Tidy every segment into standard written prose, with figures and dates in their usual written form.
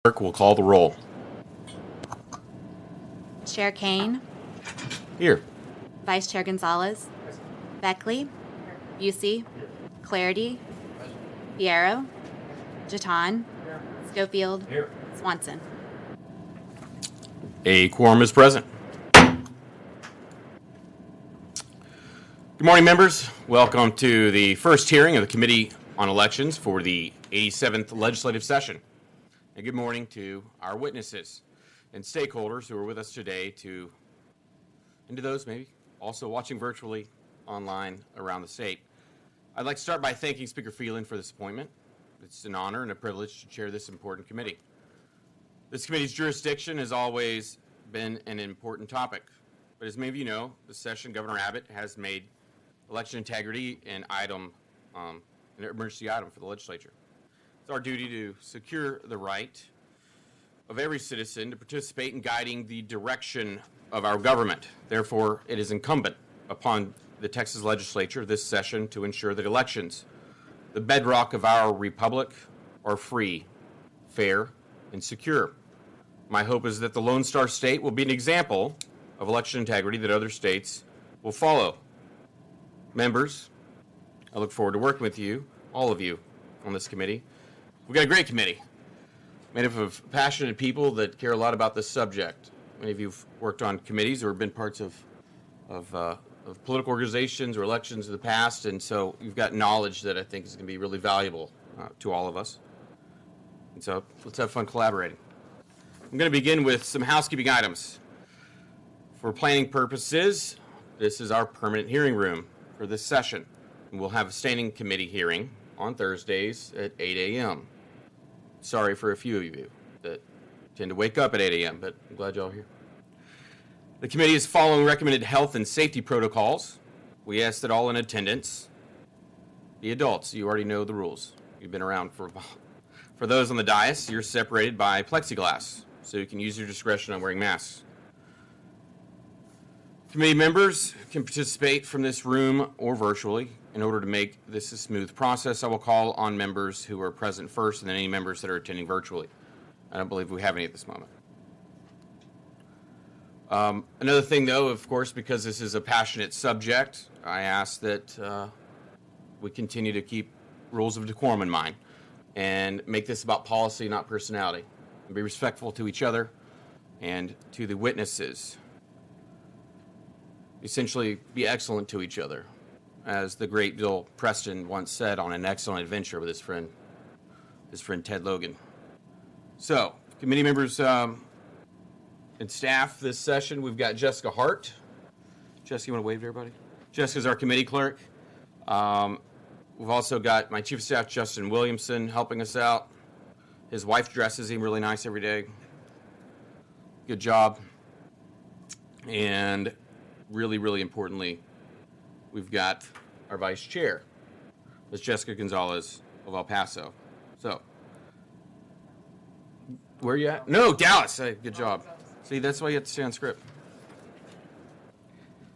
Clerk will call the roll. Chair Kane, Here. Vice Chair Gonzalez, Beckley, Busey, Clarity, Fierro, Jatan, Schofield, Swanson. A quorum is present. Good morning, members. Welcome to the first hearing of the Committee on Elections for the 87th legislative session. And good morning to our witnesses and stakeholders who are with us today, and to those maybe also watching virtually online around the state. I'd like to start by thanking Speaker Phelan for this appointment. It's an honor and a privilege to chair this important committee. This committee's jurisdiction has always been an important topic. But as many of you know, this session, Governor Abbott has made election integrity an emergency item for the legislature. It's our duty to secure the right of every citizen to participate in guiding the direction of our government. Therefore, it is incumbent upon the Texas Legislature this session to ensure that elections, the bedrock of our republic, are free, fair, and secure. My hope is that the Lone Star State will be an example of election integrity that other states will follow. Members, I look forward to working with you, all of you, on this committee. We've got a great committee, made up of passionate people that care a lot about this subject. Many of you have worked on committees or been parts of political organizations or elections in the past, and so you've got knowledge that I think is going to be really valuable to all of us. And so let's have fun collaborating. I'm going to begin with some housekeeping items. For planning purposes, this is our permanent hearing room for this session. And we'll have a standing committee hearing on Thursdays at 8 a.m. Sorry for a few of you that tend to wake up at 8 a.m., but I'm glad y'all are here. The committee is following recommended health and safety protocols. We ask that all in attendance be adults. You already know the rules. You've been around for a while. For those on the dais, you're separated by plexiglass, so you can use your discretion on wearing masks. Committee members can participate from this room or virtually. In order to make this a smooth process, I will call on members who are present first and then any members that are attending virtually. I don't believe we have any at this moment. Another thing, though, of course, because this is a passionate subject, I ask that we continue to keep rules of decorum in mind and make this about policy, not personality, and be respectful to each other and to the witnesses. Essentially, be excellent to each other, as the great Bill Preston once said on an excellent adventure with his friend Ted Logan. So, committee members and staff this session, we've got Jessica Hart. Jessica, you want to wave to everybody? Jessica's our committee clerk. We've also got my chief of staff, Justin Williamson, helping us out. His wife dresses him really nice every day. Good job. And really, really importantly, we've got our vice chair. That's Jessica Gonzalez of El Paso. So, where are you at? No, Dallas. Hey, good job. See, that's why you have to stay on script.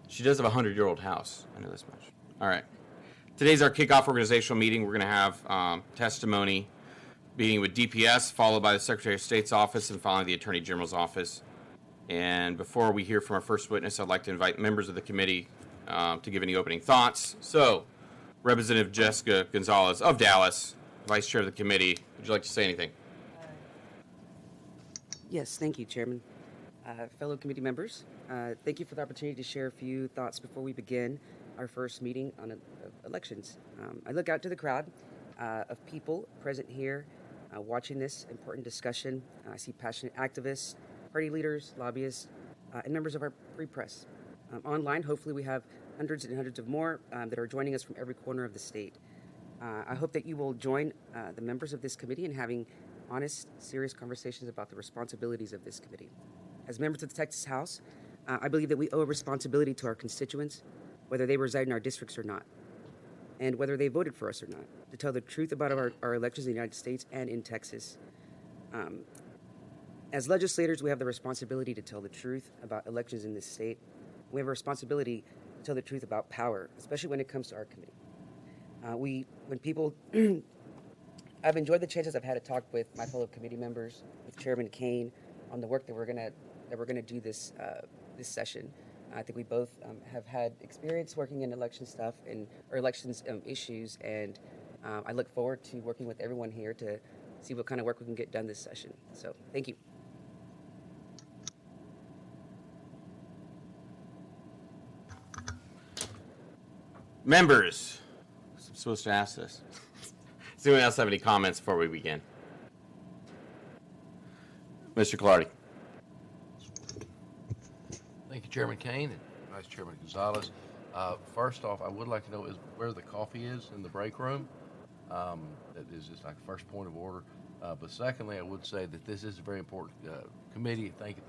She does have a 100-year-old house. I know this much. All right. Today's our kickoff organizational meeting. We're going to have testimony, beginning with DPS, followed by the Secretary of State's office, and following the Attorney General's office. And before we hear from our first witness, I'd like to invite members of the committee to give any opening thoughts. So, Representative Jessica Gonzalez of Dallas, Vice Chair of the committee, would you like to say anything? Yes, thank you, Chairman. Fellow committee members, thank you for the opportunity to share a few thoughts before we begin our first meeting on elections. I look out to the crowd of people present here watching this important discussion. I see passionate activists, party leaders, lobbyists, and members of our free press. Online, hopefully we have hundreds and hundreds of more that are joining us from every corner of the state. I hope that you will join the members of this committee in having honest, serious conversations about the responsibilities of this committee. As members of the Texas House, I believe that we owe a responsibility to our constituents, whether they reside in our districts or not, and whether they voted for us or not, to tell the truth about our elections in the United States and in Texas. As legislators, we have the responsibility to tell the truth about elections in this state. We have a responsibility to tell the truth about power, especially when it comes to our committee. When people I've enjoyed the chances I've had to talk with my fellow committee members, with Chairman Kane, on the work that we're gonna do this session. I think we both have had experience working in election stuff or elections issues, and I look forward to working with everyone here to see what kind of work we can get done this session. So, thank you. Members, I'm supposed to ask this. Does anyone else have any comments before we begin? Mr. Clardy. Thank you, Chairman Kane and Vice Chairman Gonzalez. First off, I would like to know is where the coffee is in the break room. That is just like first point of order. But secondly, I would say that this is a very important committee. Thank you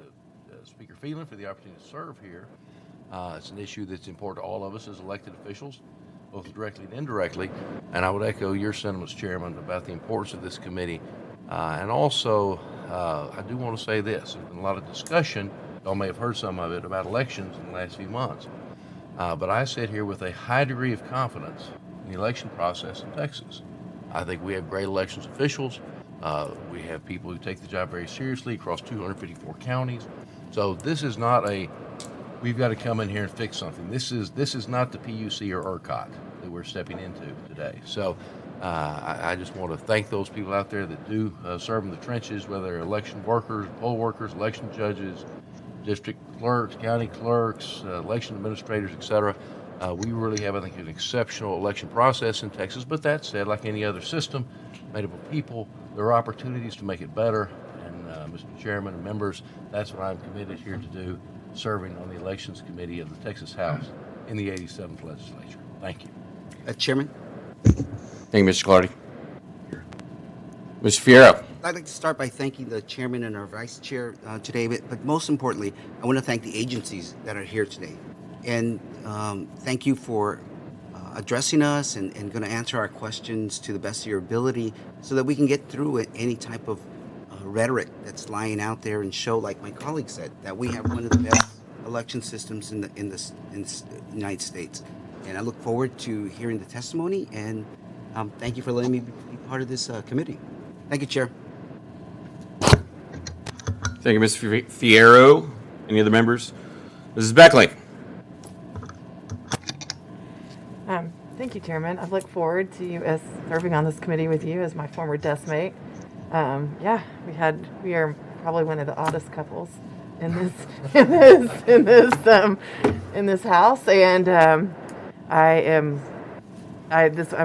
to Speaker Phelan for the opportunity to serve here. It's an issue that's important to all of us as elected officials, both directly and indirectly. And I would echo your sentiments, Chairman, about the importance of this committee. And also, I do want to say this. There's been a lot of discussion, y'all may have heard some of it, about elections in the last few months. But I sit here with a high degree of confidence in the election process in Texas. I think we have great elections officials. We have people who take the job very seriously across 254 counties. So this is not we've got to come in here and fix something. This is not the PUC or ERCOT that we're stepping into today. So I just want to thank those people out there that do serve in the trenches, whether they're election workers, poll workers, election judges, district clerks, county clerks, election administrators, etc. We really have, I think, an exceptional election process in Texas. But that said, like any other system made up of people, there are opportunities to make it better. And Mr. Chairman and members, that's what I'm committed here to do, serving on the Elections Committee of the Texas House in the 87th Legislature. Thank you. Chairman, Thank you, Mr. Clardy. Mr. Fierro. I'd like to start by thanking the chairman and our vice chair today, but most importantly, I want to thank the agencies that are here today. And thank you for addressing us and going to answer our questions to the best of your ability so that we can get through it, any type of rhetoric that's lying out there and show, like my colleague said, that we have one of the best election systems in the United States. And I look forward to hearing the testimony, and thank you for letting me be part of this committee. Thank you, Chair. Thank you, Mr. Fierro. Any other members? Mrs. Beckley. Thank you, Chairman. I look forward to you as serving on this committee with you as my former desk mate. Yeah, we are probably one of the oddest couples in this house, and I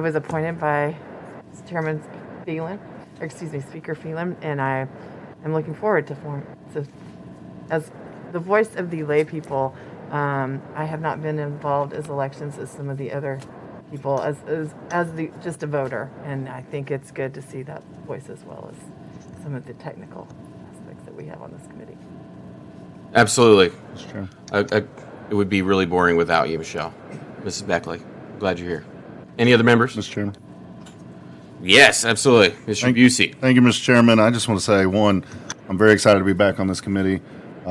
was appointed by Chairman Phelan, or excuse me, Speaker Phelan, and I am looking forward to as the voice of the lay people. I have not been involved as elections as some of the other people just a voter, and I think it's good to see that voice as well as some of the technical aspects that we have on this committee. Absolutely. That's true. It would be really boring without you, Michelle. Mrs. Beckley, glad you're here. Any other members? Mr. Chairman. Yes, absolutely. Mr. Busey. Thank you, Mr. Chairman. I just want to say, one, I'm very excited to be back on this committee.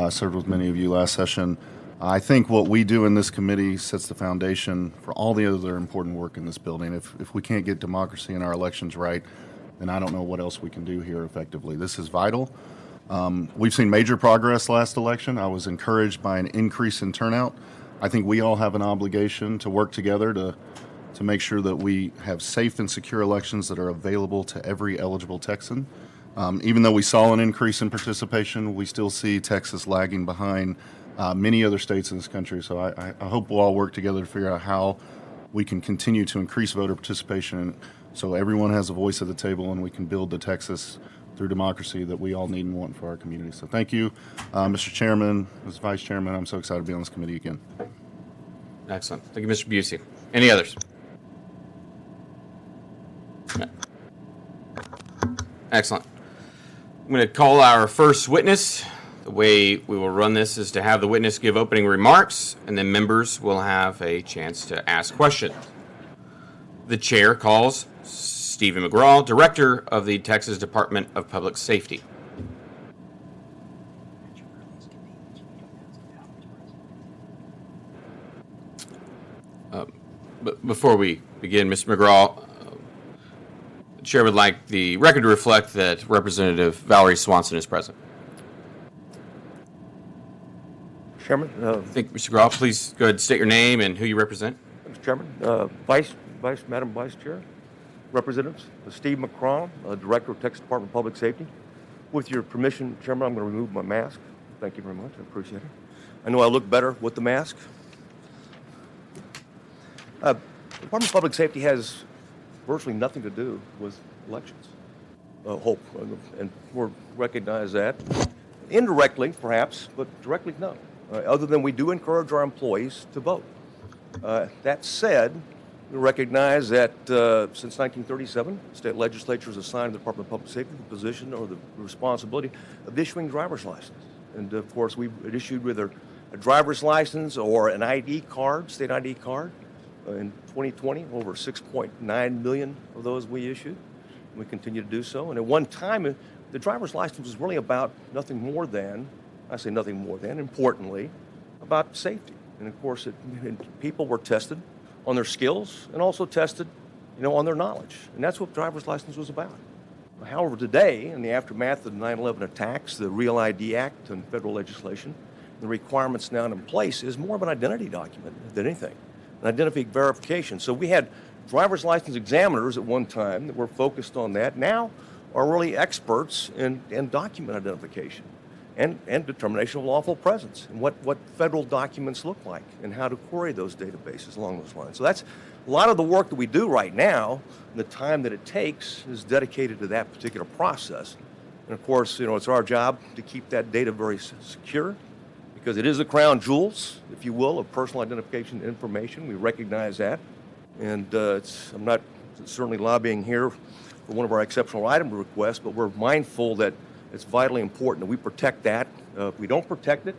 Served with many of you last session. I think what we do in this committee sets the foundation for all the other important work in this building. If we can't get democracy and our elections right, then I don't know what else we can do here effectively. This is vital. We've seen major progress last election. I was encouraged by an increase in turnout. I think we all have an obligation to work together to make sure that we have safe and secure elections that are available to every eligible Texan. Even though we saw an increase in participation, we still see Texas lagging behind many other states in this country. So I hope we'll all work together to figure out how we can continue to increase voter participation so everyone has a voice at the table and we can build the Texas through democracy that we all need and want for our community. So thank you, Mr. Chairman, Mr. Vice Chairman. I'm so excited to be on this committee again. Excellent. Thank you, Mr. Busey. Any others? Excellent. I'm going to call our first witness. The way we will run this is to have the witness give opening remarks, and then members will have a chance to ask questions. The chair calls Stephen Mcgraw, Director of the Texas Department of Public Safety. Before we begin, Mr. Mcgraw, The chair would like the record to reflect that Representative Valerie Swanson is present. Chairman, I think, Mr. Mcgraw, please go ahead and state your name and who you represent. Mr. Chairman, Madam Vice Chair, Representatives, Steve Mcgraw, Director of Texas Department of Public Safety. With your permission, Chairman, I'm going to remove my mask. Thank you very much. I appreciate it. I know I look better with the mask. The Department of Public Safety has virtually nothing to do with elections. Hope, and we recognize that. Indirectly, perhaps, but directly, no. Other than we do encourage our employees to vote. That said, we recognize that since 1937, the state legislature has assigned the Department of Public Safety the position or the responsibility of issuing driver's license. And of course, we issued with a driver's license or an ID card, state ID card. In 2020, over 6.9 million of those we issued. We continue to do so. And at one time, the driver's license was really about nothing more than, I say nothing more than, importantly, about safety. And of course, people were tested on their skills and also tested, on their knowledge. And that's what driver's license was about. However, today, in the aftermath of the 9/11 attacks, the Real ID Act and federal legislation, the requirements now in place is more of an identity document than anything, an identity verification. So we had driver's license examiners at one time that were focused on that. Now are really experts in document identification and determination of lawful presence and what federal documents look like and how to query those databases along those lines. So that's a lot of the work that we do right now, and the time that it takes is dedicated to that particular process. And of course, it's our job to keep that data very secure because it is the crown jewels, if you will, of personal identification information. We recognize that. And I'm not certainly lobbying here for one of our exceptional item requests, but we're mindful that it's vitally important that we protect that. If we don't protect it,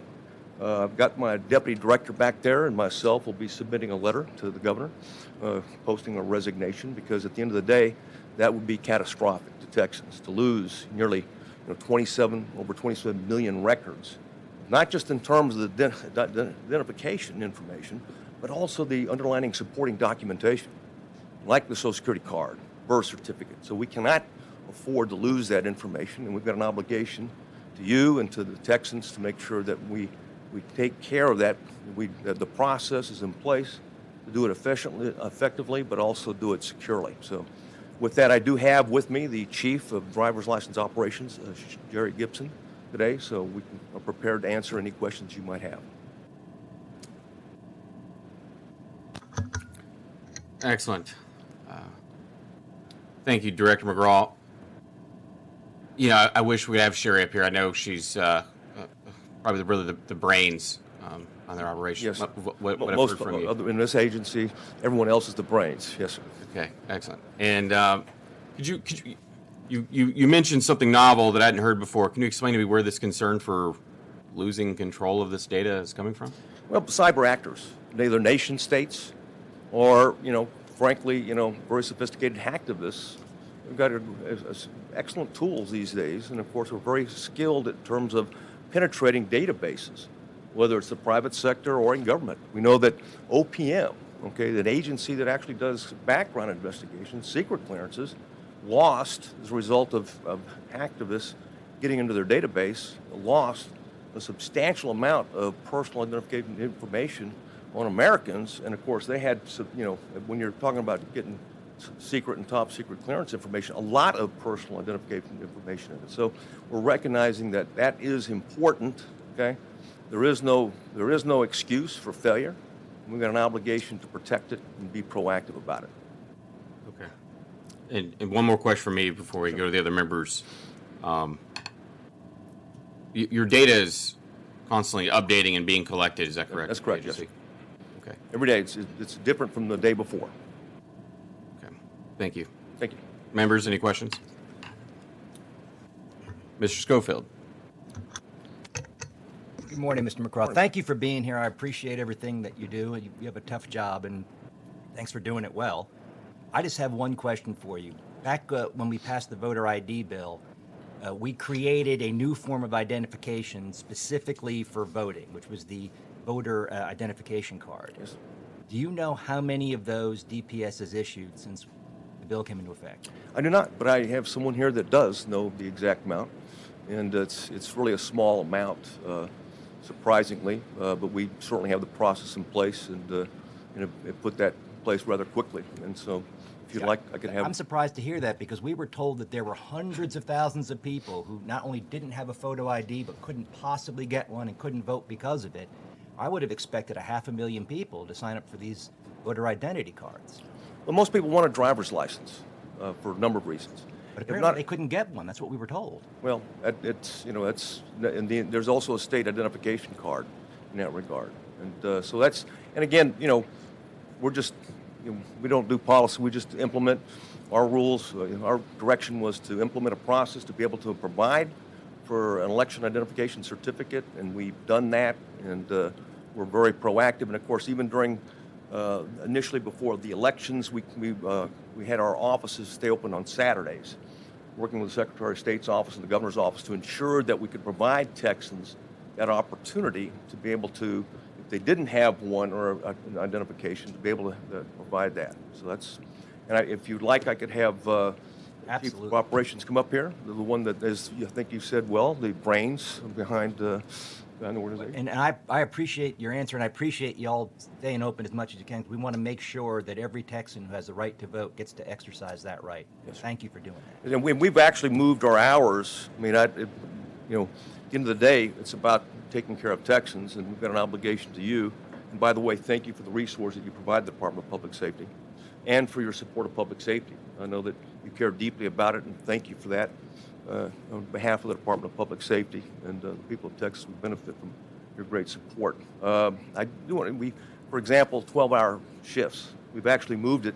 I've got my deputy director back there and myself will be submitting a letter to the governor, posting a resignation, because at the end of the day, that would be catastrophic to Texans to lose nearly over 27 million records, not just in terms of the identification information, but also the underlying supporting documentation, like the Social Security card, birth certificate. So we cannot afford to lose that information, and we've got an obligation to you and to the Texans to make sure that we take care of that, that the process is in place to do it effectively, but also do it securely. So with that, I do have with me the Chief of Driver's License Operations, Jerry Gibson, today, so we are prepared to answer any questions you might have. Excellent. Thank you, Director Mcgraw. I wish we have Sherry up here. I know she's probably really the brains on their operation. Yes. What I've Most heard from you. in this agency, everyone else is the brains. Yes, sir. Okay, excellent. And you mentioned something novel that I hadn't heard before. Can you explain to me where this concern for losing control of this data is coming from? Well, cyber actors, either nation states or, frankly, very sophisticated hacktivists. We've got excellent tools these days, and of course, we're very skilled in terms of penetrating databases, whether it's the private sector or in government. We know that OPM, an agency that actually does background investigations, secret clearances, lost as a result of hacktivists getting into their database, lost a substantial amount of personal identification information on Americans. And of course, they had, when you're talking about getting secret and top secret clearance information, a lot of personal identification information in it. So we're recognizing that is important. Okay, there is no excuse for failure. We've got an obligation to protect it and be proactive about it. Okay. And one more question for me before we go to the other members. Your data is constantly updating and being collected. Is that correct? That's correct. Yes. Okay. Every day it's different from the day before. Okay. Thank you. Thank you. Members, any questions? Mr. Schofield. Good morning, Mr. Mcgraw. Thank you for being here. I appreciate everything that you do. You have a tough job, and thanks for doing it well. I just have one question for you. Back when we passed the voter ID bill, we created a new form of identification specifically for voting, which was the voter identification card. Yes. Do you know how many of those DPS has issued since the bill came into effect? I do not, but I have someone here that does know the exact amount, and it's really a small amount, surprisingly, but we certainly have the process in place and have put that in place rather quickly. And so, if you'd like, I could have. I'm surprised to hear that because we were told that there were hundreds of thousands of people who not only didn't have a photo ID but couldn't possibly get one and couldn't vote because of it. I would have expected 500,000 people to sign up for these voter identity cards. Well, most people want a driver's license for a number of reasons. But If apparently not- they couldn't get one. That's what we were told. Well, there's also a state identification card in that regard, and so that's, and again, we're just, we don't do policy. We just implement our rules. Our direction was to implement a process to be able to provide for an election identification certificate, and we've done that, and we're very proactive. And of course, even during initially before the elections, we had our offices stay open on Saturdays, working with the Secretary of State's office and the Governor's office to ensure that we could provide Texans that opportunity to be able to, if they didn't have one or an identification, to be able to provide that. So that's, and if you'd like, I could have Chief of Operations come up here, the one that is, I think you said well, the brains behind the organization. And I appreciate your answer, and I appreciate y'all staying open as much as you can. We want to make sure that every Texan who has the right to vote gets to exercise that right. Yes, sir. Thank you for doing that. And we've actually moved our hours. I mean, at the end of the day, it's about taking care of Texans, and we've got an obligation to you. And by the way, thank you for the resources that you provide the Department of Public Safety and for your support of public safety. I know that you care deeply about it, and thank you for that. On behalf of the Department of Public Safety and the people of Texas, we benefit from your great support. I do want for example, 12-hour shifts. We've actually moved it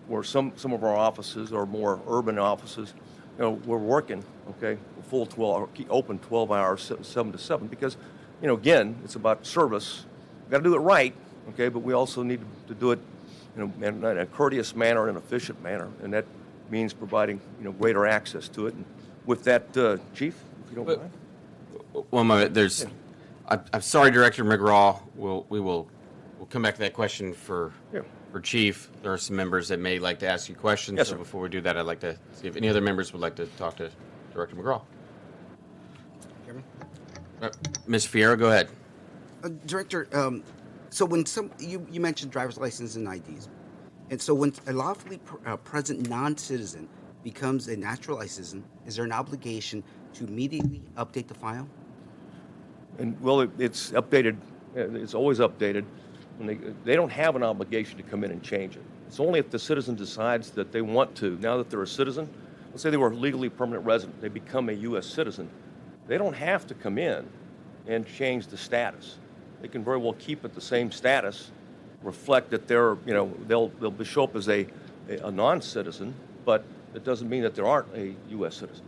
where some of our offices are more urban offices. We're working, okay, full 12, keep open 12 hours, 7 to 7, because, again, it's about service. We've got to do it right, okay, but we also need to do it in a courteous manner, an efficient manner, and that means providing, greater access to it. And with that, Chief, if you don't mind. One moment. I'm sorry, Director McGraw. We'll come back to that question for Chief. There are some members that may like to ask you questions. Yes, so sir. before we do that, I'd like to see if any other members would like to talk to Director McGraw. Ms. Fierro, go ahead. Director, so when you mentioned driver's license and IDs, and so when a lawfully present non-citizen becomes a naturalized citizen, is there an obligation to immediately update the file? And well, it's updated. It's always updated. When they don't have an obligation to come in and change it. It's only if the citizen decides that they want to. Now that they're a citizen, let's say they were legally permanent resident, they become a U.S. citizen. They don't have to come in and change the status. They can very well keep it the same status, reflect that they're, they'll show up as a non-citizen, but it doesn't mean that they aren't a U.S. citizen.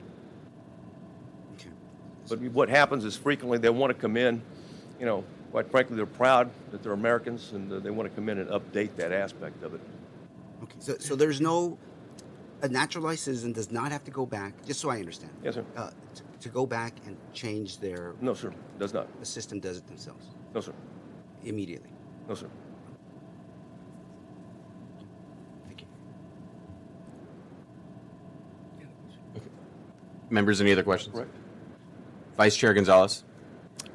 Okay. But what happens is frequently they want to come in, quite frankly, they're proud that they're Americans, and they want to come in and update that aspect of it. Okay, so there's a naturalized citizen does not have to go back, just so I understand. Yes, sir. To go back and change their. No, sir, it does not. The system does it themselves. No, sir. Immediately. No, sir. Thank you. Members, any other questions? Correct. Vice Chair Gonzalez.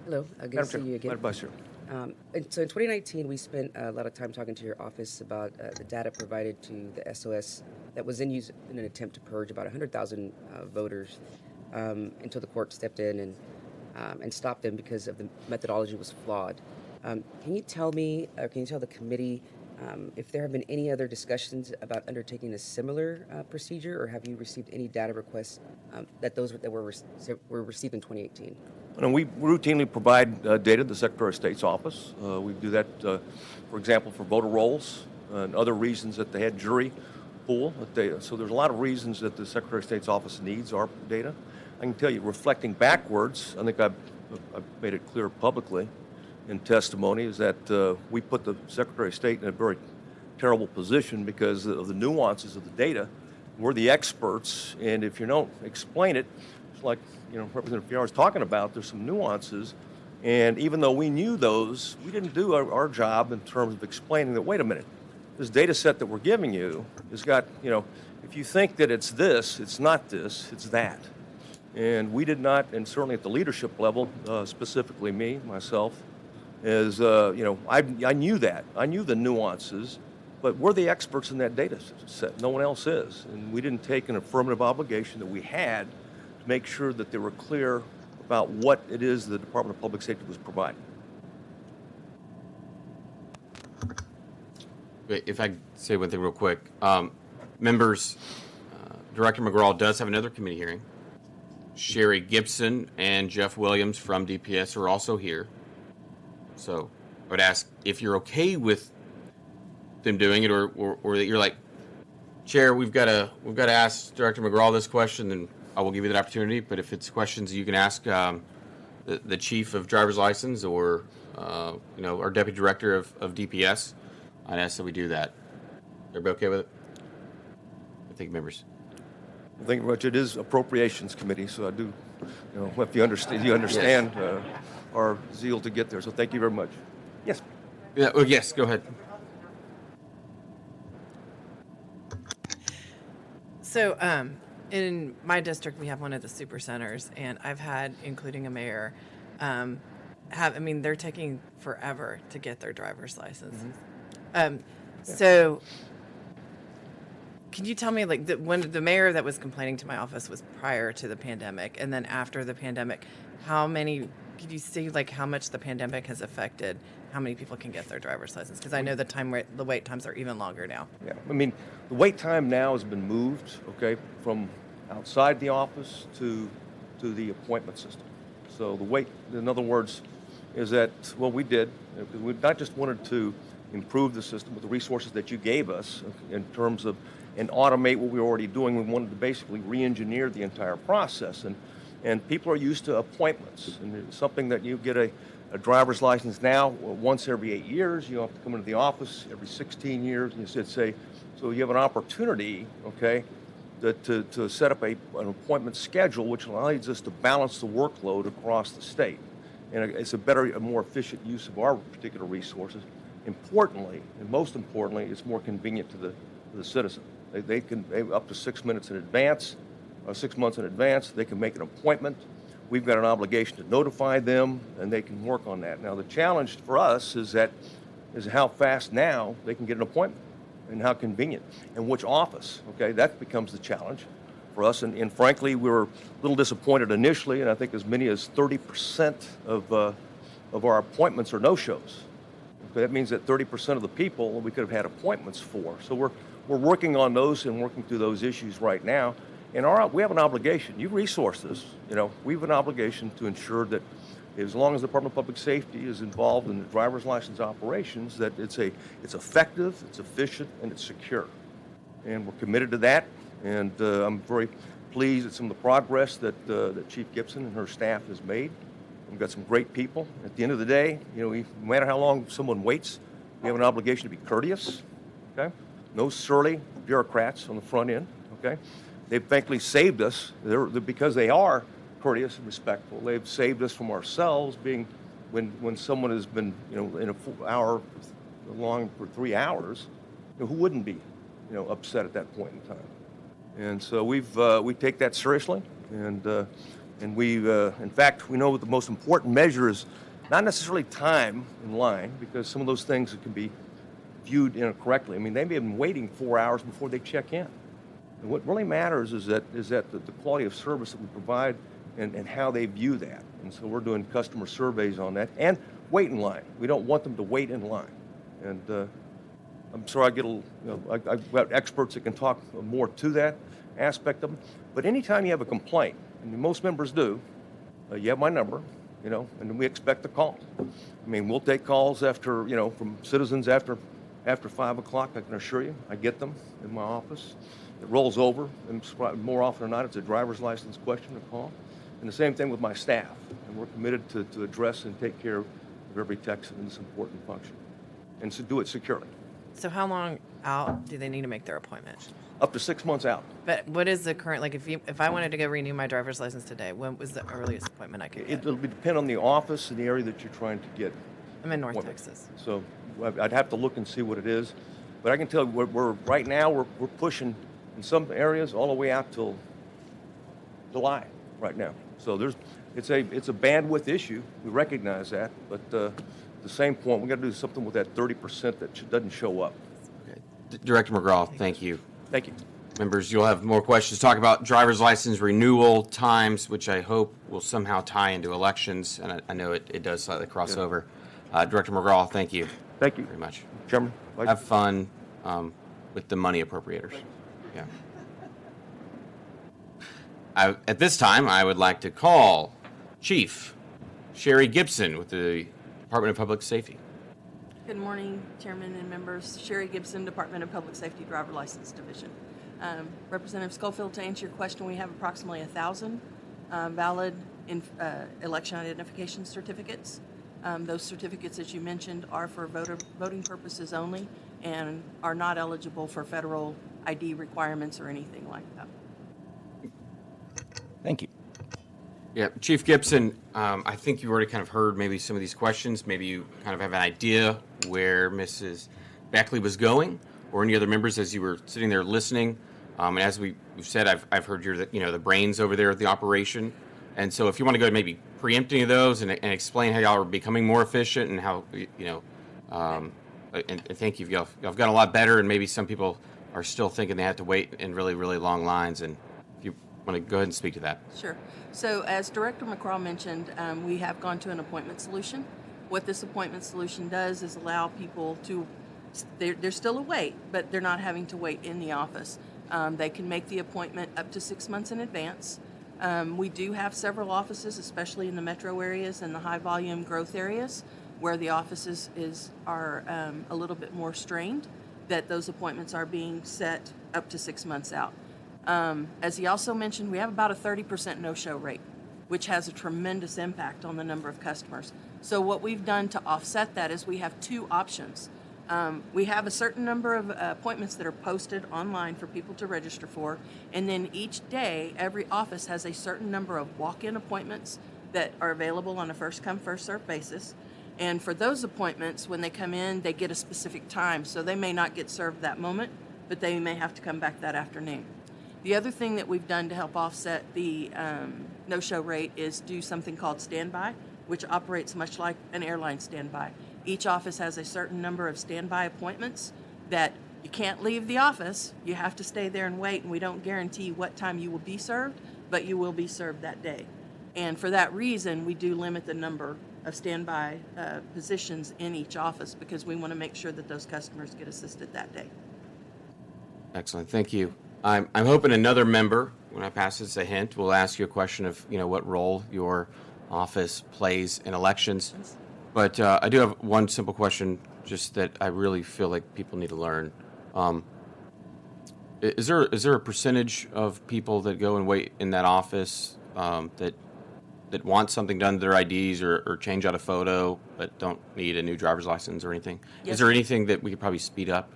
Hello, good to see you again. Madam Vice Chair. And so in 2019, we spent a lot of time talking to your office about the data provided to the SOS that was then used in an attempt to purge about 100,000 voters until the court stepped in and stopped them because of the methodology was flawed. Can you tell me, or can you tell the committee if there have been any other discussions about undertaking a similar procedure, or have you received any data requests that were received in 2018? And we routinely provide data to the Secretary of State's office. We do that, for example, for voter rolls and other reasons that they had jury pool. So there's a lot of reasons that the Secretary of State's office needs our data. I can tell you, reflecting backwards, I think I've made it clear publicly in testimony, is that we put the Secretary of State in a very terrible position because of the nuances of the data. We're the experts, and if you don't explain it, it's like Representative Fierro was talking about, there's some nuances, and even though we knew those, we didn't do our job in terms of explaining that, wait a minute, this data set that we're giving you has got, if you think that it's this, it's not this, it's that. And we did not, and certainly at the leadership level, specifically me, myself, I knew that. I knew the nuances, but we're the experts in that data set. No one else is. And we didn't take an affirmative obligation that we had to make sure that they were clear about what it is the Department of Public Safety was providing. If I could say one thing real quick. Members, Director Mcgraw does have another committee hearing. Sherry Gibson and Jeff Williams from DPS are also here. So I would ask if you're okay with them doing it, or that you're like, Chair, we've got to ask Director Mcgraw this question, then I will give you that opportunity. But if it's questions you can ask the chief of driver's license or our deputy director of DPS, I'd ask that we do that. Everybody okay with it? I think members. Well, thank you very much. It is Appropriations Committee, so I do, if you understand Yes. Our zeal to get there. So thank you very much. Yes. Yeah. Oh, yes. Go ahead. So, in my district, we have one of the super centers, and I've had, including a mayor, they're taking forever to get their driver's license. So, can you tell me, when the mayor that was complaining to my office was prior to the pandemic, and then after the pandemic, could you see how much the pandemic has affected how many people can get their driver's license? Because I know the wait times are even longer now. Yeah, the wait time now has been moved, from outside the office to the appointment system. So the wait, in other words, is that what we did, we not just wanted to improve the system with the resources that you gave us in terms of, and automate what we were already doing. We wanted to basically re-engineer the entire process. And people are used to appointments. And it's something that you get a driver's license now once every 8 years. You don't have to come into the office every 16 years. And so you have an opportunity, to set up an appointment schedule, which allows us to balance the workload across the state. And it's a more efficient use of our particular resources. Importantly, and most importantly, it's more convenient to the citizen. They can, up to 6 minutes in advance, 6 months in advance, they can make an appointment. We've got an obligation to notify them, and they can work on that. Now, the challenge for us is how fast now they can get an appointment, and how convenient, and which office. That becomes the challenge for us. And frankly, we were a little disappointed initially, and I think as many as 30% of our appointments are no-shows. That means that 30% of the people we could have had appointments for. So we're working on those and working through those issues right now. And we have an obligation. You resource this. We have an obligation to ensure that as long as the Department of Public Safety is involved in the driver's license operations, that it's effective, it's efficient, and it's secure. And we're committed to that. And I'm very pleased at some of the progress that Chief Gibson and her staff has made. We've got some great people. At the end of the day, no matter how long someone waits, we have an obligation to be courteous. No surly bureaucrats on the front end. They've thankfully saved us because they are courteous and respectful. They've saved us from ourselves being when someone has been in a full hour long for 3 hours, who wouldn't be upset at that point in time. And so we take that seriously, and we in fact we know the most important measure is not necessarily time in line, because some of those things can be viewed incorrectly. They may have been waiting 4 hours before they check in. And what really matters is that the quality of service that we provide and how they view that. And so we're doing customer surveys on that. And wait in line. We don't want them to wait in line. And I'm sorry, I've got experts that can talk more to that aspect of them. But anytime you have a complaint, and most members do, you have my number, and we expect a call. We'll take calls after, from citizens after 5 o'clock, I can assure you. I get them in my office. It rolls over, and more often than not, it's a driver's license question or call. And the same thing with my staff. And we're committed to address and take care of every Texan in this important function, and to do it securely. So how long out do they need to make their appointment? Up to 6 months out. But what is the current, if I wanted to go renew my driver's license today, when was the earliest appointment I could get? It'll depend on the office and the area that you're trying to get. I'm in North Texas. So I'd have to look and see what it is. But I can tell you, right now we're pushing in some areas all the way out till July right now. So it's a bandwidth issue. We recognize that, but at the same point, we got to do something with that 30% that doesn't show up. Okay. Director McGraw, thank you. Thank you. Members, you'll have more questions. Talk about driver's license renewal times, which I hope will somehow tie into elections, and I know it does slightly cross over. Director McGraw, thank you. Thank you Very much. Chairman. Have fun with the money appropriators. Yeah. At this time, I would like to call Chief Sherry Gibson with the Department of Public Safety. Good morning, Chairman and members. Sherry Gibson, Department of Public Safety, Driver License Division. Representative Schofield, to answer your question, we have approximately 1,000 valid election identification certificates. Those certificates, as you mentioned, are for voting purposes only and are not eligible for federal ID requirements or anything like that. Thank you. Yeah, Chief Gibson, I think you've already kind of heard maybe some of these questions. Maybe you kind of have an idea where Mrs. Beckley was going, or any other members as you were sitting there listening. And as we've said, I've heard you're the brains over there at the operation. And so if you want to go and maybe preempt any of those and explain how y'all are becoming more efficient and how, and thank you. Y'all have gotten a lot better, and maybe some people are still thinking they have to wait in really, really long lines. And if you want to go ahead and speak to that. Sure. So as Director McCraw mentioned, we have gone to an appointment solution. What this appointment solution does is allow people to, they're still a wait, but they're not having to wait in the office. They can make the appointment up to 6 months in advance. We do have several offices, especially in the metro areas and the high volume growth areas, where the offices are a little bit more strained, that those appointments are being set up to 6 months out. As he also mentioned, we have about a 30% no-show rate, which has a tremendous impact on the number of customers. So what we've done to offset that is we have two options. We have a certain number of appointments that are posted online for people to register for, and then each day, every office has a certain number of walk-in appointments that are available on a first-come, first-served basis. And for those appointments, when they come in, they get a specific time, so they may not get served that moment, but they may have to come back that afternoon. The other thing that we've done to help offset the no-show rate is do something called standby, which operates much like an airline standby. Each office has a certain number of standby appointments that you can't leave the office. You have to stay there and wait, and we don't guarantee what time you will be served, but you will be served that day. And for that reason, we do limit the number of standby positions in each office because we want to make sure that those customers get assisted that day. Excellent, thank you. I'm hoping another member, when I pass this a hint, will ask you a question of what role your office plays in elections. But I do have one simple question, just that I really feel like people need to learn. Is there a percentage of people that go and wait in that office that want something done to their IDs or change out a photo but don't need a new driver's license or anything? Yes, Is there sir. anything that we could probably speed up?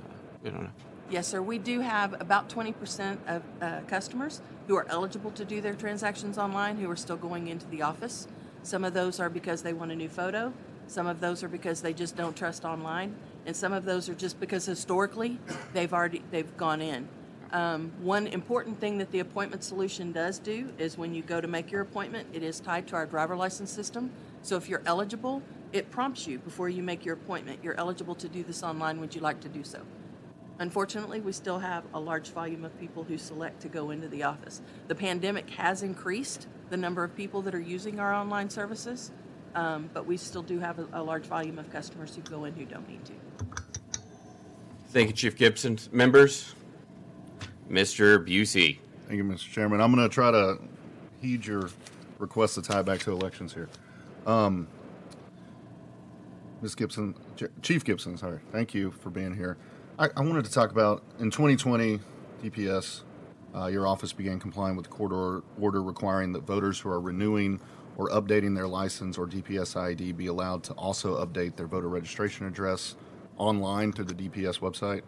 I don't know. Yes, sir. We do have about 20% of customers who are eligible to do their transactions online who are still going into the office. Some of those are because they want a new photo. Some of those are because they just don't trust online. And some of those are just because historically they've gone in. One important thing that the appointment solution does do is when you go to make your appointment, it is tied to our driver license system. So if you're eligible, it prompts you before you make your appointment. You're eligible to do this online. Would you like to do so? Unfortunately, we still have a large volume of people who select to go into the office. The pandemic has increased the number of people that are using our online services, but we still do have a large volume of customers who go in who don't need to. Thank you, Chief Gibson. Members, Mr. Busey. Thank you, Mr. Chairman. I'm going to try to heed your request to tie back to elections here. Ms. Gibson, Chief Gibson, sorry. Thank you for being here. I wanted to talk about, in 2020, DPS, your office began complying with the court order requiring that voters who are renewing or updating their license or DPS ID be allowed to also update their voter registration address online through the DPS website.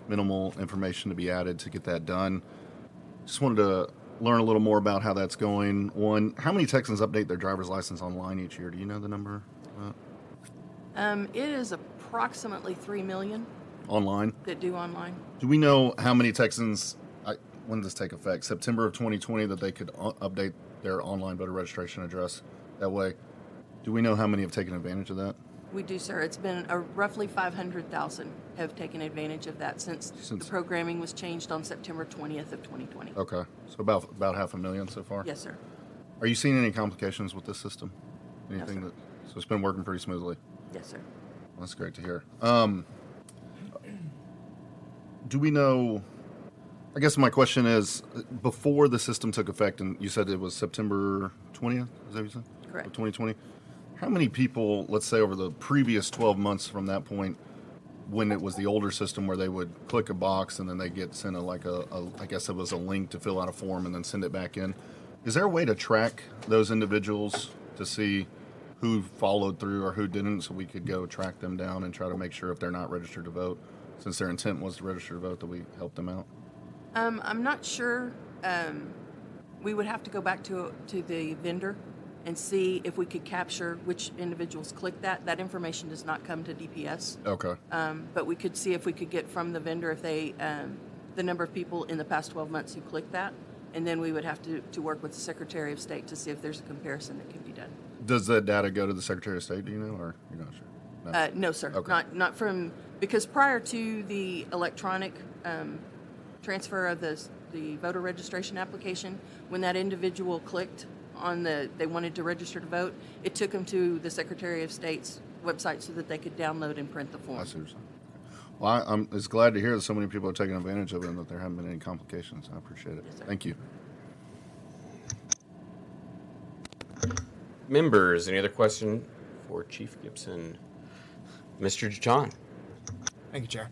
Minimal information to be added to get that done. Just wanted to learn a little more about how that's going. One, how many Texans update their driver's license online each year? Do you know the number? It is approximately 3 million. online. that do online. Do we know how many Texans, when does this take effect? September of 2020 that they could update their online voter registration address that way. Do we know how many have taken advantage of that? We do, sir. It's been roughly 500,000 have taken advantage of that since the programming was changed on September 20th of 2020. Okay, so about 500,000 so far? Yes, sir. Are you seeing any complications with this system? No, Anything sir. so it's been working pretty smoothly? Yes, sir. Well, that's great to hear. Do we know, I guess my question is, before the system took effect, and you said it was September 20th, is that what you said? Correct. Of 2020? How many people, let's say over the previous 12 months from that point, when it was the older system where they would click a box and then they get sent I guess it was a link to fill out a form and then send it back in. Is there a way to track those individuals to see who followed through or who didn't, so we could go track them down and try to make sure if they're not registered to vote, since their intent was to register to vote, that we help them out? I'm not sure. We would have to go back to the vendor and see if we could capture which individuals clicked that. That information does not come to DPS. Okay. But we could see if we could get from the vendor if they, the number of people in the past 12 months who clicked that. And then we would have to work with the Secretary of State to see if there's a comparison that can be done. Does that data go to the Secretary of State, do you know, or you're not sure? No, sir. Okay. Not from, because prior to the electronic transfer of the voter registration application, when that individual clicked on they wanted to register to vote, it took them to the Secretary of State's website so that they could download and print the form. I see what you're saying. Well, I'm just glad to hear that so many people are taking advantage of it and that there haven't been any complications. I appreciate it. Yes, sir. Thank you. Members, any other question for Chief Gibson? Mr. John. Thank you, Chair.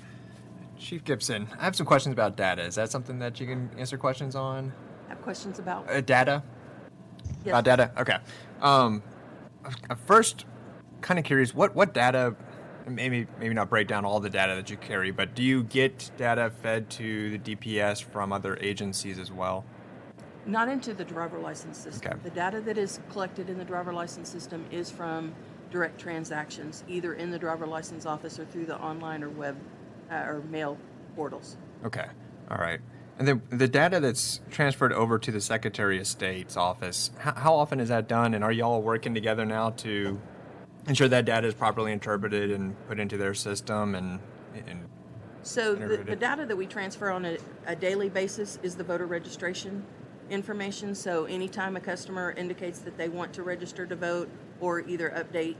Chief Gibson, I have some questions about data. Is that something that you can answer questions on? Have questions about? Data? Yes. About data? Okay. I'm first kind of curious, what data, maybe not break down all the data that you carry, but do you get data fed to the DPS from other agencies as well? Not into the driver license system. Okay. The data that is collected in the driver license system is from direct transactions, either in the driver license office or through the online or web or mail portals. Okay. All right. And then the data that's transferred over to the Secretary of State's office, how often is that done? And are y'all working together now to ensure that data is properly interpreted and put into their system and So the data that we transfer on a daily basis is the voter registration information. So anytime a customer indicates that they want to register to vote or either update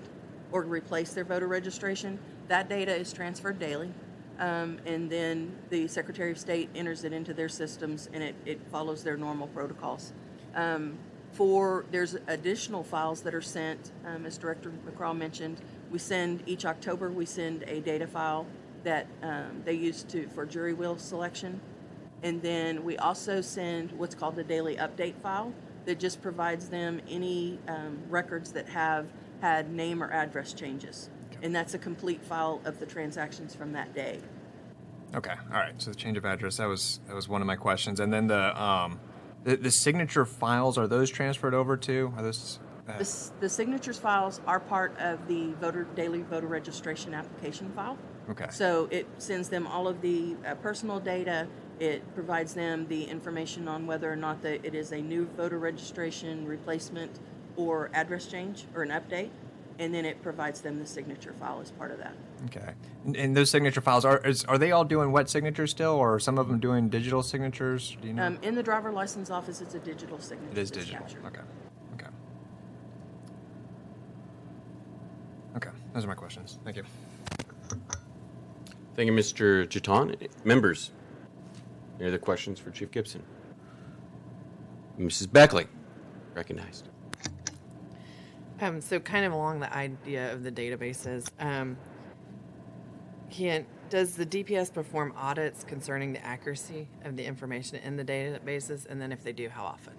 or replace their voter registration, that data is transferred daily. And then the Secretary of State enters it into their systems and it follows their normal protocols. There's additional files that are sent, as Director Mcgraw mentioned. Each October we send a data file that they use for jury wheel selection. And then we also send what's called the daily update file that just provides them any records that have had name or address changes. Okay. And that's a complete file of the transactions from that day. Okay, all right. So the change of address, that was one of my questions. And then the signature files, are those transferred over to? Are those? The signatures files are part of the daily voter registration application file. Okay. So it sends them all of the personal data. It provides them the information on whether or not it is a new voter registration replacement or address change or an update. And then it provides them the signature file as part of that. Okay. And those signature files, are they all doing wet signatures still, or are some of them doing digital signatures? Do you know? In the driver license office, it's a digital signature. It is digital. Captured. Okay. Okay. Those are my questions. Thank you. Thank you, Mr. Jeton. Members, any other questions for Chief Gibson? Mrs. Beckley, recognized. So kind of along the idea of the databases, does the DPS perform audits concerning the accuracy of the information in the databases? And then if they do, how often?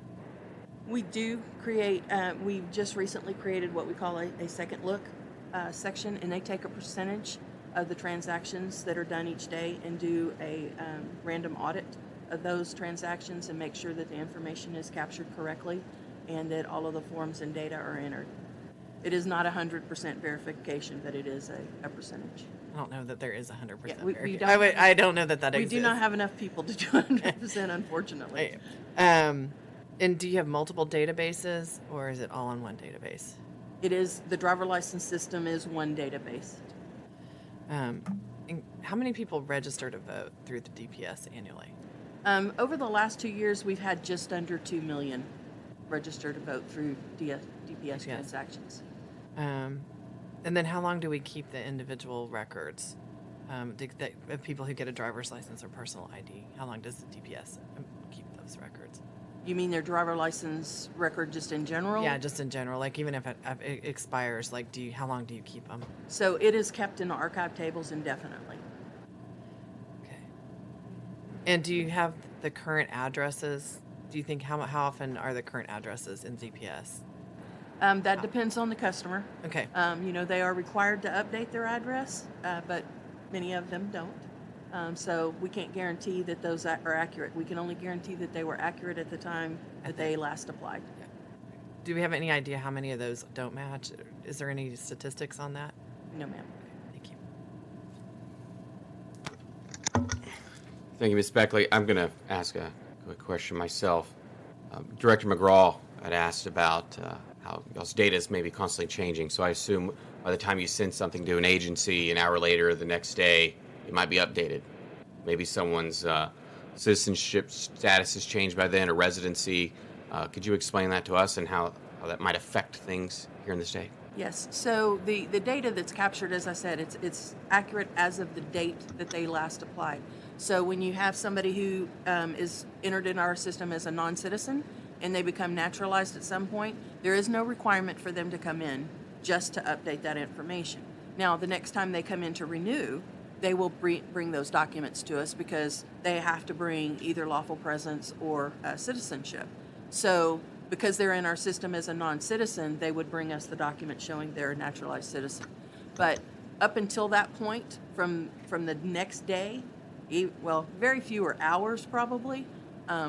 We do create, we've just recently created what we call a second look section, and they take a percentage of the transactions that are done each day and do a random audit of those transactions and make sure that the information is captured correctly and that all of the forms and data are entered. It is not 100% verification, but it is a percentage. I don't know that there is 100% Yeah, we verification. don't I don't know that We exists. do not have enough people to do 100%, unfortunately. And do you have multiple databases, or is it all on one database? It is, the driver license system is one database. And how many people register to vote through the DPS annually? Over the last 2 years, we've had just under 2 million register to vote through DPS transactions. And then how long do we keep the individual records of people who get a driver's license or personal ID? How long does the DPS keep those records? You mean their driver license record just in general? Yeah, just in general. Like even if it expires, like how long do you keep them? So it is kept in archive tables indefinitely. Okay. And do you have the current addresses? Do you think how often are the current addresses in DPS? That depends on the customer. Okay. They are required to update their address, but many of them don't. So we can't guarantee that those are accurate. We can only guarantee that they were accurate at the time that they last applied. Do we have any idea how many of those don't match? Is there any statistics on that? No, ma'am. Thank you. Thank you, Ms. Beckley. I'm going to ask a quick question myself. Director Mcgraw had asked about how y'all's data is maybe constantly changing. So I assume by the time you send something to an agency, an hour later or the next day, it might be updated. Maybe someone's citizenship status has changed by then, or residency. Could you explain that to us and how that might affect things here in the state? Yes. So the data that's captured, as I said, it's accurate as of the date that they last applied. So when you have somebody who is entered in our system as a non-citizen and they become naturalized at some point, there is no requirement for them to come in just to update that information. Now, the next time they come in to renew, they will bring those documents to us because they have to bring either lawful presence or citizenship. So because they're in our system as a non-citizen, they would bring us the document showing they're a naturalized citizen. But up until that point, from the next day, very fewer hours probably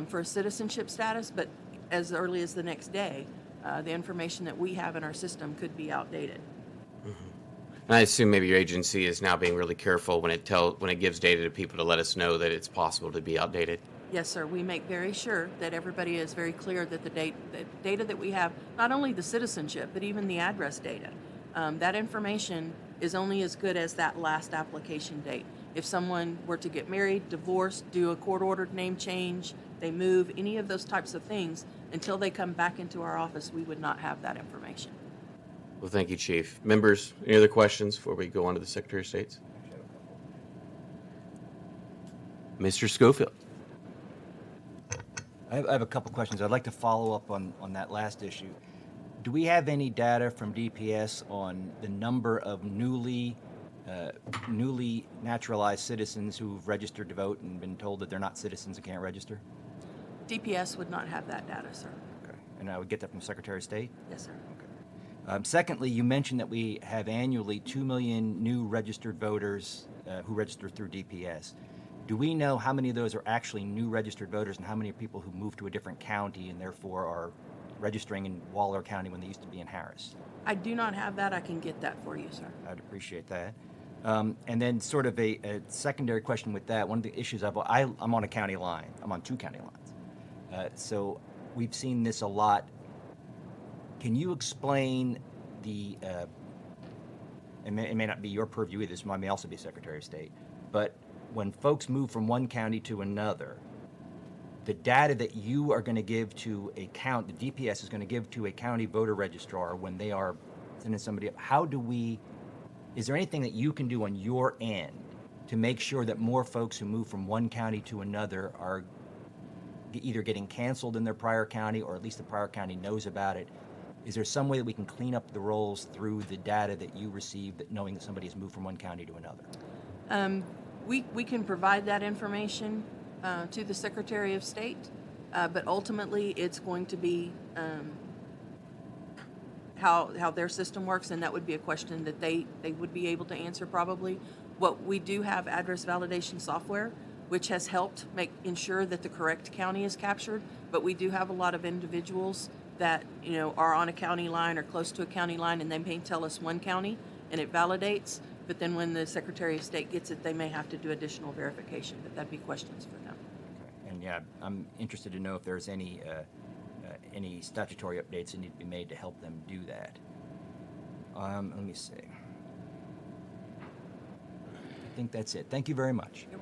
for a citizenship status, but as early as the next day, the information that we have in our system could be outdated. Mm-hmm. And I assume maybe your agency is now being really careful when it gives data to people to let us know that it's possible to be outdated. Yes, sir. We make very sure that everybody is very clear that the data that we have, not only the citizenship, but even the address data, that information is only as good as that last application date. If someone were to get married, divorced, do a court-ordered name change, they move, any of those types of things, until they come back into our office, we would not have that information. Well, thank you, Chief. Members, any other questions before we go on to the Secretary of State's? Mr. Schofield. I have a couple questions. I'd like to follow up on that last issue. Do we have any data from DPS on the number of newly naturalized citizens who've registered to vote and been told that they're not citizens and can't register? DPS would not have that data, sir. Okay. And I would get that from Secretary of State? Yes, sir. Okay. Secondly, you mentioned that we have annually 2 million new registered voters who register through DPS. Do we know how many of those are actually new registered voters and how many are people who moved to a different county and therefore are registering in Waller County when they used to be in Harris? I do not have that. I can get that for you, sir. I'd appreciate that. And then sort of a secondary question with that, one of the issues I'm on a county line. I'm on 2 county lines. So we've seen this a lot. Can you explain it may not be your purview either, this may also be Secretary of State, but when folks move from one county to another, the data that you are going to give to the DPS is going to give to a county voter registrar when they are sending somebody up, is there anything that you can do on your end to make sure that more folks who move from one county to another are either getting canceled in their prior county or at least the prior county knows about it? Is there some way that we can clean up the rolls through the data that you receive, that knowing that somebody has moved from one county to another? We can provide that information to the Secretary of State, but ultimately it's going to be how their system works, and that would be a question that they would be able to answer probably. What we do have address validation software, which has helped ensure that the correct county is captured, but we do have a lot of individuals that are on a county line or close to a county line, and they may tell us one county and it validates, but then when the Secretary of State gets it, they may have to do additional verification, but that'd be questions for them. And yeah, I'm interested to know if there's any statutory updates that need to be made to help them do that. Let me see. I think that's it. Thank you very much. You're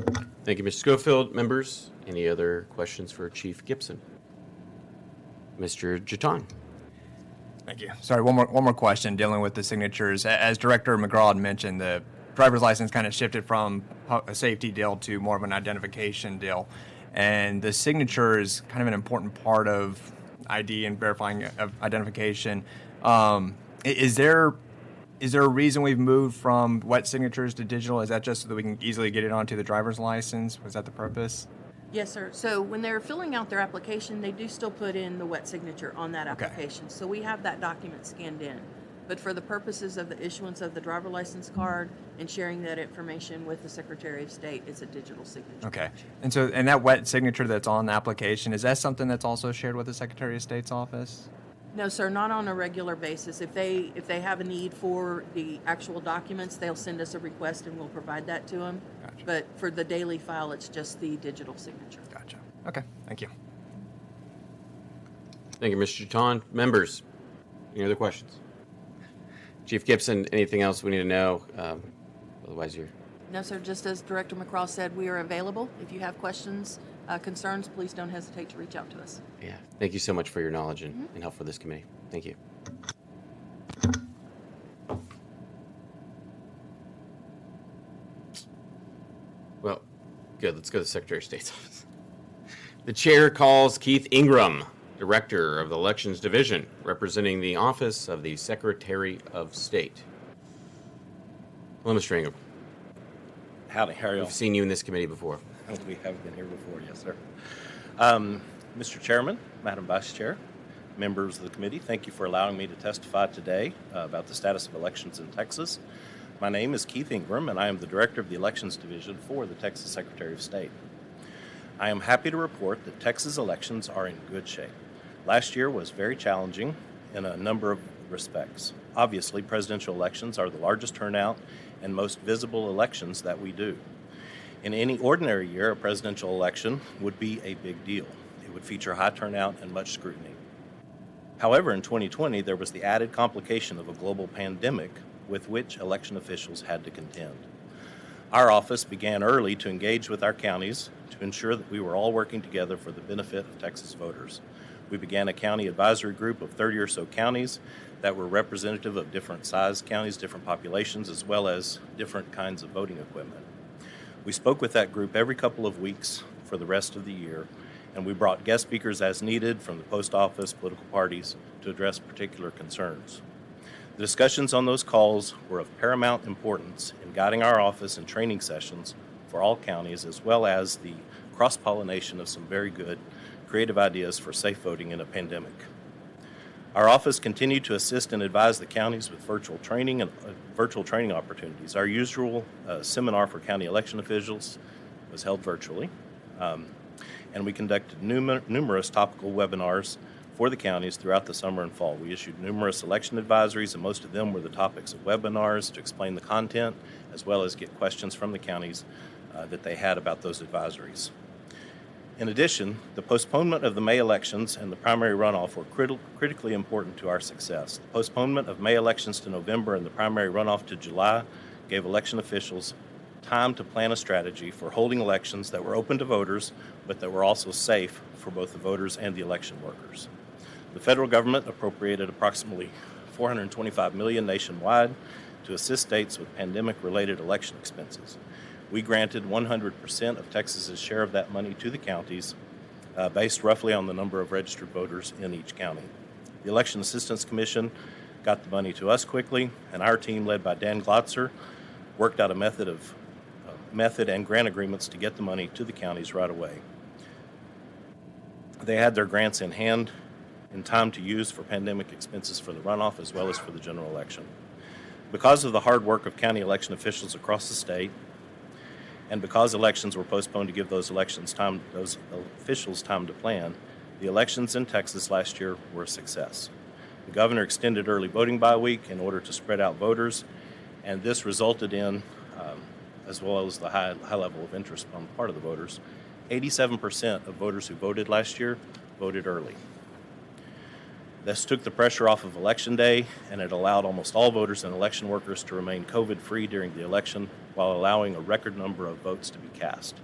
welcome. Thank you, Mr. Schofield. Members, any other questions for Chief Gibson? Mr. Jaton. Thank you. Sorry, one more question dealing with the signatures. As Director Mcgraw had mentioned, the driver's license kind of shifted from a safety deal to more of an identification deal. And the signature is kind of an important part of ID and verifying of identification. Is there a reason we've moved from wet signatures to digital? Is that just so that we can easily get it onto the driver's license? Was that the purpose? Yes, sir. So when they're filling out their application, they do still put in the wet signature on that application. So we have that document scanned in. But for the purposes of the issuance of the driver license card and sharing that information with the Secretary of State, it's a digital signature. Okay. And so, and that wet signature that's on the application, is that something that's also shared with the Secretary of State's office? No, sir, not on a regular basis. If they have a need for the actual documents, they'll send us a request and we'll provide that to them. Gotcha. But for the daily file, it's just the digital signature. Gotcha. Okay. Thank you. Thank you, Mr. Jaton. Members, any other questions? Chief Gibson, anything else we need to know? Otherwise, you're... No, sir, just as Director McCraw said, we are available. If you have questions, concerns, please don't hesitate to reach out to us. Yeah. Thank you so much for your knowledge and help for this committee. Thank you. Well, good. Let's go to the Secretary of State's office. The chair calls Keith Ingram, Director of the Elections Division, representing the Office of the Secretary of State. Hello, Mr. Ingram. Howdy, how are you? We've seen you in this committee before. We have been here before, yes, sir. Mr. Chairman, Madam Vice Chair, members of the committee, thank you for allowing me to testify today about the status of elections in Texas. My name is Keith Ingram, and I am the Director of the Elections Division for the Texas Secretary of State. I am happy to report that Texas elections are in good shape. Last year was very challenging in a number of respects. Obviously, presidential elections are the largest turnout and most visible elections that we do. In any ordinary year, a presidential election would be a big deal. It would feature high turnout and much scrutiny. However, in 2020, there was the added complication of a global pandemic with which election officials had to contend. Our office began early to engage with our counties to ensure that we were all working together for the benefit of Texas voters. We began a county advisory group of 30 or so counties that were representative of different size counties, different populations, as well as different kinds of voting equipment. We spoke with that group every couple of weeks for the rest of the year, and we brought guest speakers as needed from the post office, political parties, to address particular concerns. The discussions on those calls were of paramount importance in guiding our office in training sessions for all counties, as well as the cross-pollination of some very good creative ideas for safe voting in a pandemic. Our office continued to assist and advise the counties with virtual training opportunities. Our usual seminar for county election officials was held virtually, and we conducted numerous topical webinars for the counties throughout the summer and fall. We issued numerous election advisories, and most of them were the topics of webinars to explain the content, as well as get questions from the counties that they had about those advisories. In addition, the postponement of the May elections and the primary runoff were critically important to our success. The postponement of May elections to November and the primary runoff to July gave election officials time to plan a strategy for holding elections that were open to voters, but that were also safe for both the voters and the election workers. The federal government appropriated approximately $425 million nationwide to assist states with pandemic-related election expenses. We granted 100% of Texas's share of that money to the counties, based roughly on the number of registered voters in each county. The Election Assistance Commission got the money to us quickly, and our team, led by Dan Glotzer, worked out a method and grant agreements to get the money to the counties right away. They had their grants in hand in time to use for pandemic expenses for the runoff as well as for the general election. Because of the hard work of county election officials across the state, and because elections were postponed to give those officials time to plan, the elections in Texas last year were a success. The governor extended early voting by a week in order to spread out voters, and this resulted in, as well as the high level of interest on the part of the voters, 87% of voters who voted last year voted early. This took the pressure off of Election Day, and it allowed almost all voters and election workers to remain COVID-free during the election while allowing a record number of votes to be cast.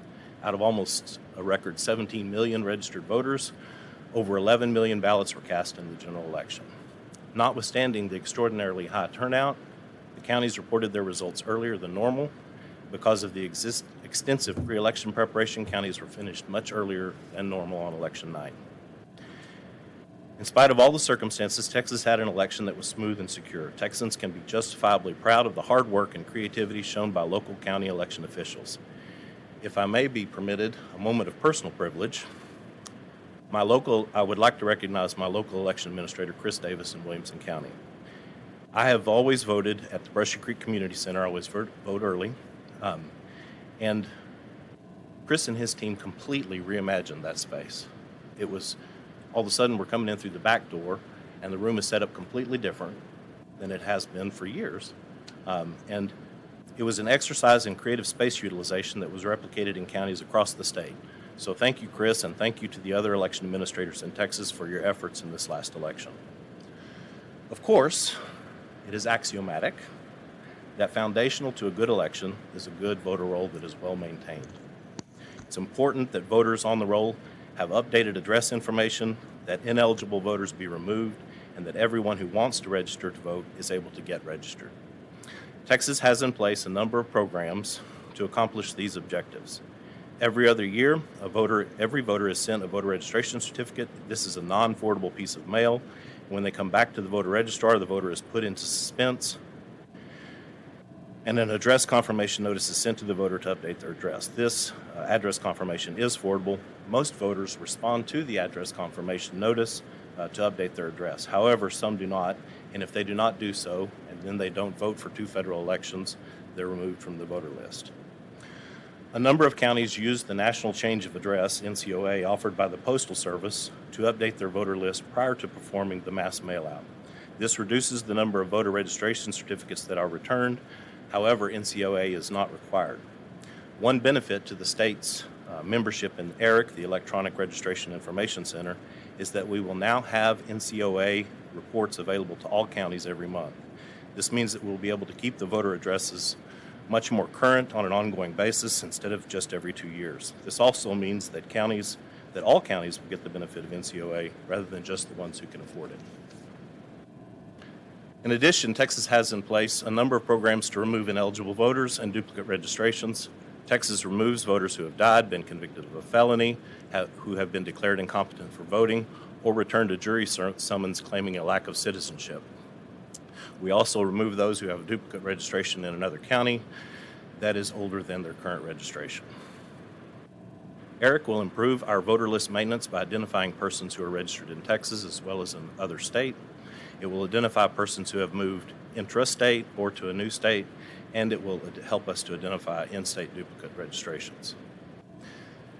Out of almost a record 17 million registered voters, over 11 million ballots were cast in the general election. Notwithstanding the extraordinarily high turnout, the counties reported their results earlier than normal. Because of the extensive pre-election preparation, counties were finished much earlier than normal on election night. In spite of all the circumstances, Texas had an election that was smooth and secure. Texans can be justifiably proud of the hard work and creativity shown by local county election officials. If I may be permitted a moment of personal privilege, I would like to recognize my local election administrator, Chris Davis in Williamson County. I have always voted at the Brushy Creek Community Center. I always vote early. And Chris and his team completely reimagined that space. It was, all of a sudden, we're coming in through the back door, and the room is set up completely different than it has been for years. And it was an exercise in creative space utilization that was replicated in counties across the state. So thank you, Chris, and thank you to the other election administrators in Texas for your efforts in this last election. Of course, it is axiomatic that foundational to a good election is a good voter roll that is well maintained. It's important that voters on the roll have updated address information, that ineligible voters be removed, and that everyone who wants to register to vote is able to get registered. Texas has in place a number of programs to accomplish these objectives. Every other year, every voter is sent a voter registration certificate. This is a non-forwardable piece of mail. When they come back to the voter registrar, the voter is put into suspense, and an address confirmation notice is sent to the voter to update their address. This address confirmation is forwardable. Most voters respond to the address confirmation notice to update their address. However, some do not, and if they do not do so, and then they don't vote for 2 federal elections, they're removed from the voter list. A number of counties use the National Change of Address, NCOA, offered by the Postal Service to update their voter list prior to performing the mass mail-out. This reduces the number of voter registration certificates that are returned. However, NCOA is not required. One benefit to the state's membership in ERIC, the Electronic Registration Information Center, is that we will now have NCOA reports available to all counties every month. This means that we'll be able to keep the voter addresses much more current on an ongoing basis instead of just every 2 years. This also means that all counties will get the benefit of NCOA rather than just the ones who can afford it. In addition, Texas has in place a number of programs to remove ineligible voters and duplicate registrations. Texas removes voters who have died, been convicted of a felony, who have been declared incompetent for voting, or returned a jury summons claiming a lack of citizenship. We also remove those who have a duplicate registration in another county that is older than their current registration. ERIC will improve our voter list maintenance by identifying persons who are registered in Texas as well as in other states. It will identify persons who have moved intrastate or to a new state, and it will help us to identify in-state duplicate registrations.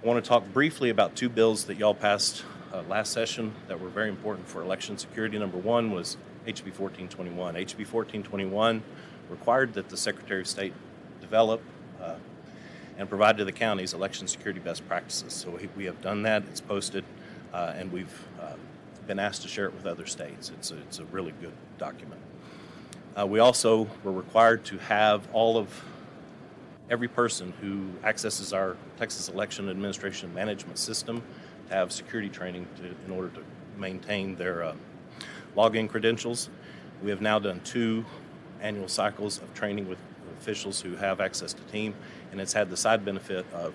I want to talk briefly about 2 bills that y'all passed last session that were very important for election security. Number 1 was HB 1421. HB 1421 required that the Secretary of State develop and provide to the counties election security best practices. So we have done that. It's posted, and we've been asked to share it with other states. It's a really good document. We also were required to have every person who accesses our Texas Election Administration Management System to have security training in order to maintain their login credentials. We have now done 2 annual cycles of training with officials who have access to team, and it's had the side benefit of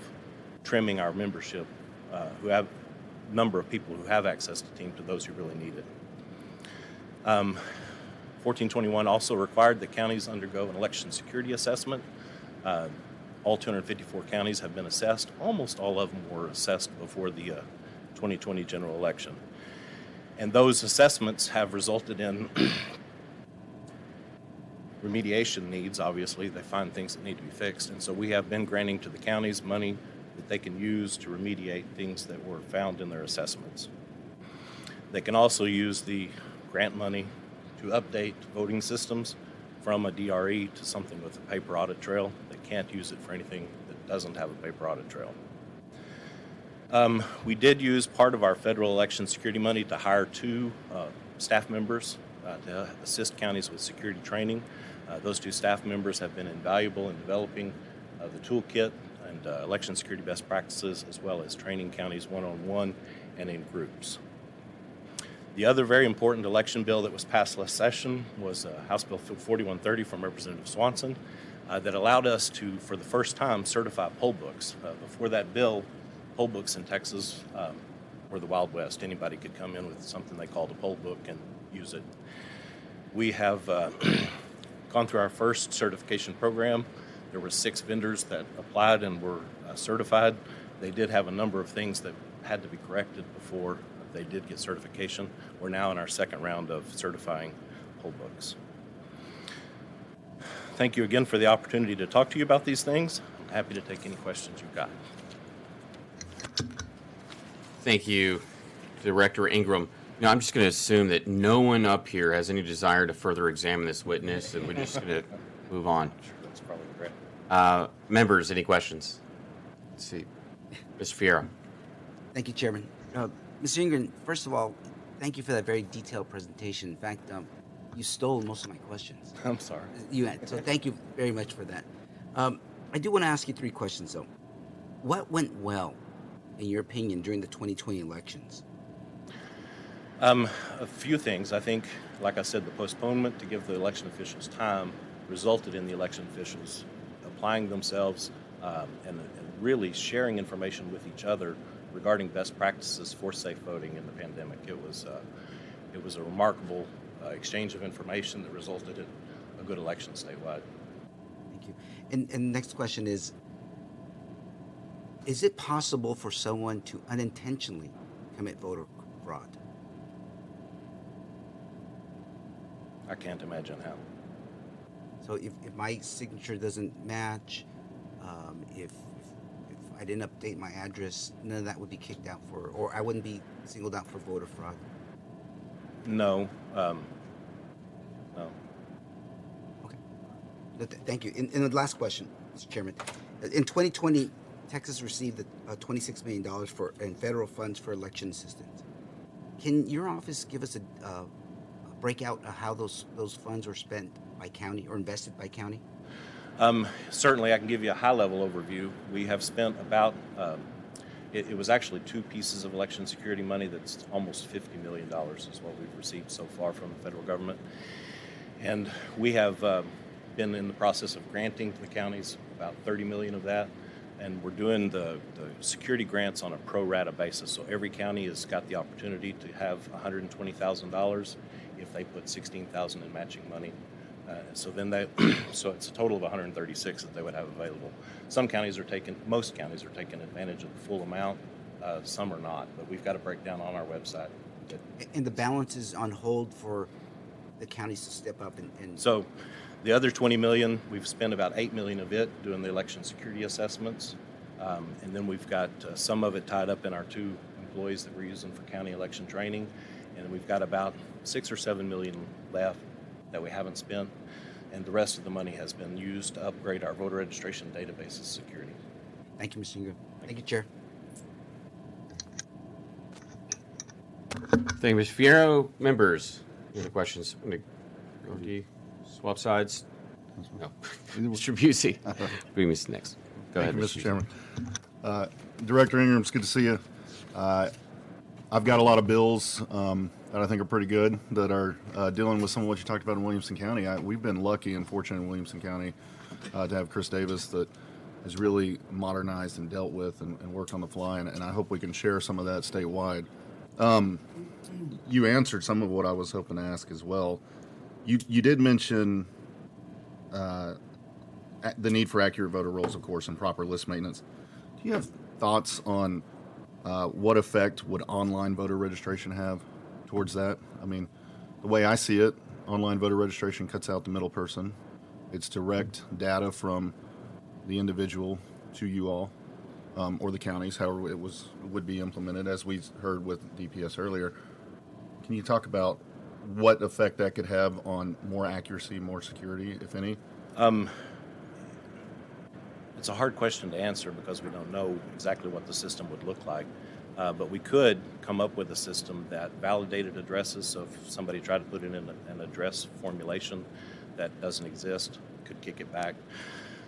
trimming our membership, who have number of people who have access to team to those who really need it. 1421 also required that counties undergo an election security assessment. All 254 counties have been assessed. Almost all of them were assessed before the 2020 general election. And those assessments have resulted in remediation needs, obviously. They find things that need to be fixed. And so we have been granting to the counties money that they can use to remediate things that were found in their assessments. They can also use the grant money to update voting systems from a DRE to something with a paper audit trail. They can't use it for anything that doesn't have a paper audit trail. We did use part of our federal election security money to hire 2 staff members to assist counties with security training. Those 2 staff members have been invaluable in developing the toolkit and election security best practices, as well as training counties one-on-one and in groups. The other very important election bill that was passed last session was House Bill 4130 from Representative Swanson that allowed us to, for the first time, certify poll books. Before that bill, poll books in Texas were the Wild West. Anybody could come in with something they called a poll book and use it. We have gone through our first certification program. There were 6 vendors that applied and were certified. They did have a number of things that had to be corrected before they did get certification. We're now in our second round of certifying poll books. Thank you again for the opportunity to talk to you about these things. I'm happy to take any questions you've got. Thank you, Director Ingram. Now, I'm just going to assume that no one up here has any desire to further examine this witness, and we're just going to move on. That's probably correct. Members, any questions? Let's see. Mr. Fierro. Thank you, Chairman. Mr. Ingram, first of all, thank you for that very detailed presentation. In fact, you stole most of my questions. I'm sorry. So thank you very much for that. I do want to ask you 3 questions, though. What went well, in your opinion, during the 2020 elections? A few things. I think, like I said, the postponement to give the election officials time resulted in the election officials applying themselves and really sharing information with each other regarding best practices for safe voting in the pandemic. It was a remarkable exchange of information that resulted in a good election statewide. Thank you. And the next question is it possible for someone to unintentionally commit voter fraud? I can't imagine how. So if my signature doesn't match, if I didn't update my address, none of that would be kicked out for, or I wouldn't be singled out for voter fraud? No. No. Okay. Thank you. And the last question, Mr. Chairman. In 2020, Texas received $26 million in federal funds for election assistance. Can your office give us a breakout of how those funds were spent by county or invested by county? Certainly, I can give you a high-level overview. We have spent about, it was actually 2 pieces of election security money that's almost $50 million is what we've received so far from the federal government. And we have been in the process of granting to the counties about $30 million of that. And we're doing the security grants on a pro rata basis. So every county has got the opportunity to have $120,000 if they put $16,000 in matching money. So it's a total of 136 that they would have available. Most counties are taking advantage of the full amount. Some are not, but we've got a breakdown on our website. And the balance is on hold for the counties to step up and So the other $20 million, we've spent about $8 million of it doing the election security assessments. And then we've got some of it tied up in our 2 employees that we're using for county election training. And we've got about $6 or $7 million left that we haven't spent, and the rest of the money has been used to upgrade our voter registration database's security. Thank you, Mr. Ingram. Thank you, Chair. Thank you, Mr. Fierro. Members, any other questions? I'm going to go to you. Swap sides. No. Mr. Busey. Bring me next. Go ahead, Mr. Chairman. Director Ingram, it's good to see you. I've got a lot of bills that I think are pretty good that are dealing with some of what you talked about in Williamson County. We've been lucky and fortunate in Williamson County to have Chris Davis that has really modernized and dealt with and worked on the fly, and I hope we can share some of that statewide. You answered some of what I was hoping to ask as well. You did mention the need for accurate voter rolls, of course, and proper list maintenance. Do you have thoughts on what effect would online voter registration have towards that? I mean, the way I see it, online voter registration cuts out the middle person. It's direct data from the individual to you all, or the counties, however would be implemented, as we heard with DPS earlier. Can you talk about what effect that could have on more accuracy, more security, if any? It's a hard question to answer because we don't know exactly what the system would look like. But we could come up with a system that validated addresses. So if somebody tried to put in an address formulation that doesn't exist, could kick it back.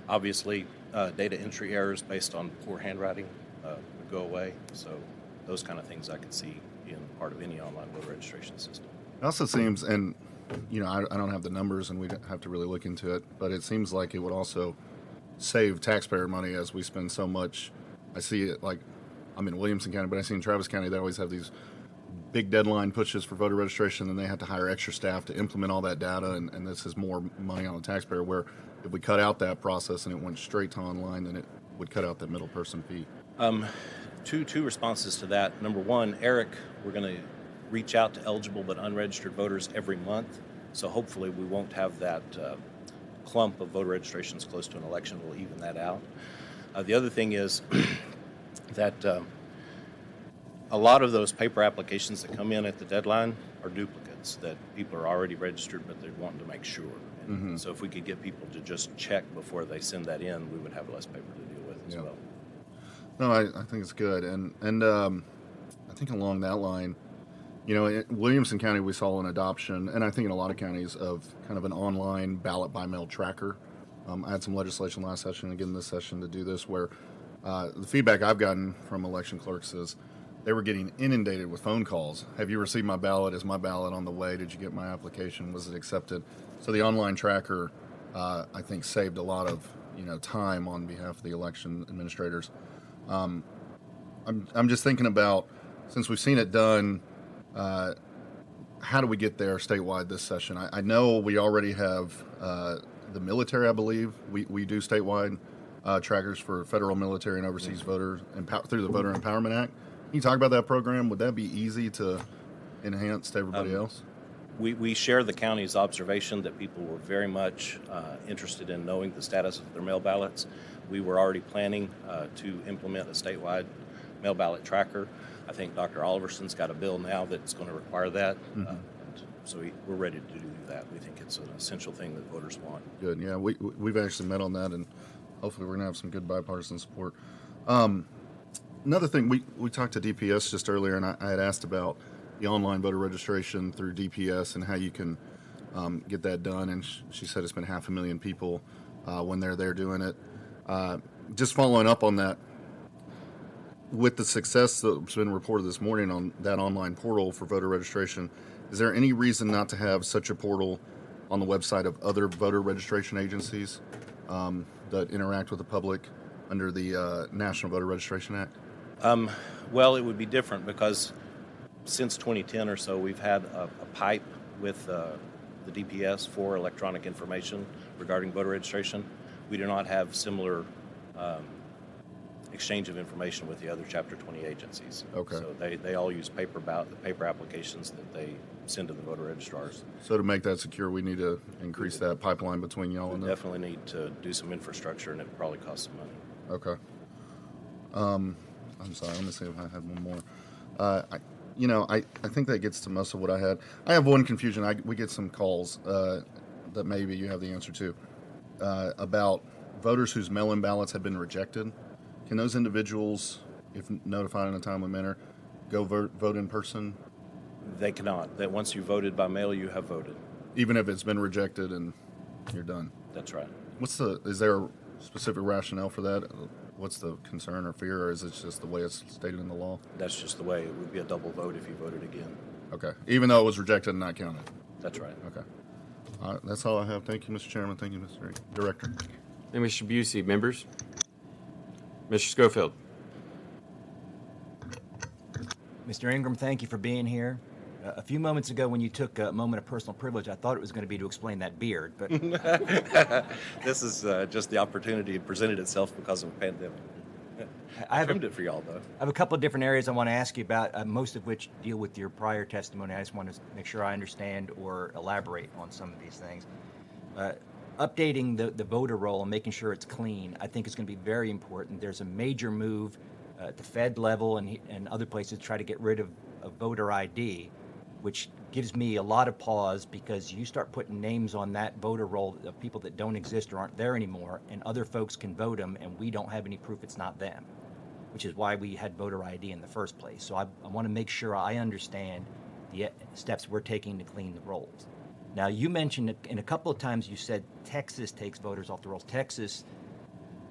Obviously, data entry errors based on poor handwriting would go away. So those kind of things I could see being part of any online voter registration system. It also seems, and I don't have the numbers, and we'd have to really look into it, but it seems like it would also save taxpayer money as we spend so much. I see it like I'm in Williamson County, but I see in Travis County they always have these big deadline pushes for voter registration, and they have to hire extra staff to implement all that data, and this is more money on the taxpayer, where if we cut out that process and it went straight to online, then it would cut out that middle person fee. Two responses to that. Number one, Eric, we're going to reach out to eligible but unregistered voters every month, so hopefully we won't have that clump of voter registrations close to an election. We'll even that out. The other thing is that a lot of those paper applications that come in at the deadline are duplicates that people are already registered, but they're wanting to make sure. And so if we could get people to just check before they send that in, we would have less paper to deal with as well. No, I think it's good, and I think along that line, in Williamson County we saw an adoption, and I think in a lot of counties, of kind of an online ballot by mail tracker. I had some legislation last session, again this session, to do this, where the feedback I've gotten from election clerks is they were getting inundated with phone calls. Have you received my ballot? Is my ballot on the way? Did you get my application? Was it accepted? So the online tracker, I think, saved a lot of time on behalf of the election administrators. I'm just thinking about, since we've seen it done, how do we get there statewide this session? I know we already have the military, I believe. We do statewide trackers for federal military and overseas voters through the Voter Empowerment Act. Can you talk about that program? Would that be easy to enhance to everybody else? We share the county's observation that people were very much interested in knowing the status of their mail ballots. We were already planning to implement a statewide mail ballot tracker. I think Dr. Oliverson's got a bill now that's going to require that. So we're ready to do that. We think it's an essential thing that voters want. Good. Yeah, we've actually met on that, and hopefully we're going to have some good bipartisan support. Another thing, we talked to DPS just earlier, and I had asked about the online voter registration through DPS and how you can get that done, and she said it's been 500,000 people when they're there doing it. Just following up on that, with the success that's been reported this morning on that online portal for voter registration, is there any reason not to have such a portal on the website of other voter registration agencies that interact with the public under the National Voter Registration Act? Well, it would be different because since 2010 or so, we've had a pipe with the DPS for electronic information regarding voter registration. We do not have similar exchange of information with the other Chapter 20 agencies. Okay. So they all use paper applications that they send to the voter registrars. So to make that secure, we need to increase that pipeline between y'all and them? Definitely need to do some infrastructure, and it would probably cost some money. Okay. I'm sorry, let me see if I had one more. I think that gets to most of what I had. I have one confusion. We get some calls that maybe you have the answer to about voters whose mail-in ballots have been rejected. Can those individuals, if notified in a timely manner, go vote in person? They cannot. That once you voted by mail, you have voted. Even if it's been rejected and you're done? That's right. Is there a specific rationale for that? What's the concern or fear, or is it just the way it's stated in the law? That's just the way. It would be a double vote if you voted again. Okay. Even though it was rejected and not counted? That's right. Okay. All right. That's all I have. Thank you, Mr. Chairman. Thank you, Mr. Director. And Mr. Busey, members. Mr. Schofield. Mr. Ingram, thank you for being here. A few moments ago, when you took a moment of personal privilege, I thought it was going to be to explain that beard, but This is just the opportunity presented itself because of a pandemic. I trimmed it for y'all, though. I have a couple of different areas I want to ask you about, most of which deal with your prior testimony. I just want to make sure I understand or elaborate on some of these things. Updating the voter roll and making sure it's clean, I think is going to be very important. There's a major move at the Fed level and other places to try to get rid of voter ID. which gives me a lot of pause because you start putting names on that voter roll of people that don't exist or aren't there anymore, and other folks can vote them, and we don't have any proof it's not them, which is why we had voter ID in the first place. So I want to make sure I understand the steps we're taking to clean the rolls. Now, you mentioned it in a couple of times, you said Texas takes voters off the rolls. Texas,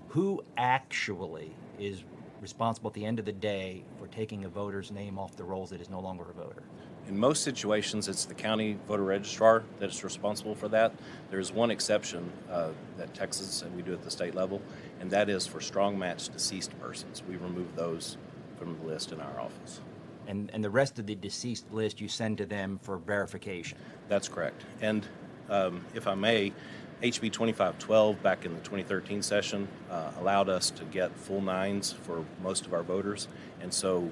who actually is responsible at the end of the day for taking a voter's name off the rolls that is no longer a voter? In most situations, it's the county voter registrar that is responsible for that. There's one exception that Texas, and we do at the state level, and that is for strong match deceased persons. We remove those from the list in our office. And the rest of the deceased list you send to them for verification? That's correct. And if I may, HB 2512 back in the 2013 session allowed us to get full nines for most of our voters. And so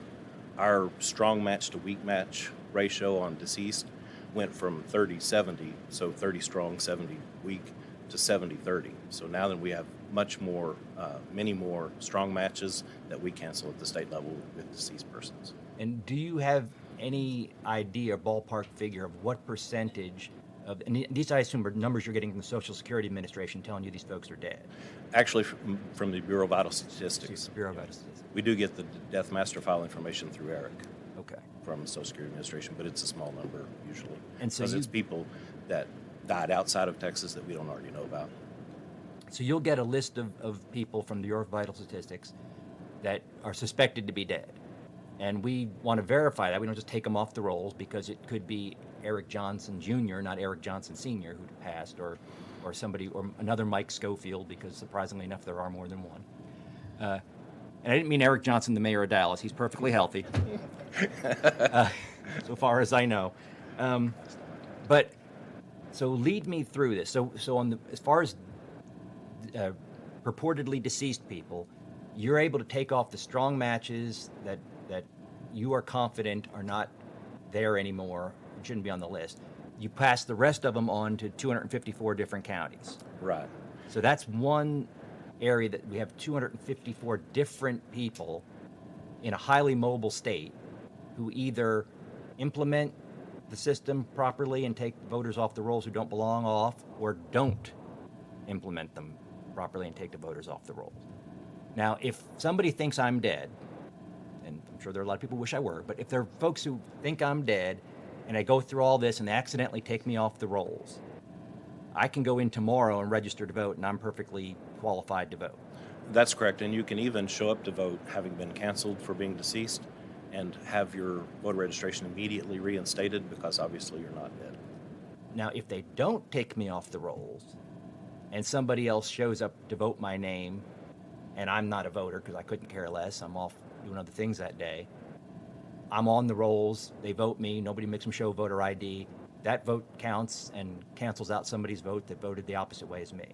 our strong match to weak match ratio on deceased went from 30-70, so 30 strong, 70 weak, to 70-30. So now that we have much more, many more strong matches that we cancel at the state level with deceased persons. And do you have any idea, ballpark figure, of what percentage of, and these I assume are numbers you're getting from the Social Security Administration telling you these folks are dead? Actually, from the Bureau of Vital Statistics. Bureau of Vital Statistics. We do get the death master file information through Eric. Okay. From the Social Security Administration, but it's a small number usually. And so because it's people that died outside of Texas that we don't already know about. So you'll get a list of people from the Bureau of Vital Statistics that are suspected to be dead. And we want to verify that. We don't just take them off the rolls because it could be Eric Johnson Jr., not Eric Johnson Sr., who passed, or somebody, or another Mike Schofield, because surprisingly enough, there are more than one. And I didn't mean Eric Johnson, the mayor of Dallas. He's perfectly healthy, so far as I know. But so lead me through this. So on the, as far as purportedly deceased people, you're able to take off the strong matches that you are confident are not there anymore, shouldn't be on the list. You pass the rest of them on to 254 different counties. Right. So that's one area that we have 254 different people in a highly mobile state who either implement the system properly and take voters off the rolls who don't belong off, or don't implement them properly and take the voters off the rolls. Now, if somebody thinks I'm dead, and I'm sure there are a lot of people who wish I were, but if there are folks who think I'm dead and I go through all this and they accidentally take me off the rolls, I can go in tomorrow and register to vote, and I'm perfectly qualified to vote. That's correct, and you can even show up to vote having been canceled for being deceased and have your voter registration immediately reinstated because obviously you're not dead. Now, if they don't take me off the rolls and somebody else shows up to vote my name and I'm not a voter because I couldn't care less, I'm off doing other things that day, I'm on the rolls, they vote me, nobody makes them show voter ID, that vote counts and cancels out somebody's vote that voted the opposite way as me.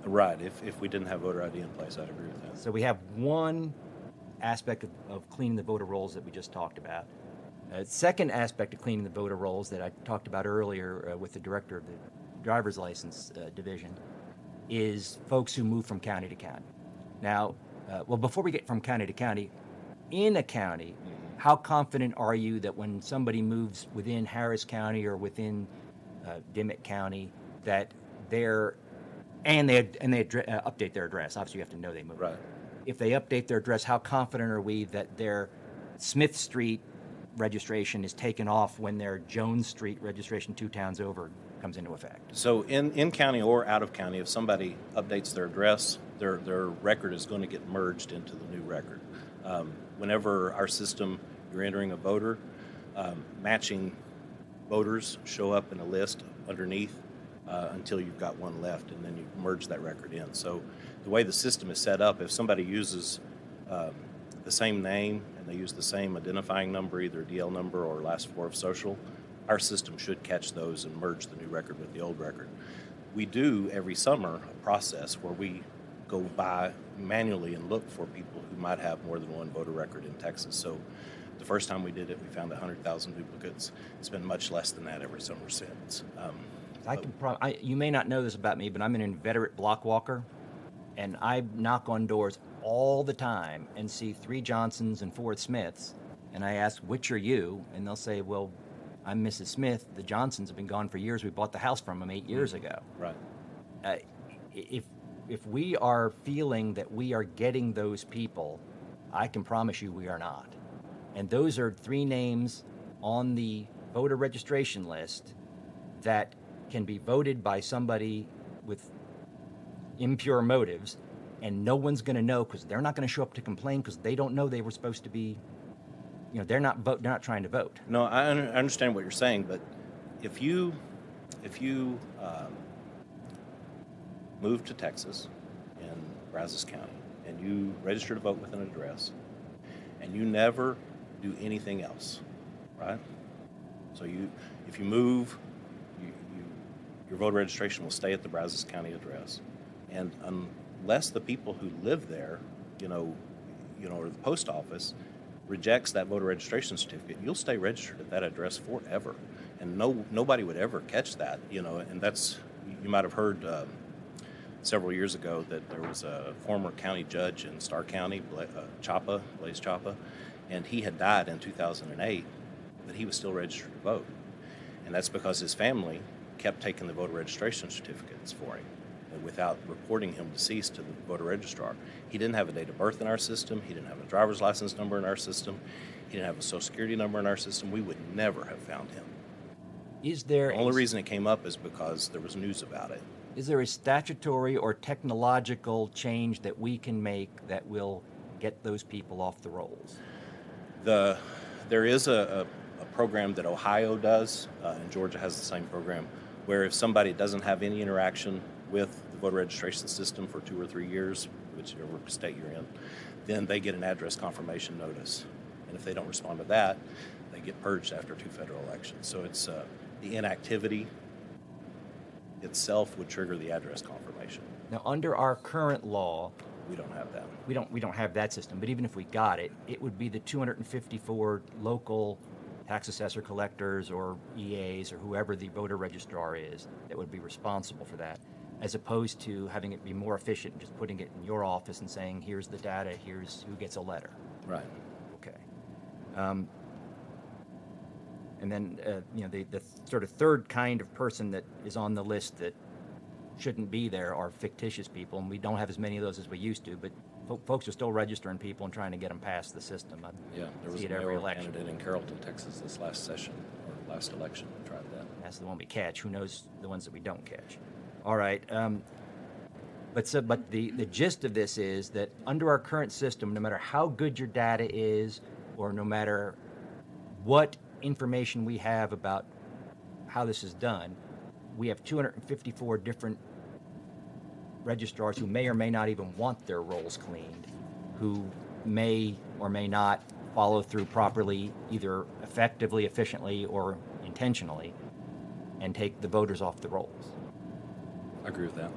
Right, if we didn't have voter ID in place, I'd agree with that. So we have one aspect of cleaning the voter rolls that we just talked about. Second aspect of cleaning the voter rolls that I talked about earlier with the director of the driver's license division is folks who move from county to county. Now, well, before we get from county to county, in a county, how confident are you that when somebody moves within Harris County or within Dimmitt County that they're and they update their address? Obviously, you have to know they moved. Right. If they update their address, how confident are we that their Smith Street registration is taken off when their Jones Street registration 2 towns over comes into effect? So in county or out of county, if somebody updates their address, their record is going to get merged into the new record. Whenever our system, you're entering a voter, matching voters show up in a list underneath until you've got one left, and then you merge that record in. So the way the system is set up, if somebody uses the same name and they use the same identifying number, either DL number or last 4 of social, our system should catch those and merge the new record with the old record. We do every summer a process where we go by manually and look for people who might have more than one voter record in Texas. So the first time we did it, we found 100,000 duplicates. It's been much less than that every summer since. You may not know this about me, but I'm an inveterate block walker, and I knock on doors all the time and see 3 Johnsons and 4 Smiths, and I ask, which are you? And they'll say, well, I'm Mrs. Smith. The Johnsons have been gone for years. We bought the house from them 8 years ago. Right. If we are feeling that we are getting those people, I can promise you we are not. And those are 3 names on the voter registration list that can be voted by somebody with impure motives, and no one's going to know because they're not going to show up to complain because they don't know they were supposed to be. They're not trying to vote. No, I understand what you're saying, but if you move to Texas in Brazos County and you register to vote with an address and you never do anything else, right? So if you move, your voter registration will stay at the Brazos County address, and unless the people who live there, or the post office rejects that voter registration certificate, you'll stay registered at that address forever, and nobody would ever catch that, and that's, you might have heard several years ago that there was a former county judge in Starr County, Blaise Chapa, and he had died in 2008, but he was still registered to vote, and that's because his family kept taking the voter registration certificates for him without reporting him deceased to the voter registrar. He didn't have a date of birth in our system. He didn't have a driver's license number in our system. He didn't have a social security number in our system. We would never have found him. The only reason it came up is because there was news about it. Is there a statutory or technological change that we can make that will get those people off the rolls? There is a program that Ohio does, and Georgia has the same program, where if somebody doesn't have any interaction with the voter registration system for 2 or 3 years, whichever state you're in, then they get an address confirmation notice. And if they don't respond to that, they get purged after 2 federal elections. So it's the inactivity itself would trigger the address confirmation. Now, under our current law, we don't have that. We don't have that system. But even if we got it, it would be the 254 local tax assessor collectors or EAs or whoever the voter registrar is that would be responsible for that, as opposed to having it be more efficient and just putting it in your office and saying, here's the data, here's who gets a letter. Right. Okay. And then, the sort of third kind of person that is on the list that shouldn't be there are fictitious people, and we don't have as many of those as we used to, but folks are still registering people and trying to get them past the system. Yeah, there was a mayoral candidate in Carrollton, Texas this last session, or last election, we tried that. That's the one we catch. Who knows the ones that we don't catch? All right. But the gist of this is that under our current system, no matter how good your data is, or no matter what information we have about how this is done, we have 254 different registrars who may or may not even want their rolls cleaned, who may or may not follow through properly, either effectively, efficiently, or intentionally, and take the voters off the rolls. I agree with that.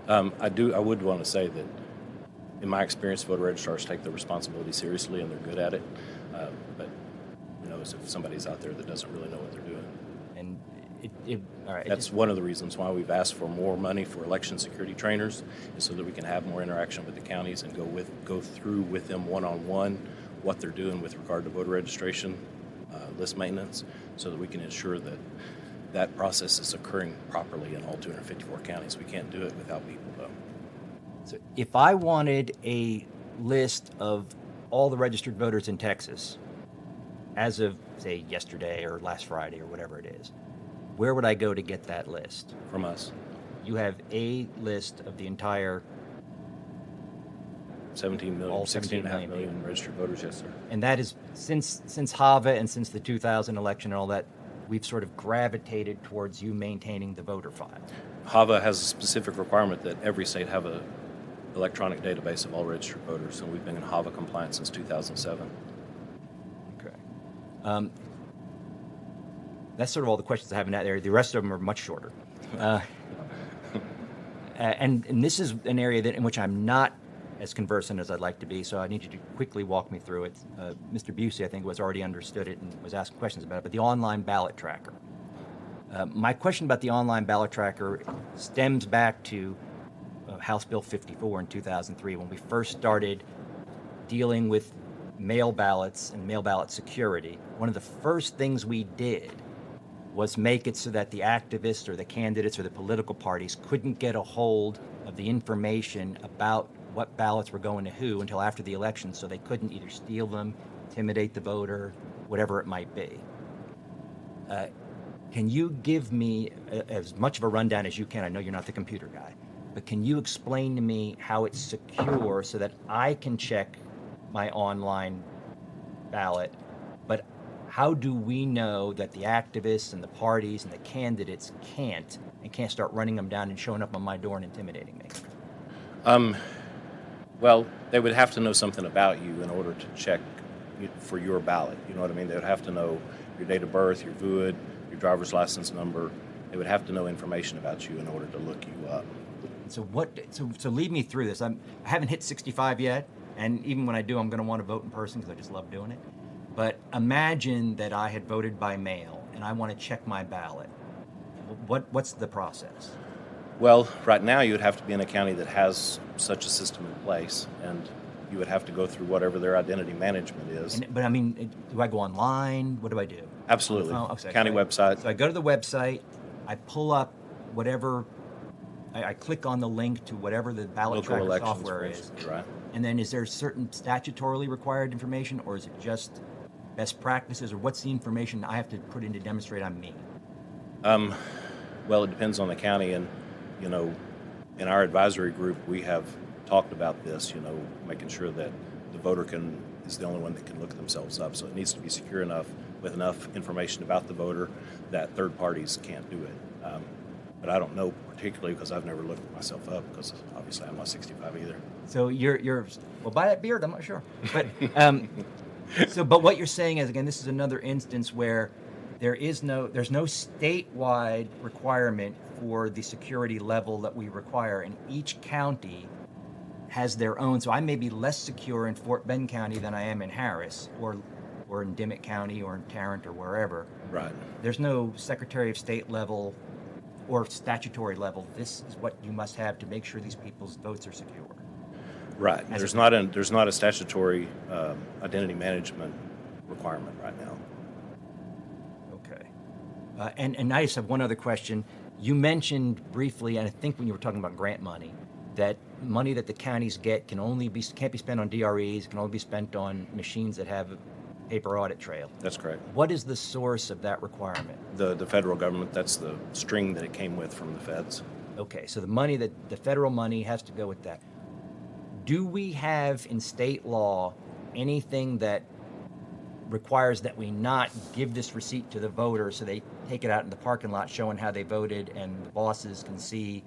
I would want to say that, in my experience, voter registrars take their responsibility seriously and they're good at it. But who knows if somebody's out there that doesn't really know what they're doing. And that's one of the reasons why we've asked for more money for election security trainers, is so that we can have more interaction with the counties and go through with them one-on-one what they're doing with regard to voter registration, list maintenance, so that we can ensure that that process is occurring properly in all 254 counties. We can't do it without people, though. So if I wanted a list of all the registered voters in Texas as of, say, yesterday or last Friday or whatever it is, where would I go to get that list? From us. You have a list of the entire 17 million, all 16.5 million registered voters, yes, sir. And that is since HAVA and since the 2000 election and all that, we've sort of gravitated towards you maintaining the voter file. HAVA has a specific requirement that every state have an electronic database of all registered voters, and we've been in HAVA compliance since 2007. Okay. That's sort of all the questions I have in that area. The rest of them are much shorter. And this is an area in which I'm not as conversant as I'd like to be, so I need you to quickly walk me through it. Mr. Busey, I think, was already understood it and was asking questions about it, but the online ballot tracker. My question about the online ballot tracker stems back to House Bill 54 in 2003, when we first started dealing with mail ballots and mail ballot security. One of the first things we did was make it so that the activists or the candidates or the political parties couldn't get a hold of the information about what ballots were going to who until after the election, so they couldn't either steal them, intimidate the voter, whatever it might be. Can you give me as much of a rundown as you can? I know you're not the computer guy, but can you explain to me how it's secure so that I can check my online ballot, but how do we know that the activists and the parties and the candidates can't start running them down and showing up on my door and intimidating me? Well, they would have to know something about you in order to check for your ballot. You know what I mean? They would have to know your date of birth, your VUID, your driver's license number. They would have to know information about you in order to look you up. So lead me through this. I haven't hit 65 yet, and even when I do, I'm going to want to vote in person because I just love doing it. But imagine that I had voted by mail and I want to check my ballot. What's the process? Well, right now you would have to be in a county that has such a system in place, and you would have to go through whatever their identity management is. But I mean, do I go online? What do I do? Absolutely. Okay. County website. So I go to the website, I pull up whatever, I click on the link to whatever the ballot Local tracker elections, software is. right. And then is there certain statutorily required information, or is it just best practices, or what's the information I have to put in to demonstrate I'm me? Well, it depends on the county, and you know, in our advisory group, we have talked about this. You know, making sure that the voter is the only one that can look themselves up. So it needs to be secure enough with enough information about the voter that third parties can't do it. But I don't know particularly because I've never looked myself up because obviously I'm not 65 either. So you're well, by that beard, I'm not sure, but but what you're saying is, again, this is another instance where there's no statewide requirement for the security level that we require, and each county has their own. So I may be less secure in Fort Bend County than I am in Harris, or in Dimmitt County, or in Tarrant, or wherever. Right. There's no Secretary of State level or statutory level. This is what you must have to make sure these people's votes are secure. Right. There's not a statutory identity management requirement right now. Okay. And I just have one other question. You mentioned briefly, and I think when you were talking about grant money, that money that the counties get can't be spent on DREs, can only be spent on machines that have a paper audit trail. That's correct. What is the source of that requirement? The federal government, that's the string that it came with from the feds. Okay, so the federal money has to go with that. Do we have in state law anything that requires that we not give this receipt to the voter so they take it out in the parking lot showing how they voted and the bosses can see,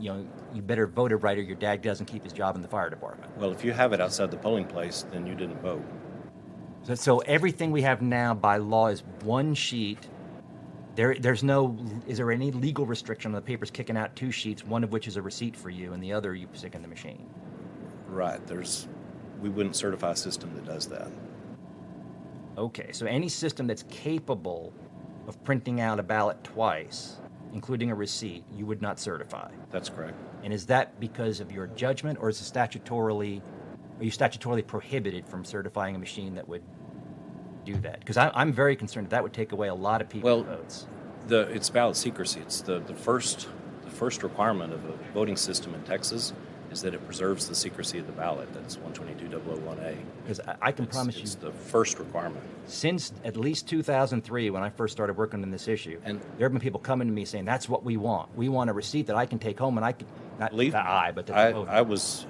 you know, you better vote right or your dad doesn't keep his job in the fire department? Well, if you have it outside the polling place, then you didn't vote. So everything we have now by law is one sheet. Is there any legal restriction on the papers kicking out two sheets, one of which is a receipt for you and the other you stick in the machine? Right. We wouldn't certify a system that does that. Okay, so any system that's capable of printing out a ballot twice, including a receipt, you would not certify. That's correct. And is that because of your judgment, or are you statutorily prohibited from certifying a machine that would do that? Because I'm very concerned that would take away a lot of people's votes. It's ballot secrecy. It's the first requirement of a voting system in Texas is that it preserves the secrecy of the ballot. That's 122.001A. Because I can promise it's the first requirement. Since at least 2003, when I first started working on this issue, and there have been people coming to me saying, "That's what we want. We want a receipt that I can take home and I can I was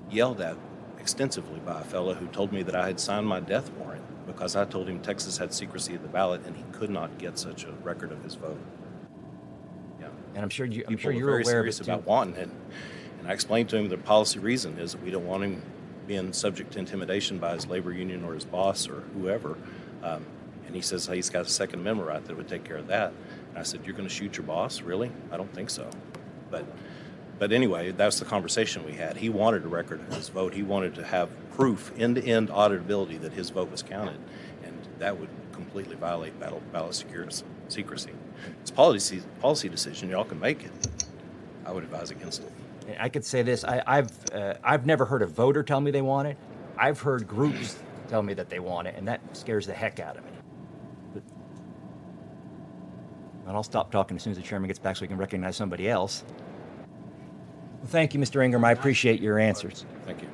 yelled at extensively by a fellow who told me that I had signed my death warrant because I told him Texas had secrecy of the ballot and he could not get such a record of his vote. Yeah, and I'm sure you're very aware of serious it too. about wanting it. And I explained to him the policy reason is that we don't want him being subject to intimidation by his labor union or his boss or whoever. And he says he's got a Second Amendment right that would take care of that. And I said, "You're going to shoot your boss? Really? I don't think so." But anyway, that's the conversation we had. He wanted a record of his vote. He wanted to have proof, end-to-end auditability that his vote was counted, and that would completely violate ballot secrecy. It's policy decision. Y'all can make it. I would advise against it. I could say this: I've never heard a voter tell me they want it. I've heard groups tell me that they want it, and that scares the heck out of me. And I'll stop talking as soon as the chairman gets back so we can recognize somebody else. Well, thank you, Mr. Ingram. I appreciate your answers. Thank you.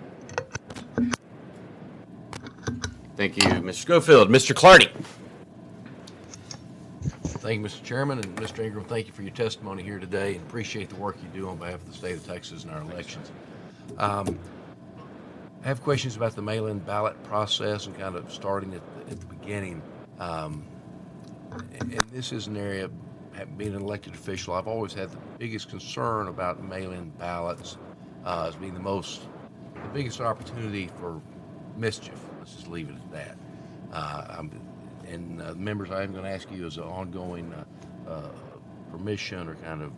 Thank you, Mr. Schofield. Mr. Clardy. Thank you, Mr. Chairman, and Mr. Ingram, thank you for your testimony here today, and appreciate the work you do on behalf of the state of Texas and our elections. I have questions about the mail-in ballot process and kind of starting at the beginning. And this is an area, being an elected official, I've always had the biggest concern about mail-in ballots as being the biggest opportunity for mischief. Let's just leave it at that. Members, I am going to ask you as an ongoing permission or kind of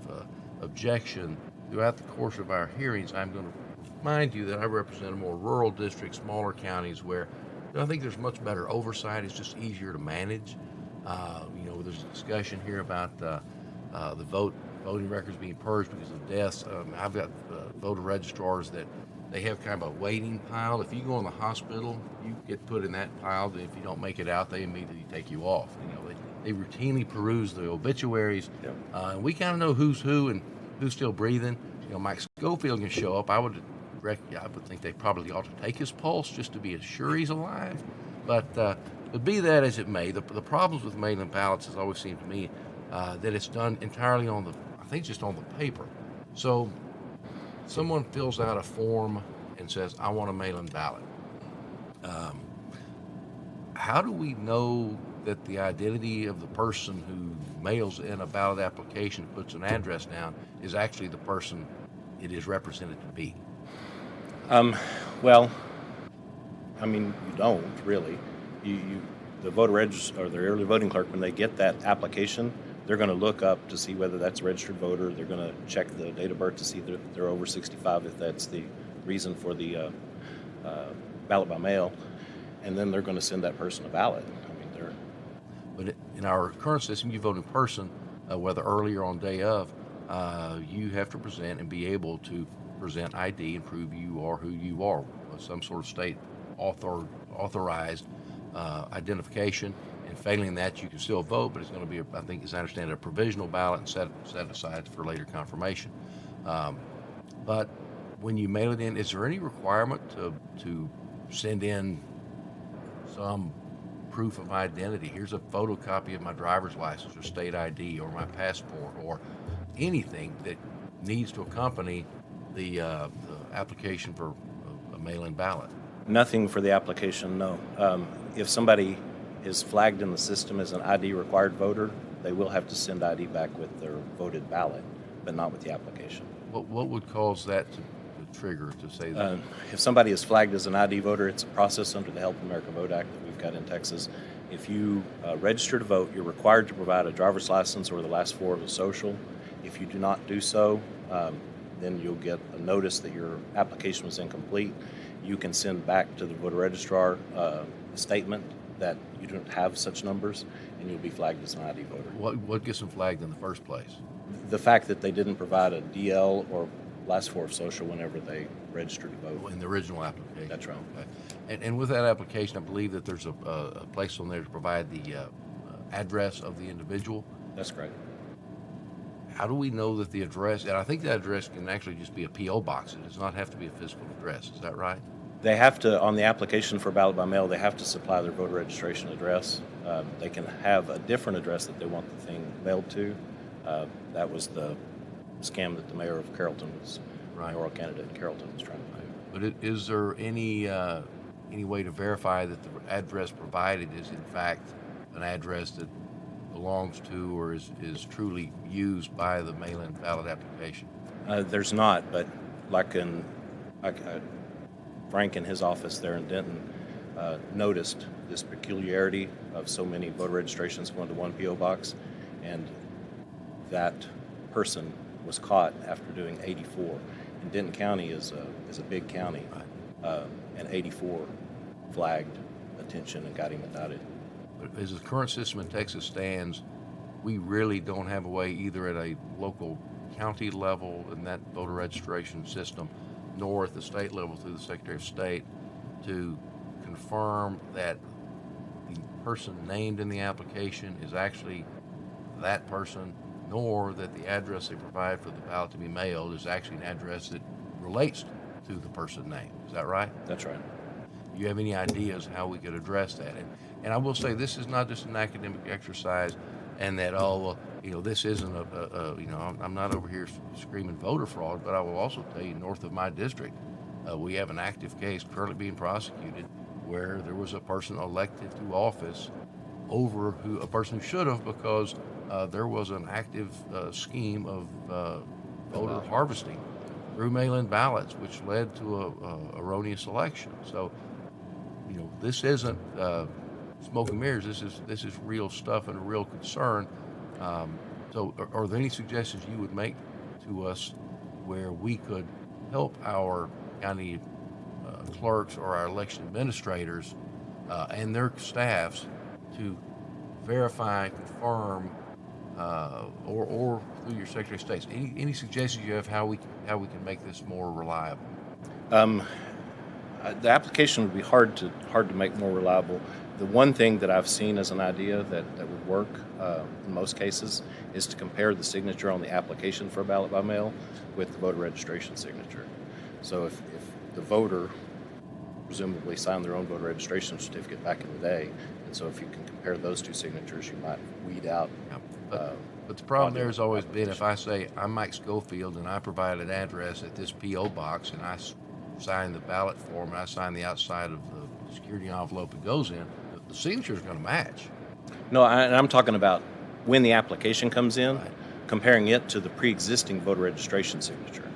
objection throughout the course of our hearings. I'm going to remind you that I represent a more rural district, smaller counties where I think there's much better oversight. It's just easier to manage. There's a discussion here about the voting records being purged because of deaths. I've got voter registrars that they have kind of a waiting pile. If you go in the hospital, you get put in that pile. If you don't make it out, they immediately take you off. They routinely peruse the obituaries. Yep. And we kind of know who's who and who's still breathing. Mike Schofield can show up. I would think they probably ought to take his pulse just to be sure he's alive. But be that as it may, the problems with mail-in ballots has always seemed to me that it's done entirely just on the paper. So someone fills out a form and says, I want a mail-in ballot. How do we know that the identity of the person who mails in a ballot application, puts an address down, is actually the person it is represented to be? Well, I mean, you don't really. The voter register or the early voting clerk, when they get that application, they're going to look up to see whether that's a registered voter. They're going to check the date of birth to see that they're over 65, if that's the reason for the ballot by mail, and then they're going to send that person a ballot. But in our current system, you vote in person, whether early or on day of. You have to present and be able to present ID and prove you are who you are, some sort of state authorized identification. And failing that, you can still vote, but it's going to be, I think, as I understand it, a provisional ballot and set aside for later confirmation. But when you mail it in, is there any requirement to send in some proof of identity? Here's a photocopy of my driver's license or state ID or my passport or anything that needs to accompany the application for a mail-in ballot. Nothing for the application, no. If somebody is flagged in the system as an ID required voter, they will have to send ID back with their voted ballot, but not with the application. What would cause that to trigger, to say that? If somebody is flagged as an ID voter, it's a process under the Help America Vote Act that we've got in Texas. If you register to vote, you're required to provide a driver's license or the last four of a social. If you do not do so, then you'll get a notice that your application was incomplete. You can send back to the voter registrar a statement that you don't have such numbers, and you'll be flagged as an ID voter. What gets them flagged in the first place? The fact that they didn't provide a DL or last four of social whenever they registered to vote. In the original application? That's right. Okay. And with that application, I believe that there's a place on there to provide the address of the individual? That's correct. How do we know that the address, and I think that address can actually just be a P.O. box. It does not have to be a physical address. Is that right? They have to, on the application for ballot by mail, they have to supply their voter registration address. They can have a different address that they want the thing mailed to. That was the scam that the mayor of Carrollton was, mayoral candidate in Carrollton was trying to do. But is there any way to verify that the address provided is in fact an address that belongs to or is truly used by the mail-in ballot application? There's not, but like Frank in his office there in Denton noticed this peculiarity of so many voter registrations going to one P.O. box, and that person was caught after doing 84. And Denton County is a big county, and 84 flagged attention and got him indicted. But as the current system in Texas stands, we really don't have a way either at a local county level in that voter registration system, nor at the state level through the Secretary of State, to confirm that the person named in the application is actually that person, nor that the address they provide for the ballot to be mailed is actually an address that relates to the person named. Is that right? That's right. You have any ideas how we could address that? And I will say this is not just an academic exercise, and that this isn't I'm not over here screaming voter fraud, but I will also tell you, north of my district, we have an active case currently being prosecuted where there was a person elected to office over a person who should have, because there was an active scheme of voter harvesting through mail-in ballots, which led to a erroneous election. So, this isn't smoke and mirrors. This is real stuff and a real concern. So, are there any suggestions you would make to us where we could help our county clerks or our election administrators and their staffs to verify, confirm, or through your Secretary of State? Any suggestions you have how we can make this more reliable? The application would be hard to make more reliable. The one thing that I've seen as an idea that would work in most cases is to compare the signature on the application for a ballot by mail with the voter registration signature. So if the voter presumably signed their own voter registration certificate back in the day, and so if you can compare those two signatures, you might weed out. But the problem there has always been, if I say I'm Mike Schofield and I provide an address at this P.O. box and I sign the ballot form and I sign the outside of the security envelope it goes in, the signature is going to match. No, I'm talking about when the application comes in, comparing it to the pre-existing voter registration signature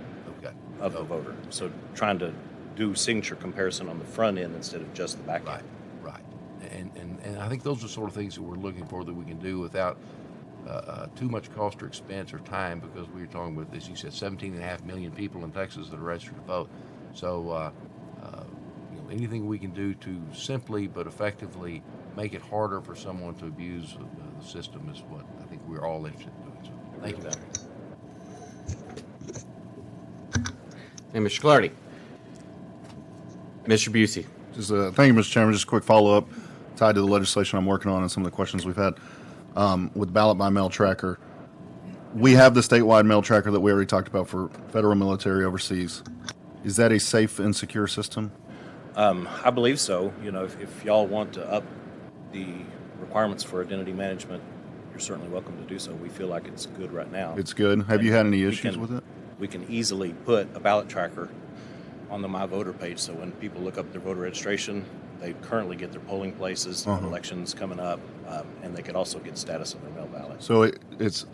of the voter. So trying to do signature comparison on the front end instead of just the back end. Right. And I think those are sort of things that we're looking for that we can do without too much cost or expense or time, because we were talking with, as you said, 17.5 million people in Texas that are registered to vote. So anything we can do to simply but effectively make it harder for someone to abuse the system is what I think we're all interested in doing. So thank you. And Mr. Clardy. Mr. Busey. Thank you, Mr. Chairman. Just a quick follow-up tied to the legislation I'm working on and some of the questions we've had. With ballot by mail tracker, we have the statewide mail tracker that we already talked about for federal military overseas. Is that a safe and secure system? I believe so. If y'all want to up the requirements for identity management, you're certainly welcome to do so. We feel like it's good right now. It's good. Have you had any issues with it? We can easily put a ballot tracker on the My Voter page, so when people look up their voter registration, they currently get their polling places, elections coming up, and they could also get status of their mail ballot. So it's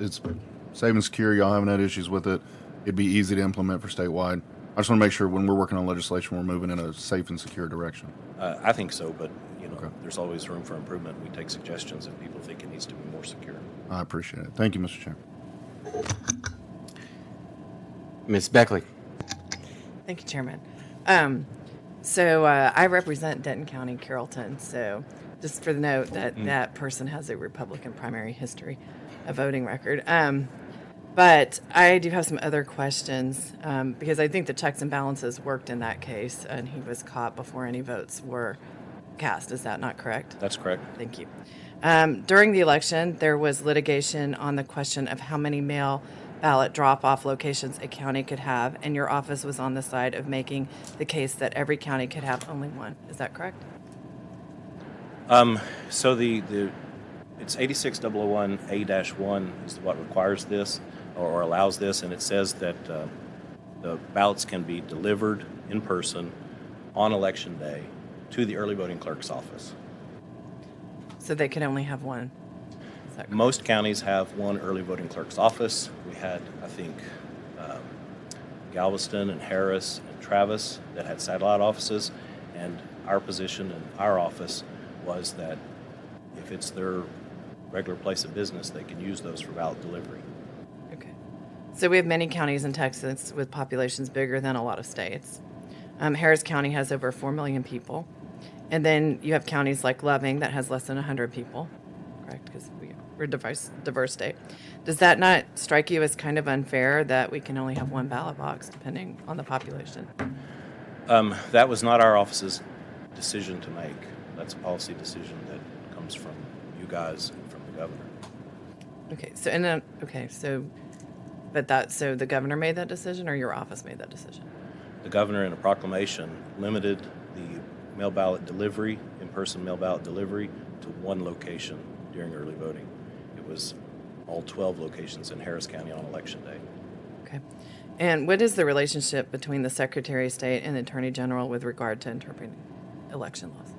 safe and secure. Y'all haven't had issues with it. It'd be easy to implement for statewide. I just want to make sure when we're working on legislation, we're moving in a safe and secure direction. I think so, but there's always room for improvement. We take suggestions if people think it needs to be more secure. I appreciate it. Thank you, Mr. Chair. Ms. Beckley. Thank you, Chairman. So I represent Denton County, Carrollton. So just for the note that that person has a Republican primary history, a voting record. But I do have some other questions because I think the checks and balances worked in that case, and he was caught before any votes were cast. Is that not correct? That's correct. Thank you. During the election, there was litigation on the question of how many mail ballot drop-off locations a county could have, and your office was on the side of making the case that every county could have only one. Is that correct? So it's 86001A-1 is what requires this or allows this, and it says that the ballots can be delivered in person on election day to the early voting clerk's office. So they could only have one. Most counties have one early voting clerk's office. We had, I think, Galveston and Harris and Travis that had satellite offices, and our position in our office was that if it's their regular place of business, they can use those for ballot delivery. Okay. So we have many counties in Texas with populations bigger than a lot of states. Harris County has over 4 million people. And then you have counties like Loving that has less than 100 people, correct? Because we're a diverse state. Does that not strike you as kind of unfair that we can only have one ballot box depending on the population? That was not our office's decision to make. That's a policy decision that comes from you guys and from the governor. Okay, so the governor made that decision, or your office made that decision? The governor, in a proclamation, limited the mail ballot delivery, in-person mail ballot delivery, to one location during early voting. It was all 12 locations in Harris County on Election Day. Okay. And what is the relationship between the Secretary of State and the Attorney General with regard to interpreting election laws?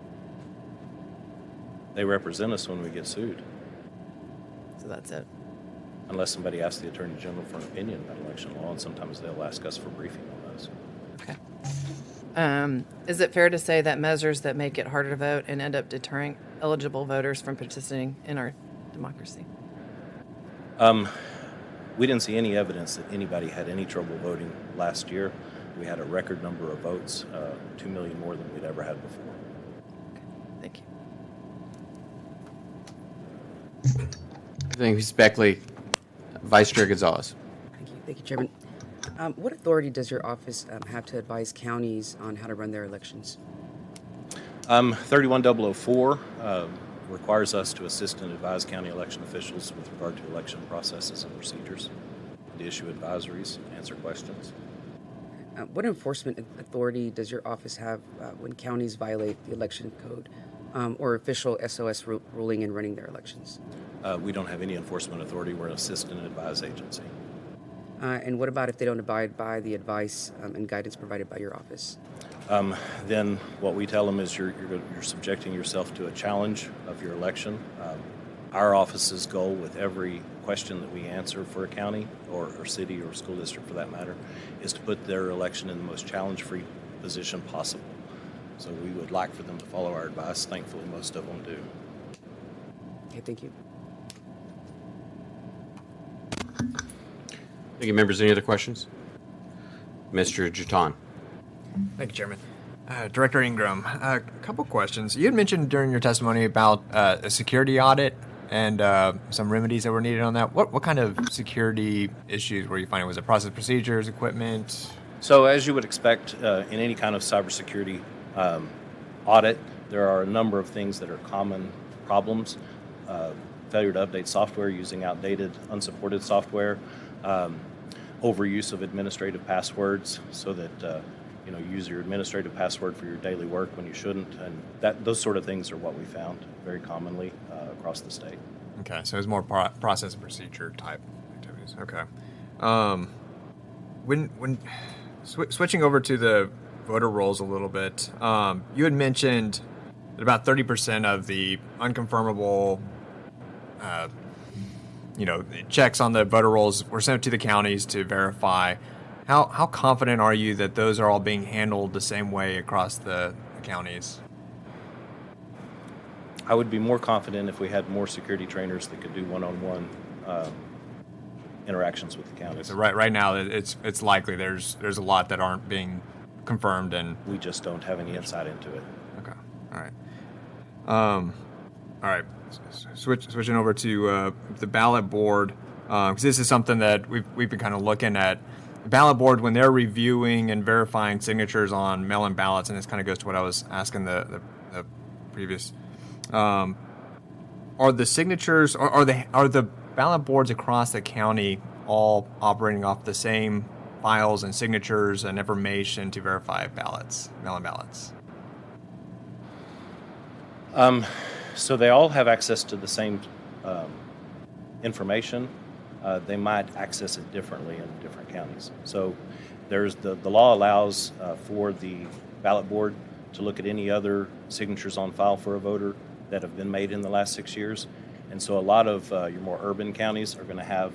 They represent us when we get sued, So that's it. unless somebody asks the Attorney General for an opinion about election law, and sometimes they'll ask us for briefing on those. Okay. Is it fair to say that measures that make it harder to vote and end up deterring eligible voters from participating in our democracy? We didn't see any evidence that anybody had any trouble voting last year. We had a record number of votes, 2 million more than we'd ever had before. Okay. Thank you. Thank you, Ms. Beckley. Vice Chair Gonzalez. Thank you, Chairman. What authority does your office have to advise counties on how to run their elections? 31004 requires us to assist and advise county election officials with regard to election processes and procedures, to issue advisories, answer questions. What enforcement authority does your office have when counties violate the election code or official SOS ruling in running their elections? We don't have any enforcement authority. We're an assist and advise agency. And what about if they don't abide by the advice and guidance provided by your office? Then what we tell them is you're subjecting yourself to a challenge of your election. Our office's goal with every question that we answer for a county or city or school district for that matter is to put their election in the most challenge-free position possible. So we would like for them to follow our advice. Thankfully, most of them do. Okay, thank you. Thank you, members. Any other questions? Mr. Jatan. Thank you, Chairman. Director Ingram, a couple questions. You had mentioned during your testimony about a security audit and some remedies that were needed on that. What kind of security issues were you finding? Was it process procedures, equipment? So as you would expect in any kind of cybersecurity audit, there are a number of things that are common problems. Failure to update software using outdated, unsupported software, overuse of administrative passwords so that you use your administrative password for your daily work when you shouldn't, and those sort of things are what we found very commonly across the state. Okay, so it's more process and procedure type activities. Okay. When switching over to the voter rolls a little bit, you had mentioned that about 30% of the unconfirmable checks on the voter rolls were sent to the counties to verify. How confident are you that those are all being handled the same way across the counties? I would be more confident if we had more security trainers that could do one-on-one interactions with the counties. So right now, it's likely there's a lot that aren't being confirmed, and we just don't have any insight into it. Okay, all right. Switching over to the ballot board, because this is something that we've been kind of looking at. The ballot board, when they're reviewing and verifying signatures on mail-in ballots, and this kind of goes to what I was asking the previous, are the signatures, are the ballot boards across the county all operating off the same files and signatures and information to verify ballots, mail-in ballots? So they all have access to the same information. They might access it differently in different counties. So there's the law allows for the ballot board to look at any other signatures on file for a voter that have been made in the last 6 years. And so a lot of your more urban counties are going to have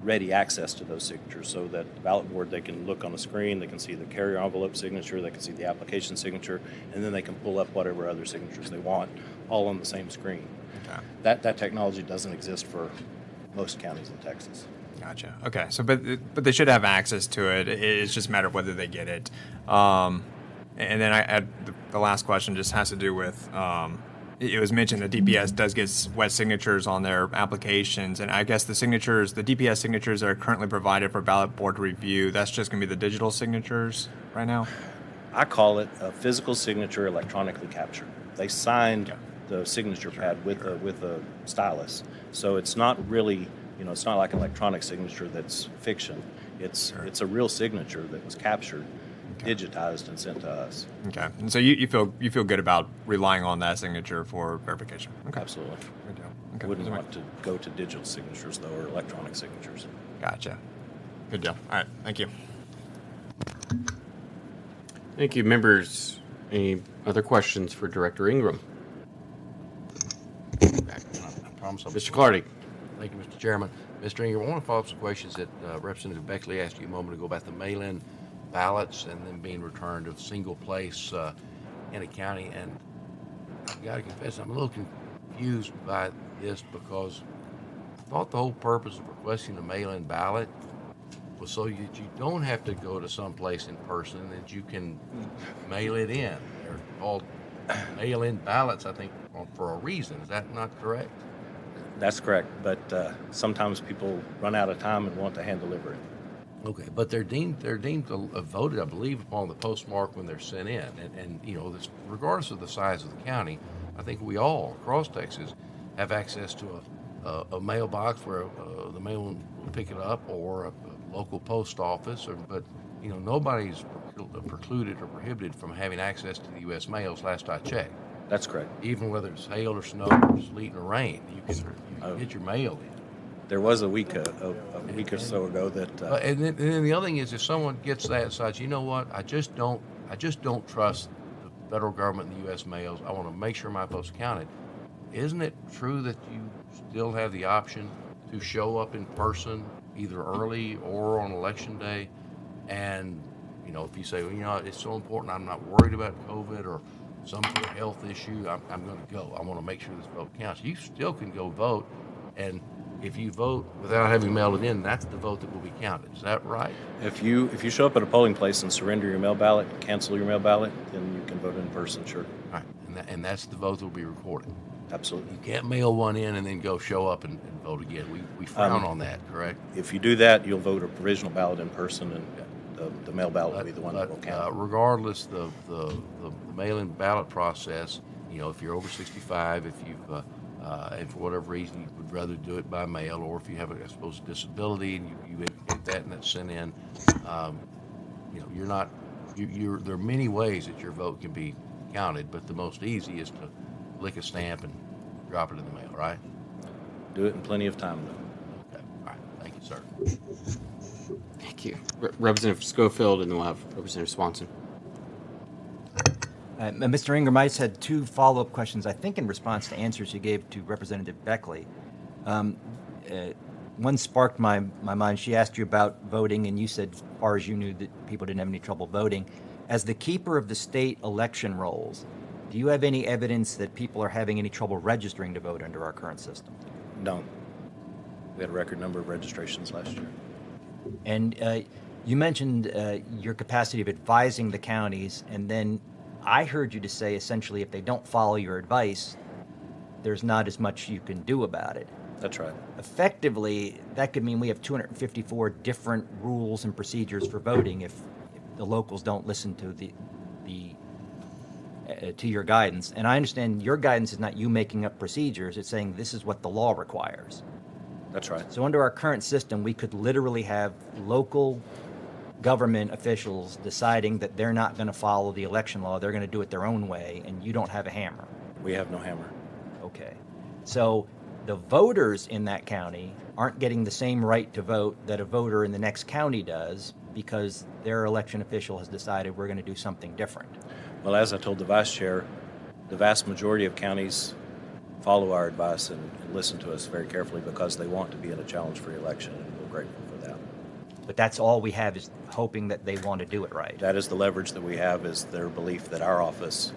ready access to those signatures, so that the ballot board, they can look on a screen, they can see the carrier envelope signature, they can see the application signature, and then they can pull up whatever other signatures they want, all on the same screen. Okay. That technology doesn't exist for most counties in Texas. Gotcha. Okay. So, but they should have access to it. It's just a matter of whether they get it. And then the last question just has to do with, it was mentioned that DPS does get wet signatures on their applications, and I guess the DPS signatures that are currently provided for ballot board review, that's just going to be the digital signatures right now? I call it a physical signature electronically captured. They signed the signature pad with a stylus, so it's not really You know, it's not like an electronic signature that's fiction. It's a real signature that was captured, digitized, and sent to us. Okay. And so you feel good about relying on that signature for verification. Okay. Absolutely. Good deal. Okay. Wouldn't want to go to digital signatures, though, or electronic signatures. Gotcha. Good deal. All right. Thank you. Thank you, members. Any other questions for Director Ingram? Mr. Clardy. Thank you, Mr. Chairman. Mr. Ingram, I want to follow up some questions that Representative Beckley asked you a moment ago about the mail-in ballots and then being returned to a single place in a county. And I've got to confess, I'm a little confused by this because I thought the whole purpose of requesting a mail-in ballot was so that you don't have to go to some place in person, that you can mail it in. They're called mail-in ballots, I think, for a reason. Is that not correct? That's correct, but sometimes people run out of time and want to hand deliver it. Okay, but they're deemed voted, I believe, upon the postmark when they're sent in, and you know, this, regardless of the size of the county, I think we all across Texas have access to a mailbox where the mailman will pick it up, or a local post office, but you know, nobody's precluded or prohibited from having access to the U.S. mails. Last I checked. That's correct. Even whether it's hail or snow or sleet or rain, you can get your mail in. There was a week or so ago that. And then the other thing is, if someone gets that and says, you know what, I just don't trust the federal government and the U.S. mails. I want to make sure my vote's counted. Isn't it true that you still have the option to show up in person, either early or on election day? And you know, if you say, well, you know, it's so important, I'm not worried about COVID or some sort of health issue, I'm going to go. I want to make sure this vote counts. You still can go vote, and if you vote without having mailed it in, that's the vote that will be counted. Is that right? If you show up at a polling place and surrender your mail ballot, cancel your mail ballot, then you can vote in person, sure. All right, and that's the vote that will be recorded. Absolutely. You can't mail one in and then go show up and vote again. We frown on that, correct? If you do that, you'll vote a provisional ballot in person, and the mail ballot will be the one that will count. Regardless, the mail-in ballot process, you know, if you're over 65, if you've and for whatever reason you would rather do it by mail, or if you have a supposed disability and you indicate that and that's sent in, you know, you're not. There are many ways that your vote can be counted, but the most easy is to lick a stamp and drop it in the mail, right? Do it in plenty of time, though. Okay. All right. Thank you, sir. Thank you. Representative Schofield, and then we'll have Representative Swanson. Mr. Ingram, I just had two follow-up questions, I think in response to answers you gave to Representative Beckley. One sparked my mind. She asked you about voting, and you said, as far as you knew, that people didn't have any trouble voting. As the keeper of the state election rolls, do you have any evidence that people are having any trouble registering to vote under our current system? No. We had a record number of registrations last year. And you mentioned your capacity of advising the counties, and then I heard you to say, essentially, if they don't follow your advice, there's not as much you can do about it. That's right. Effectively, that could mean we have 254 different rules and procedures for voting if the locals don't listen to to your guidance. And I understand your guidance is not you making up procedures; it's saying this is what the law requires. That's right. So under our current system, we could literally have local government officials deciding that they're not going to follow the election law, they're going to do it their own way, and you don't have a hammer. We have no hammer. Okay. So the voters in that county aren't getting the same right to vote that a voter in the next county does because their election official has decided we're going to do something different. Well, as I told the vice chair, the vast majority of counties follow our advice and listen to us very carefully because they want to be in a challenge-free election, and we're grateful for that. But that's all we have, is hoping that they want to do it right. That is the leverage that we have, is their belief that our office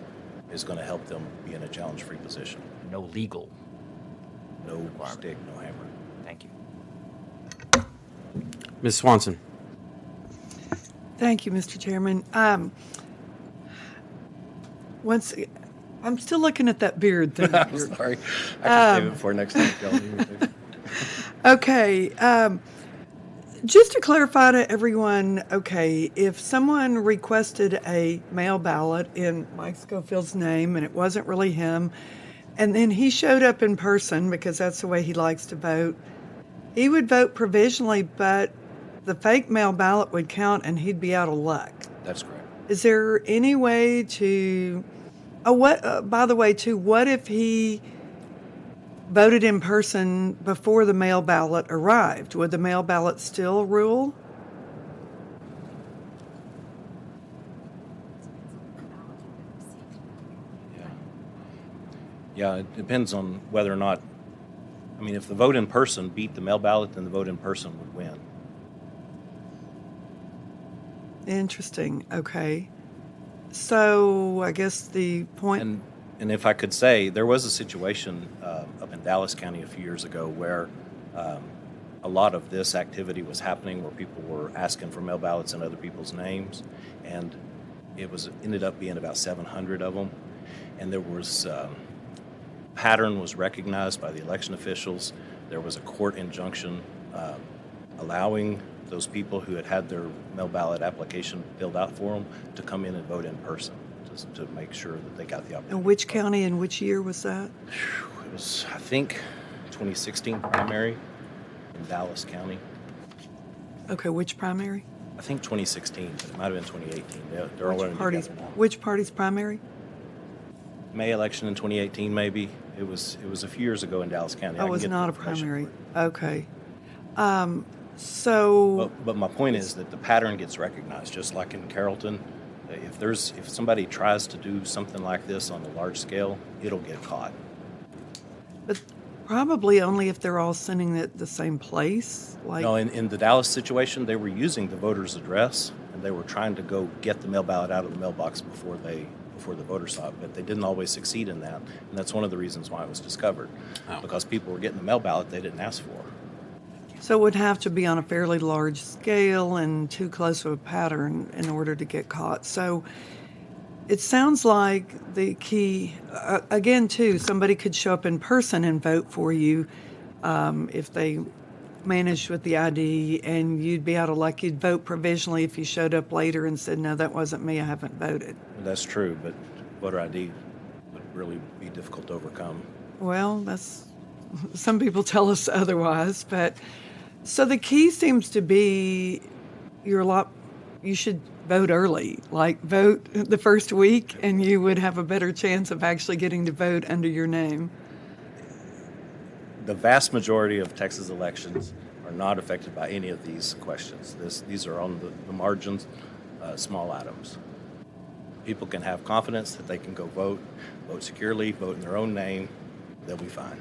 is going to help them be in a challenge-free position. No legal. No stick, no hammer. Thank you. Ms. Swanson. Thank you, Mr. Chairman. I'm still looking at that beard thing. I'm sorry. I can save it for next time. Okay. Just to clarify to everyone, okay, if someone requested a mail ballot in Mike Schofield's name and it wasn't really him, and then he showed up in person because that's the way he likes to vote, He would vote provisionally, but the fake mail ballot would count and he'd be out of luck. That's correct. Is there any way to, by the way, too, what if he voted in person before the mail ballot arrived? Would the mail ballot still rule? Yeah, it depends on whether or not, I mean, if the vote in person beat the mail ballot, then the vote in person would win. Interesting. Okay. So I guess the point. And if I could say, there was a situation up in Dallas County a few years ago where a lot of this activity was happening, where people were asking for mail ballots in other people's names, and ended up being about 700 of them, and there was pattern was recognized by the election officials. There was a court injunction allowing those people who had their mail ballot application filled out for them to come in and vote in person to make sure that they got the opportunity. And which county and which year was that? It was, I think, 2016 primary in Dallas County. Okay, which primary? I think 2016, but it might have been 2018. They're all running together now. Which party's primary? May election in 2018, maybe. It was a few years ago in Dallas County. Oh, it was not a primary. Okay. So. But my point is that the pattern gets recognized, just like in Carrollton. If somebody tries to do something like this on a large scale, it'll get caught. But probably only if they're all sending it the same place. Like. No, in the Dallas situation, they were using the voter's address, and they were trying to go get the mail ballot out of the mailbox before the voter saw it, but they didn't always succeed in that, and that's one of the reasons why it was discovered, because people were getting the mail ballot they didn't ask for. So it would have to be on a fairly large scale and too close to a pattern in order to get caught. So it sounds like the key, again, too, somebody could show up in person and vote for you if they managed with the ID, and you'd be out of luck. You'd vote provisionally if you showed up later and said, no, that wasn't me, I haven't voted. That's true, but voter ID would really be difficult to overcome. Well, some people tell us otherwise, but so the key seems to be you should vote early, like vote the first week, and you would have a better chance of actually getting to vote under your name. The vast majority of Texas elections are not affected by any of these questions. These are on the margins, small items. People can have confidence that they can go vote securely, vote in their own name, they'll be fine.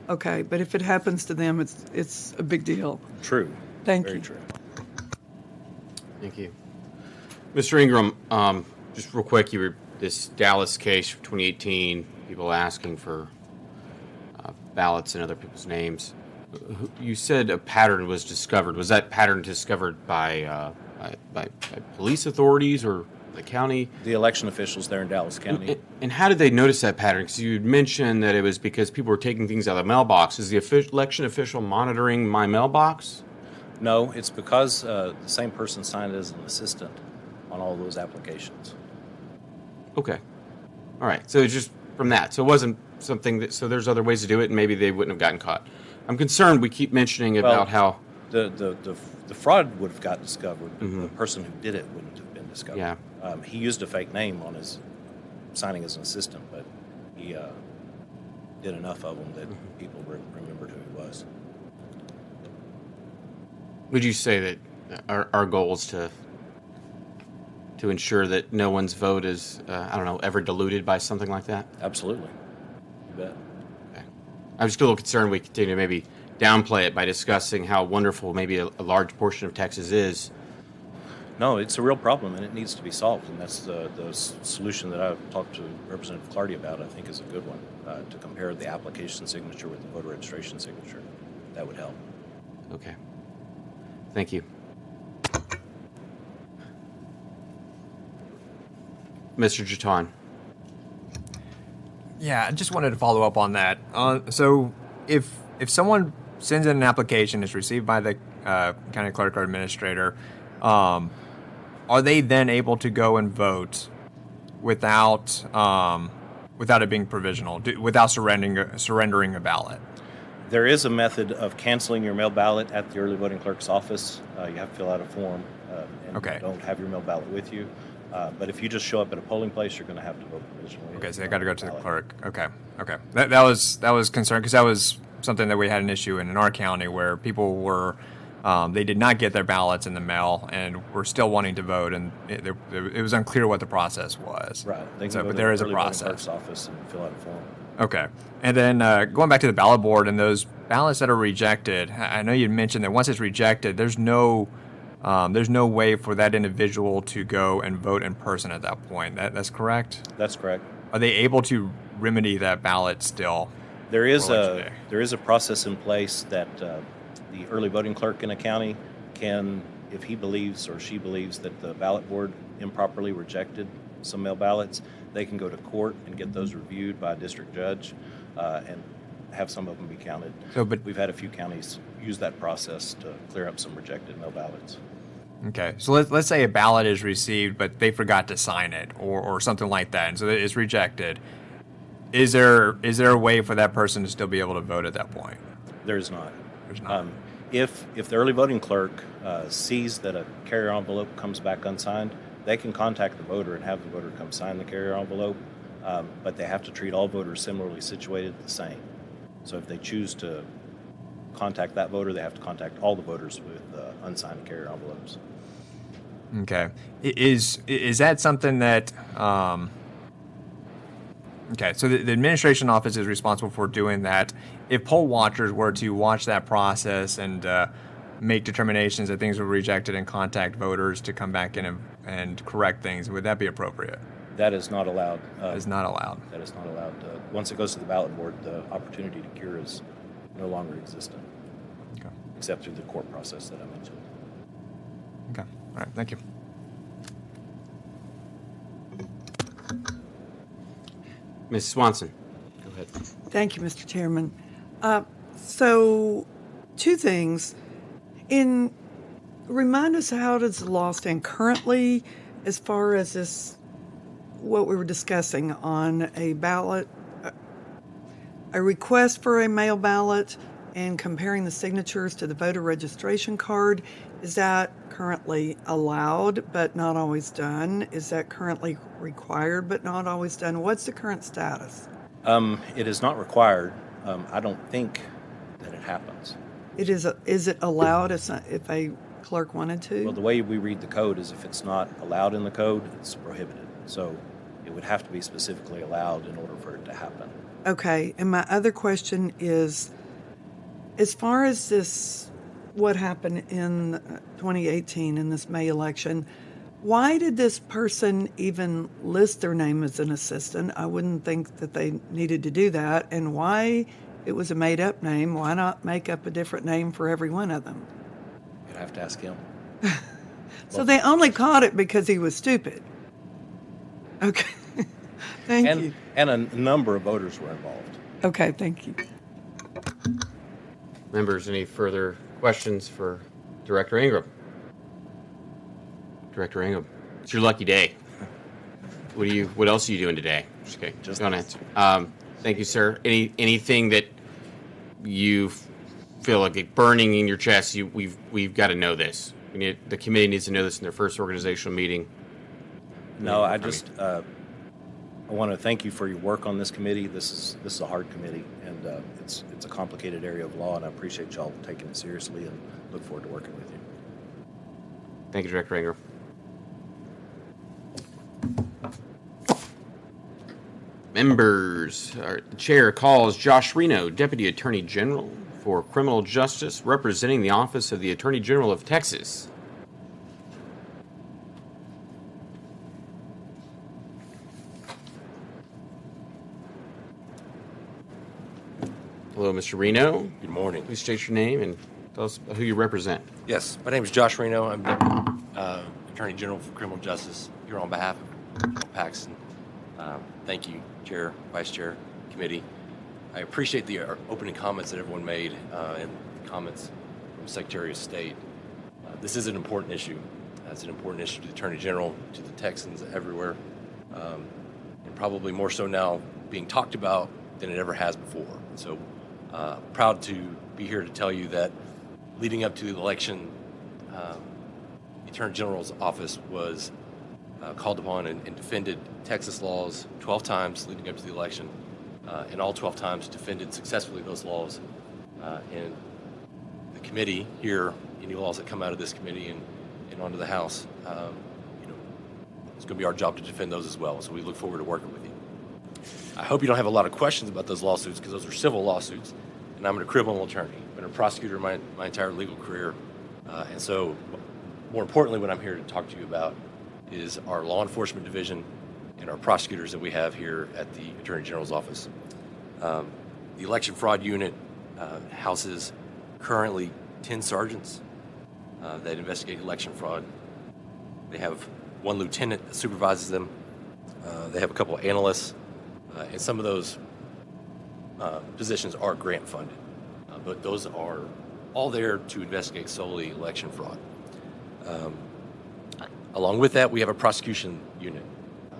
Okay, but if it happens to them, it's a big deal. True. Thank you. Very true. Thank you. Mr. Ingram, just real quick, this Dallas case from 2018, people asking for ballots in other people's names. You said a pattern was discovered. Was that pattern discovered by police authorities or the county? The election officials there in Dallas County. And how did they notice that pattern? Because you mentioned that it was because people were taking things out of the mailbox. Is the election official monitoring my mailbox? No, it's because the same person signed as an assistant on all those applications. Okay. All right. So it's just from that. So it wasn't something so there's other ways to do it, and maybe they wouldn't have gotten caught. I'm concerned we keep mentioning about how the fraud would have got discovered. Mm-hmm. The person who did it wouldn't have been discovered. Yeah. He used a fake name on his signing as an assistant, but he did enough of them that people remembered who he was. Would you say that our goal is to ensure that no one's vote is, ever diluted by something like that? Absolutely. You bet. Okay. I'm just a little concerned we continue to maybe downplay it by discussing how wonderful maybe a large portion of Texas is. No, it's a real problem, and it needs to be solved, and that's the solution that I've talked to Representative Clardy about, I think is a good one, to compare the application signature with the voter registration signature. That would help. Okay. Thank you. Mr. Jaton. Yeah, I just wanted to follow up on that. So if someone sends in an application, it's received by the county clerk or administrator, are they then able to go and vote without it being provisional, without surrendering a ballot? There is a method of canceling your mail ballot at the early voting clerk's office. You have to fill out a form and Okay. you don't have your mail ballot with you. But if you just show up at a polling place, you're going to have to vote provisionally. Okay, so I got to go to the clerk. Okay. That was concerned because that was something that we had an issue in our county where people were they did not get their ballots in the mail and were still wanting to vote, and it was unclear what the process was. Right. They can So, go but to there the is a early voting process. clerk's office and fill out a form. Okay. And then going back to the ballot board and those ballots that are rejected, I know you mentioned that once it's rejected, there's no way for that individual to go and vote in person at that point. That's correct? That's correct. Are they able to remedy that ballot still? There is for Election Day? there is a process in place that the early voting clerk in a county can, if he believes or she believes that the ballot board improperly rejected some mail ballots, they can go to court and get those reviewed by a district judge and have some of them be counted. But we've had a few counties use that process to clear up some rejected mail ballots. Okay, so let's say a ballot is received, but they forgot to sign it or something like that, and so it's rejected. Is there a way for that person to still be able to vote at that point? There's not. There's not. If the early voting clerk sees that a carrier envelope comes back unsigned, they can contact the voter and have the voter come sign the carrier envelope, but they have to treat all voters similarly situated the same. So if they choose to contact that voter, they have to contact all the voters with unsigned carrier envelopes. Okay, is that something that? Okay, so the administration office is responsible for doing that. If poll watchers were to watch that process and make determinations that things were rejected and contact voters to come back in and correct things, would that be appropriate? That is not allowed. Is not allowed. That is not allowed. Once it goes to the ballot board, the opportunity to cure is no longer existent, Okay. except through the court process that I mentioned. Okay. All right. Thank you. Ms. Swanson, go ahead. Thank you, Mr. Chairman. So, two things. Remind us, how does the law stand currently as far as this, what we were discussing on a ballot, a request for a mail ballot and comparing the signatures to the voter registration card? Is that currently allowed but not always done? Is that currently required but not always done? What's the current status? It is not required. I don't think that it happens. Is it allowed if a clerk wanted to? Well, the way we read the code is if it's not allowed in the code, it's prohibited. So it would have to be specifically allowed in order for it to happen. Okay, and my other question is, as far as this, what happened in 2018 in this May election, why did this person even list their name as an assistant? I wouldn't think that they needed to do that. And why it was a made-up name? Why not make up a different name for every one of them? You'd have to ask him. So they only caught it because he was stupid. Okay. Thank you. And a number of voters were involved. Okay, thank you. Members, any further questions for Director Ingram? Director Ingram, it's your lucky day. What else are you doing today? Okay, just don't answer. Thank you, sir. Anything that you feel like burning in your chest? We've got to know this. The committee needs to know this in their first organizational meeting. No, I want to thank you for your work on this committee. This is a hard committee, and it's a complicated area of law, and I appreciate y'all taking it seriously and look forward to working with you. Thank you, Director Ingram. Members, the chair calls Josh Reno, Deputy Attorney General for Criminal Justice, representing the Office of the Attorney General of Texas. Hello, Mr. Reno. Good morning. Please state your name and tell us who you represent. Yes, my name is Josh Reno. I'm the Attorney General for Criminal Justice here on behalf of General Paxton. Thank you, Chair, Vice Chair, Committee. I appreciate the opening comments that everyone made and comments from Secretary of State. This is an important issue. It's an important issue to the Attorney General, to the Texans everywhere, and probably more so now being talked about than it ever has before. So Proud to be here to tell you that leading up to the election, the Attorney General's office was called upon and defended Texas laws 12 times leading up to the election, and all 12 times defended successfully those laws. And the committee here, any laws that come out of this committee and onto the House, it's going to be our job to defend those as well. So we look forward to working with you. I hope you don't have a lot of questions about those lawsuits, because those are civil lawsuits, and I'm a criminal attorney. I've been a prosecutor my entire legal career, and so more importantly, what I'm here to talk to you about is our law enforcement division and our prosecutors that we have here at the Attorney General's office. The election fraud unit houses currently 10 sergeants that investigate election fraud. They have one lieutenant that supervises them. They have a couple of analysts, and some of those positions are grant funded, but those are all there to investigate solely election fraud. Along with that, we have a prosecution unit.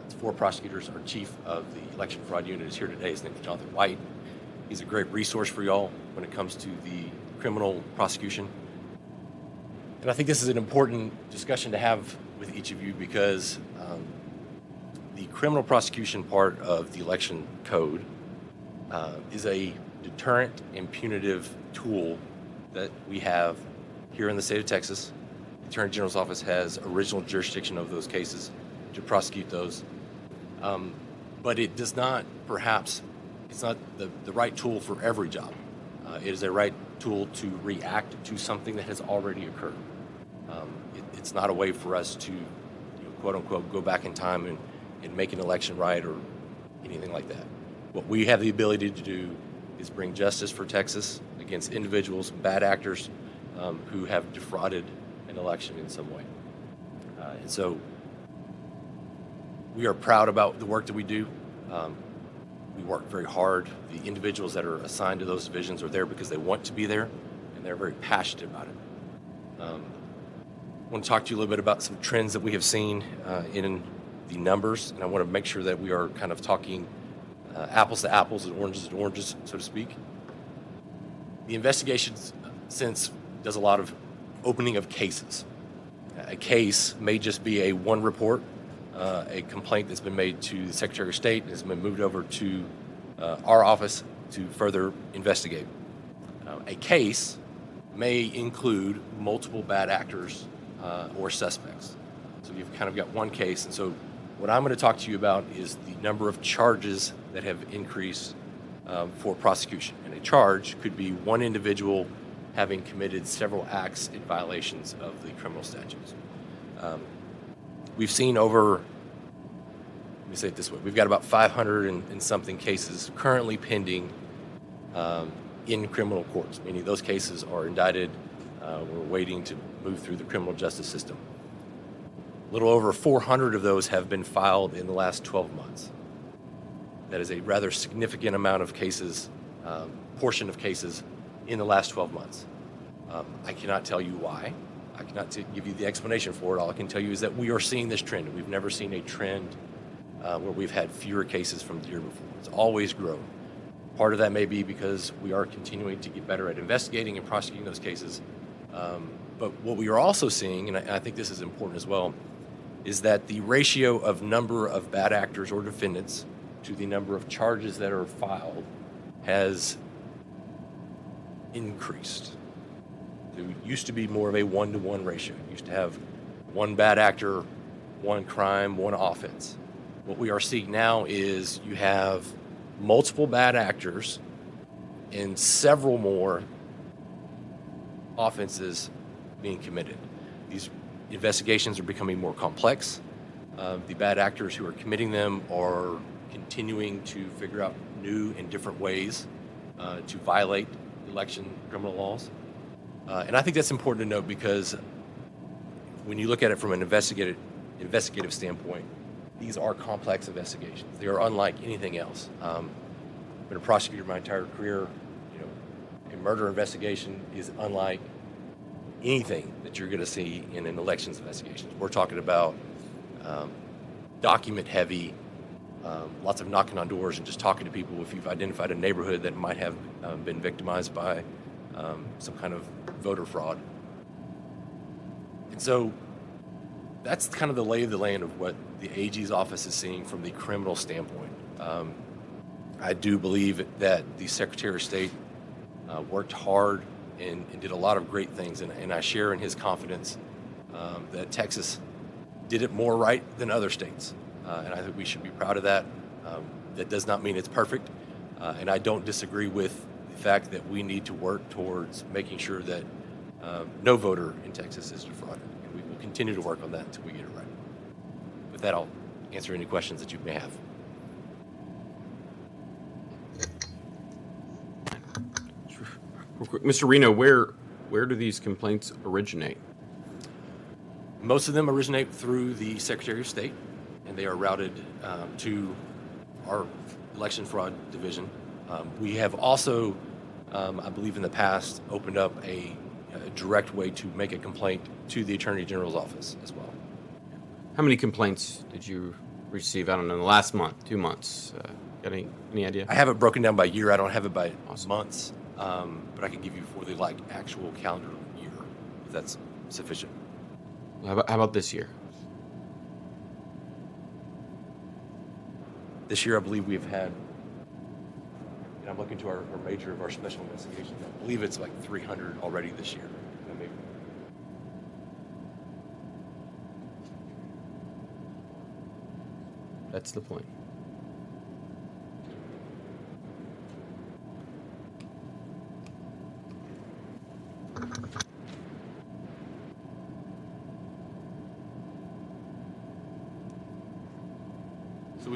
It's 4 prosecutors. Our chief of the election fraud unit is here today. His name is Jonathan White. He's a great resource for y'all when it comes to the criminal prosecution. And I think this is an important discussion to have with each of you, because the criminal prosecution part of the election code is a deterrent and punitive tool that we have here in the state of Texas. The Attorney General's office has original jurisdiction of those cases to prosecute those. But it does not, perhaps, it's not the right tool for every job. It is a right tool to react to something that has already occurred. It's not a way for us to, quote unquote, go back in time and make an election right or anything like that. What we have the ability to do is bring justice for Texas against individuals, bad actors who have defrauded an election in some way. And so we are proud about the work that we do. We work very hard. The individuals that are assigned to those divisions are there because they want to be there, and they're very passionate about it. I want to talk to you a little bit about some trends that we have seen in the numbers, and I want to make sure that we are kind of talking apples to apples and oranges to oranges, so to speak. The investigations since does a lot of opening of cases. A case may just be a one report, a complaint that's been made to the Secretary of State and has been moved over to our office to further investigate. A case may include multiple bad actors or suspects. So you've kind of got one case, and so what I'm going to talk to you about is the number of charges that have increased for prosecution. And a charge could be one individual having committed several acts in violations of the criminal statutes. We've seen over, let me say it this way, we've got about 500 and something cases currently pending in criminal courts, meaning those cases are indicted. We're waiting to move through the criminal justice system. A little over 400 of those have been filed in the last 12 months. That is a rather significant amount of cases, portion of cases in the last 12 months. I cannot tell you why. I cannot give you the explanation for it. All I can tell you is that we are seeing this trend. We've never seen a trend where we've had fewer cases from the year before. It's always grown. Part of that may be because we are continuing to get better at investigating and prosecuting those cases. But what we are also seeing, and I think this is important as well, is that the ratio of number of bad actors or defendants to the number of charges that are filed has increased. It used to be more of a 1-to-1 ratio. You used to have one bad actor, one crime, one offense. What we are seeing now is you have multiple bad actors and several more offenses being committed. These investigations are becoming more complex. The bad actors who are committing them are continuing to figure out new and different ways to violate election criminal laws. And I think that's important to note, because when you look at it from an investigative standpoint, these are complex investigations. They are unlike anything else. I've been a prosecutor my entire career. A murder investigation is unlike anything that you're going to see in an elections investigation. We're talking about document-heavy, lots of knocking on doors and just talking to people if you've identified a neighborhood that might have been victimized by some kind of voter fraud. And so that's kind of the lay of the land of what the AG's office is seeing from the criminal standpoint. I do believe that the Secretary of State worked hard and did a lot of great things, and I share in his confidence that Texas did it more right than other states, and I think we should be proud of that. That does not mean it's perfect, and I don't disagree with the fact that we need to work towards making sure that no voter in Texas is defrauded, and we will continue to work on that until we get it right. With that, I'll answer any questions that you may have. Mr. Reno, where do these complaints originate? Most of them originate through the Secretary of State, and they are routed to our election fraud division. We have also, I believe in the past, opened up a direct way to make a complaint to the Attorney General's office as well. How many complaints did you receive, I don't know, in the last month, 2 months? Got any idea? I have it broken down by year. I don't have it by months, but I can give you for the actual calendar year, if that's sufficient. How about this year? This year, I believe we've had, and I'm looking to our major of our special investigations, I believe it's like 300 already this year. Maybe. That's the point. So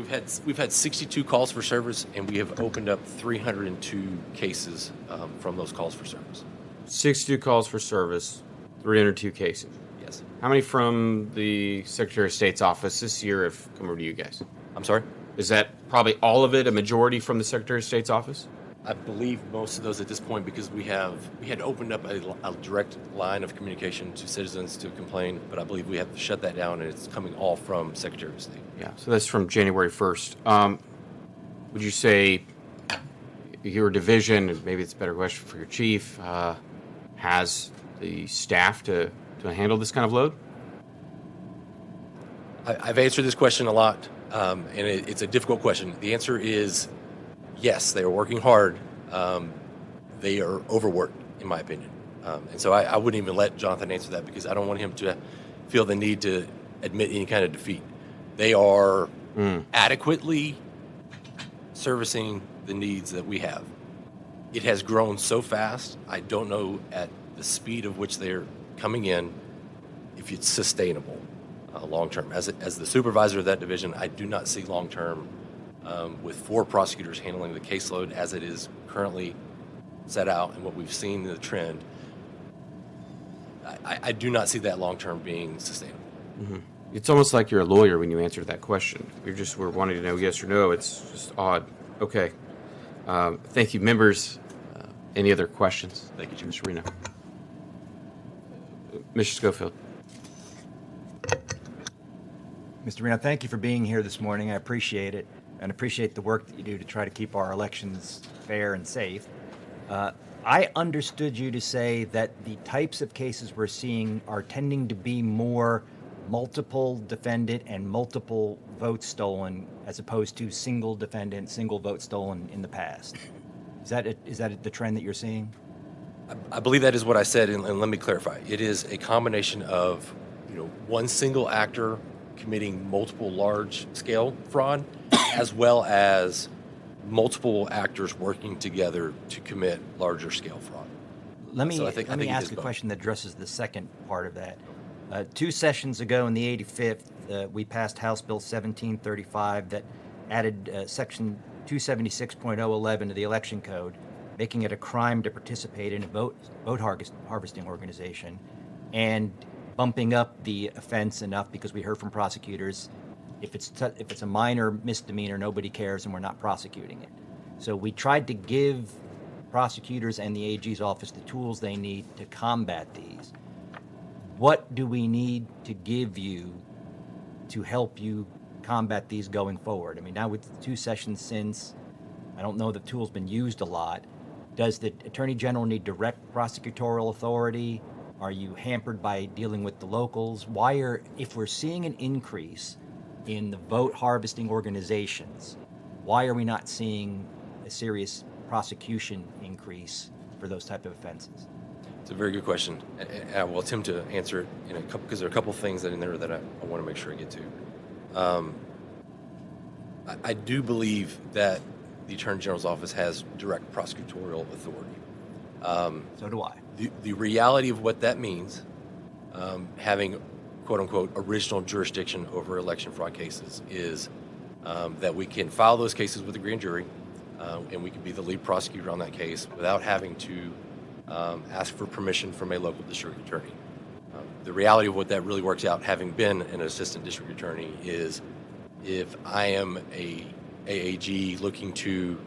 we've had 62 calls for service, and we have opened up 302 cases from those calls for service. 62 calls for service, 302 cases. Yes. How many from the Secretary of State's office this year have come over to you guys? I'm sorry? Is that probably all of it, a majority from the Secretary of State's office? I believe most of those at this point, because we had opened up a direct line of communication to citizens to complain, but I believe we have shut that down, and it's coming all from Secretary of State. Yeah, so that's from January 1st. Would you say your division, and maybe it's a better question for your chief, has the staff to handle this kind of load? I've answered this question a lot, and it's a difficult question. The answer is yes, they are working hard. They are overworked, in my opinion. And so I wouldn't even let Jonathan answer that, because I don't want him to feel the need to admit any kind of defeat. They are adequately servicing the needs that we have. It has grown so fast, I don't know at the speed of which they're coming in if it's sustainable long term. As the supervisor of that division, I do not see long term with 4 prosecutors handling the caseload as it is currently set out and what we've seen in the trend. I do not see that long term being sustainable. Mm-hmm. It's almost like you're a lawyer when you answer that question. We're wanting to know yes or no. It's just odd. Okay. Thank you, members. Any other questions? Thank you, Mr. Reno. Mr. Schofield. Mr. Reno, thank you for being here this morning. I appreciate it, and appreciate the work that you do to try to keep our elections fair and safe. I understood you to say that the types of cases we're seeing are tending to be more multiple defendant and multiple votes stolen, as opposed to single defendant, single vote stolen in the past. Is that the trend that you're seeing? I believe that is what I said, and let me clarify. It is a combination of, one single actor committing multiple large-scale fraud, as well as multiple actors working together to commit larger-scale fraud. Let me both. ask a question that addresses the second part of that. 2 sessions ago in the 85th, we passed House Bill 1735 that added Section 276.011 to the Election Code, making it a crime to participate in a vote harvesting organization, and bumping up the offense enough, because we heard from prosecutors, if it's a minor misdemeanor, nobody cares and we're not prosecuting it. So we tried to give prosecutors and the AG's office the tools they need to combat these. What do we need to give you to help you combat these going forward? I mean, now with the 2 sessions since, I don't know the tool's been used a lot. Does the Attorney General need direct prosecutorial authority? Are you hampered by dealing with the locals? If we're seeing an increase in the vote harvesting organizations, why are we not seeing a serious prosecution increase for those type of offenses? It's a very good question. I will attempt to answer it in a couple, because there are a couple things in there that I want to make sure I get to. I do believe that the Attorney General's office has direct prosecutorial authority. So do I. The reality of what that means, having quote-unquote original jurisdiction over election fraud cases, is that we can file those cases with the grand jury, and we can be the lead prosecutor on that case without having to ask for permission from a local district attorney. The reality of what that really works out, having been an assistant district attorney, is if I am a AAG looking to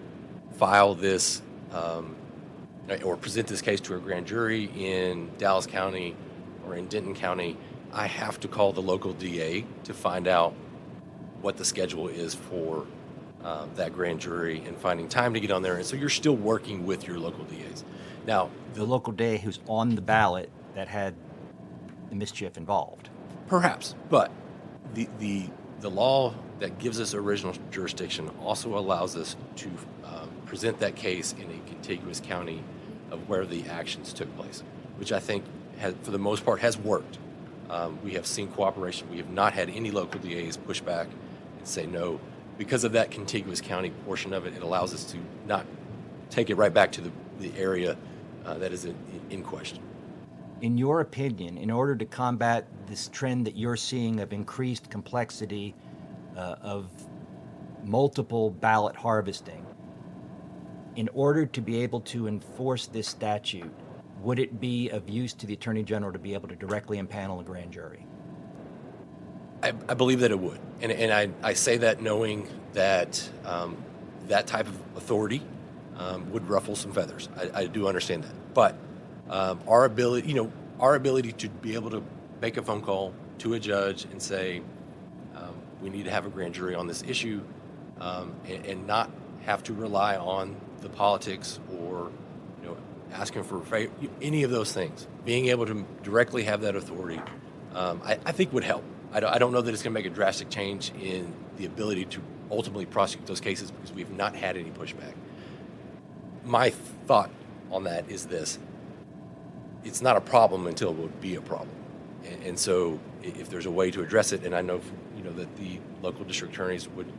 file this or present this case to a grand jury in Dallas County or in Denton County, I have to call the local DA to find out what the schedule is for that grand jury and finding time to get on there. And so you're still working with your local DAs. Now, The local DA who's on the ballot that had the mischief involved. perhaps, but the law that gives us original jurisdiction also allows us to present that case in a contiguous county of where the actions took place, which I think for the most part has worked. We have seen cooperation. We have not had any local DAs push back and say no. Because of that contiguous county portion of it, it allows us to not take it right back to the area that is in question. In your opinion, in order to combat this trend that you're seeing of increased complexity of multiple ballot harvesting, in order to be able to enforce this statute, would it be of use to the Attorney General to be able to directly impanel a grand jury? I believe that it would. And I say that knowing that that type of authority would ruffle some feathers. I do understand that. But our ability to be able to make a phone call to a judge and say, we need to have a grand jury on this issue, and not have to rely on the politics or asking for any of those things. Being able to directly have that authority, I think would help. I don't know that it's going to make a drastic change in the ability to ultimately prosecute those cases because we've not had any pushback. My thought on that is this: it's not a problem until it would be a problem. And so if there's a way to address it, and I know that the local district attorneys would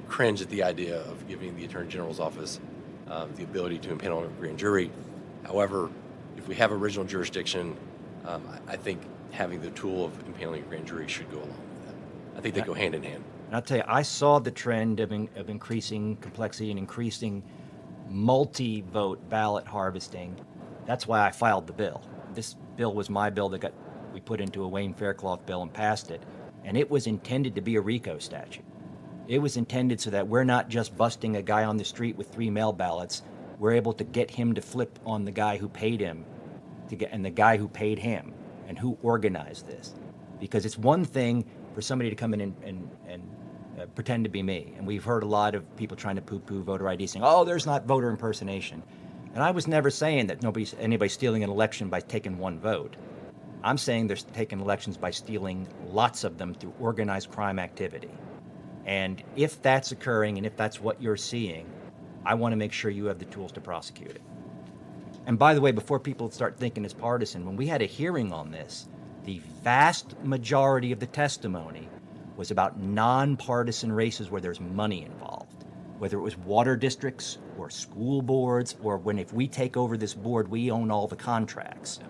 cringe at the idea of giving the Attorney General's office the ability to impanel a grand jury. However, if we have original jurisdiction, I think having the tool of impaneling a grand jury should go along with that. I think they go hand in hand. And I'll tell you, I saw the trend of increasing complexity and increasing multi-vote ballot harvesting. That's why I filed the bill. This bill was my bill that we put into a Wayne Faircloth bill and passed it. And it was intended to be a RICO statute. It was intended so that we're not just busting a guy on the street with 3 mail ballots. We're able to get him to flip on the guy who paid him and the guy who paid him and who organized this. Because it's one thing for somebody to come in and pretend to be me. And we've heard a lot of people trying to poo-poo voter ID saying, oh, there's not voter impersonation. And I was never saying that anybody's stealing an election by taking one vote. I'm saying they're taking elections by stealing lots of them through organized crime activity. And if that's occurring and if that's what you're seeing, I want to make sure you have the tools to prosecute it. And by the way, before people start thinking it's partisan, when we had a hearing on this, the vast majority of the testimony was about nonpartisan races where there's money involved, whether it was water districts or school boards, or if we take over this board, we own all the contracts.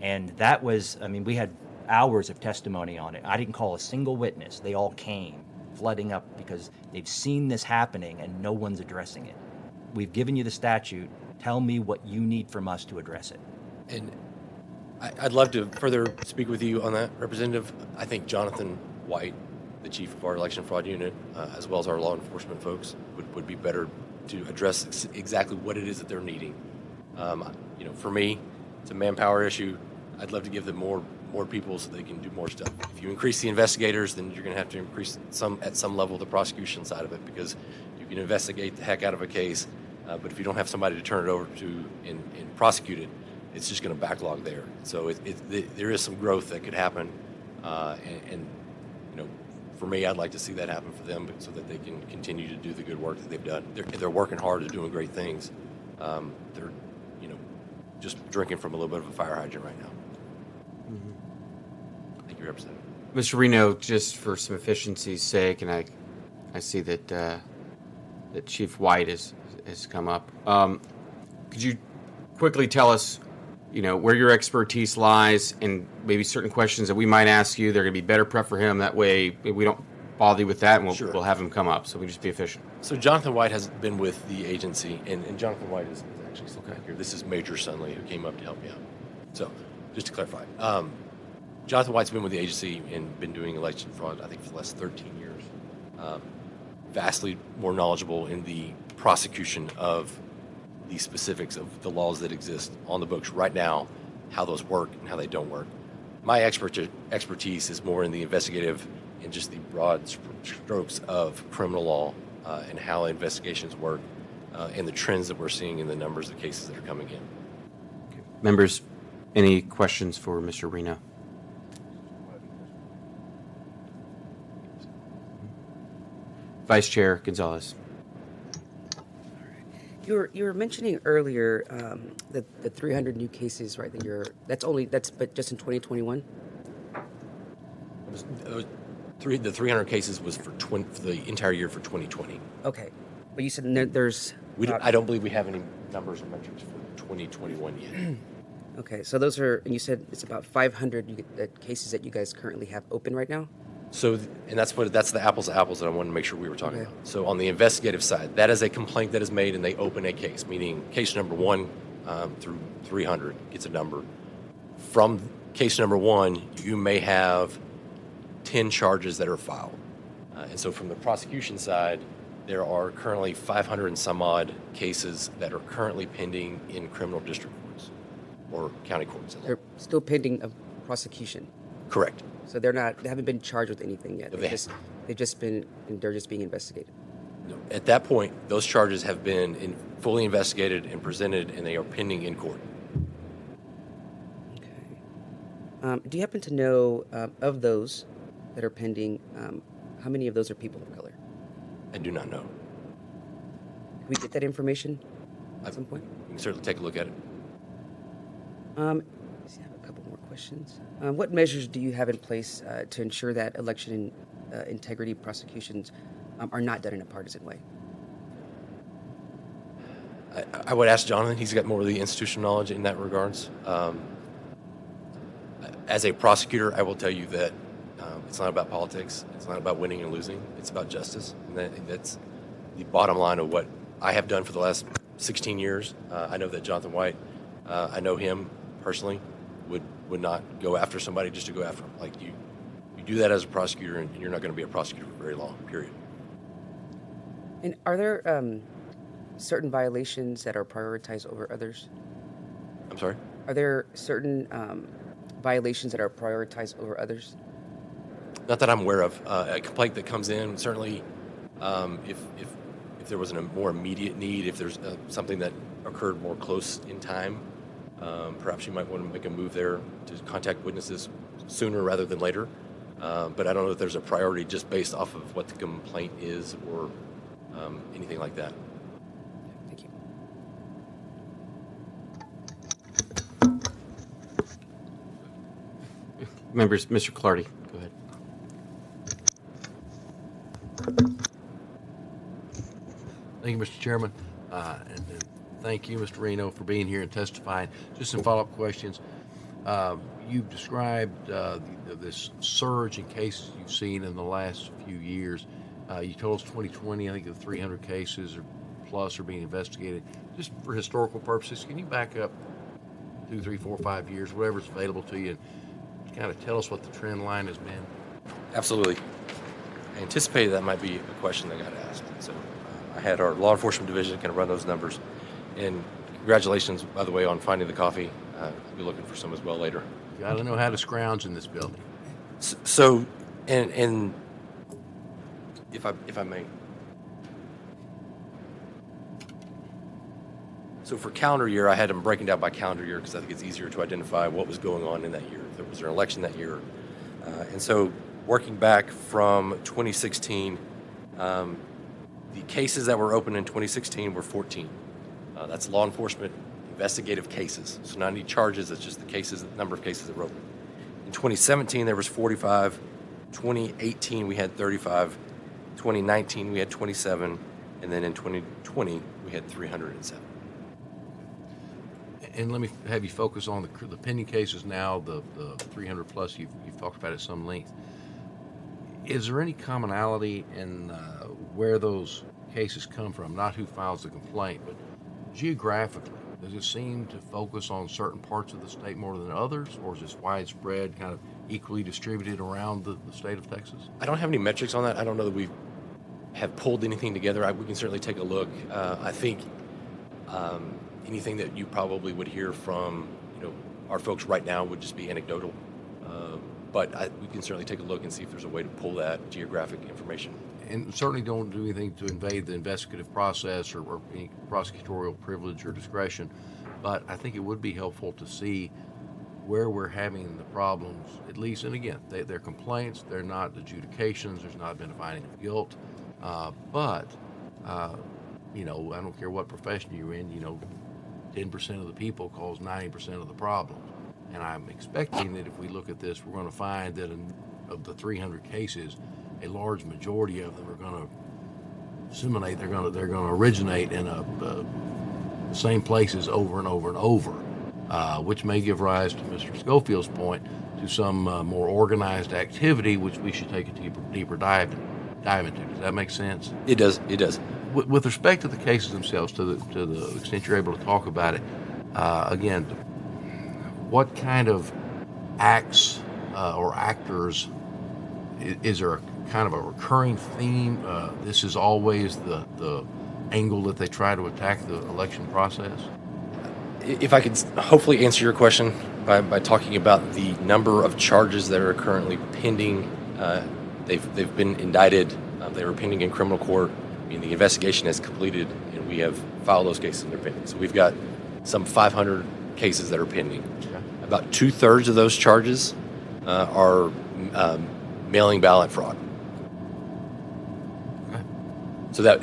And that was, we had hours of testimony on it. I didn't call a single witness. They all came flooding up because they've seen this happening and no one's addressing it. We've given you the statute. Tell me what you need from us to address it. And I'd love to further speak with you on that, Representative. I think Jonathan White, the chief of our election fraud unit, as well as our law enforcement folks, would be better to address exactly what it is that they're needing. For me, it's a manpower issue. I'd love to give them more more people so they can do more stuff. If you increase the investigators, then you're going to have to increase at some level the prosecution side of it, because you can investigate the heck out of a case, but if you don't have somebody to turn it over to and prosecute it, it's just going to backlog there. So there is some growth that could happen, and for me, I'd like to see that happen for them, so that they can continue to do the good work that they've done. They're working hard, they're doing great things. They're just drinking from a little bit of a fire hydrant right now. Thank you, Representative. Mr. Reno, just for some efficiency's sake, and I see that that Chief White has come up. Could you quickly tell us, where your expertise lies, and maybe certain questions that we might ask you, they're going to be better prep for him. That way, we don't bother you with that, and we'll have him come up. So we just be efficient. So Jonathan White has been with the agency, and Jonathan White is actually still here. This is Major Sunley, who came up to help me out. So just to clarify, Jonathan White's been with the agency and been doing election fraud, I think, for the last 13 years. Vastly more knowledgeable in the prosecution of the specifics of the laws that exist on the books right now, how those work and how they don't work. My expertise is more in the investigative and just the broad strokes of criminal law and how investigations work and the trends that we're seeing in the numbers of cases that are coming in. Okay. Members, any questions for Mr. Reno? Vice Chair Gonzalez. You were mentioning earlier that the 300 new cases, right? But just in 2021. The 300 cases was for the entire year for 2020. Okay, but you said there's. I don't believe we have any numbers or metrics for 2021 yet. Okay, so those are, and you said it's about 500 cases that you guys currently have open right now. So, and that's the apples to apples that I wanted to make sure we were talking about. So on the investigative side, that is a complaint that is made and they open a case, meaning case number 1 through 300 gets a number. From case number 1, you may have 10 charges that are filed. And so from the prosecution side, there are currently 500 and some odd cases that are currently pending in criminal district courts or county courts. They're still pending a prosecution. Correct. So they haven't been charged with anything yet. They're just being investigated. No, at that point, those charges have been fully investigated and presented, and they are pending in court. Okay. Do you happen to know of those that are pending, how many of those are people of color? I do not know. Can we get that information at some point? We can certainly take a look at it. I have a couple more questions. What measures do you have in place to ensure that election integrity prosecutions are not done in a partisan way? I would ask Jonathan. He's got more of the institutional knowledge in that regards. As a prosecutor, I will tell you that it's not about politics. It's not about winning and losing. It's about justice. And that's the bottom line of what I have done for the last 16 years. I know that Jonathan White, I know him personally, would not go after somebody just to go after them. Like you do that as a prosecutor, and you're not going to be a prosecutor for very long, period. And are there certain violations that are prioritized over others? I'm sorry? Are there certain violations that are prioritized over others? Not that I'm aware of. A complaint that comes in, certainly, if there was a more immediate need, if there's something that occurred more close in time, perhaps you might want to make a move there to contact witnesses sooner rather than later. But I don't know if there's a priority just based off of what the complaint is or anything like that. Thank you. Members, Mr. Clardy, go ahead. Thank you, Mr. Chairman. And thank you, Mr. Reno, for being here and testifying. Just some follow-up questions. You've described this surge in cases you've seen in the last few years. You told us 2020, I think the 300 cases or plus are being investigated. Just for historical purposes, can you back up 2, 3, 4, 5 years, whatever's available to you, and kind of tell us what the trend line has been? Absolutely. I anticipated that might be a question that got asked. So I had our law enforcement division kind of run those numbers. And congratulations, by the way, on finding the coffee. I'll be looking for some as well later. Got to know how to scrounge in this building. So, and if I may. So for calendar year, I had them breaking down by calendar year because I think it's easier to identify what was going on in that year. If there was an election that year. And so working back from 2016, the cases that were open in 2016 were 14. That's law enforcement investigative cases. So not any charges, it's just the cases, the number of cases that were open. In 2017, there was 45. 2018, we had 35. 2019, we had 27. And then in 2020, we had 307. And let me have you focus on the pending cases now, the 300 plus you've talked about at some length. Is there any commonality in where those cases come from? Not who files the complaint, but geographically. Does it seem to focus on certain parts of the state more than others, or is this widespread, kind of equally distributed around the state of Texas? I don't have any metrics on that. I don't know that we have pulled anything together. We can certainly take a look. I think anything that you probably would hear from, our folks right now would just be anecdotal. But we can certainly take a look and see if there's a way to pull that geographic information. And certainly don't do anything to invade the investigative process or any prosecutorial privilege or discretion. But I think it would be helpful to see where we're having the problems, at least, and again, they're complaints, they're not adjudications, there's not been a finding of guilt. But I don't care what profession you're in, 10% of the people cause 90% of the problems. And I'm expecting that if we look at this, we're going to find that of the 300 cases, a large majority of them are going to disseminate. They're going to originate in the same places over and over and over, which may give rise to Mr. Schofield's point to some more organized activity, which we should take a deeper dive into. Does that make sense? It does. It does. With respect to the cases themselves, to the extent you're able to talk about it, again, what kind of acts or actors, is there a kind of a recurring theme? This is always the angle that they try to attack the election process? If I could hopefully answer your question by talking about the number of charges that are currently pending. They've been indicted. They were pending in criminal court. I mean, the investigation has completed, and we have filed those cases and they're pending. So we've got some 500 cases that are pending. Okay. About 2/3 of those charges are mailing ballot fraud. Okay. So that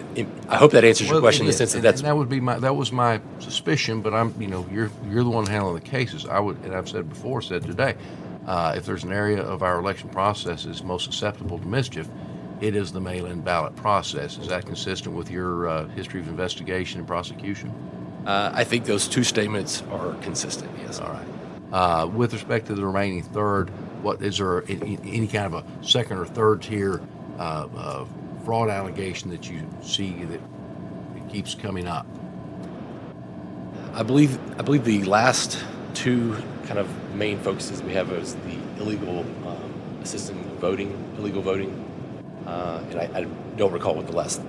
I hope that answers your question in the sense that that was my suspicion. But you're the one handling the cases. And I've said today, if there's an area of our election process is most susceptible to mischief, it is the mail-in ballot process. Is that consistent with your history of investigation and prosecution? I think those two statements are consistent, yes. All right. With respect to the remaining third, what is there any kind of a second or third tier fraud allegation that you see that it keeps coming up? I believe the last two kind of main focuses we have is the illegal assisting voting, illegal voting, and I don't recall what the last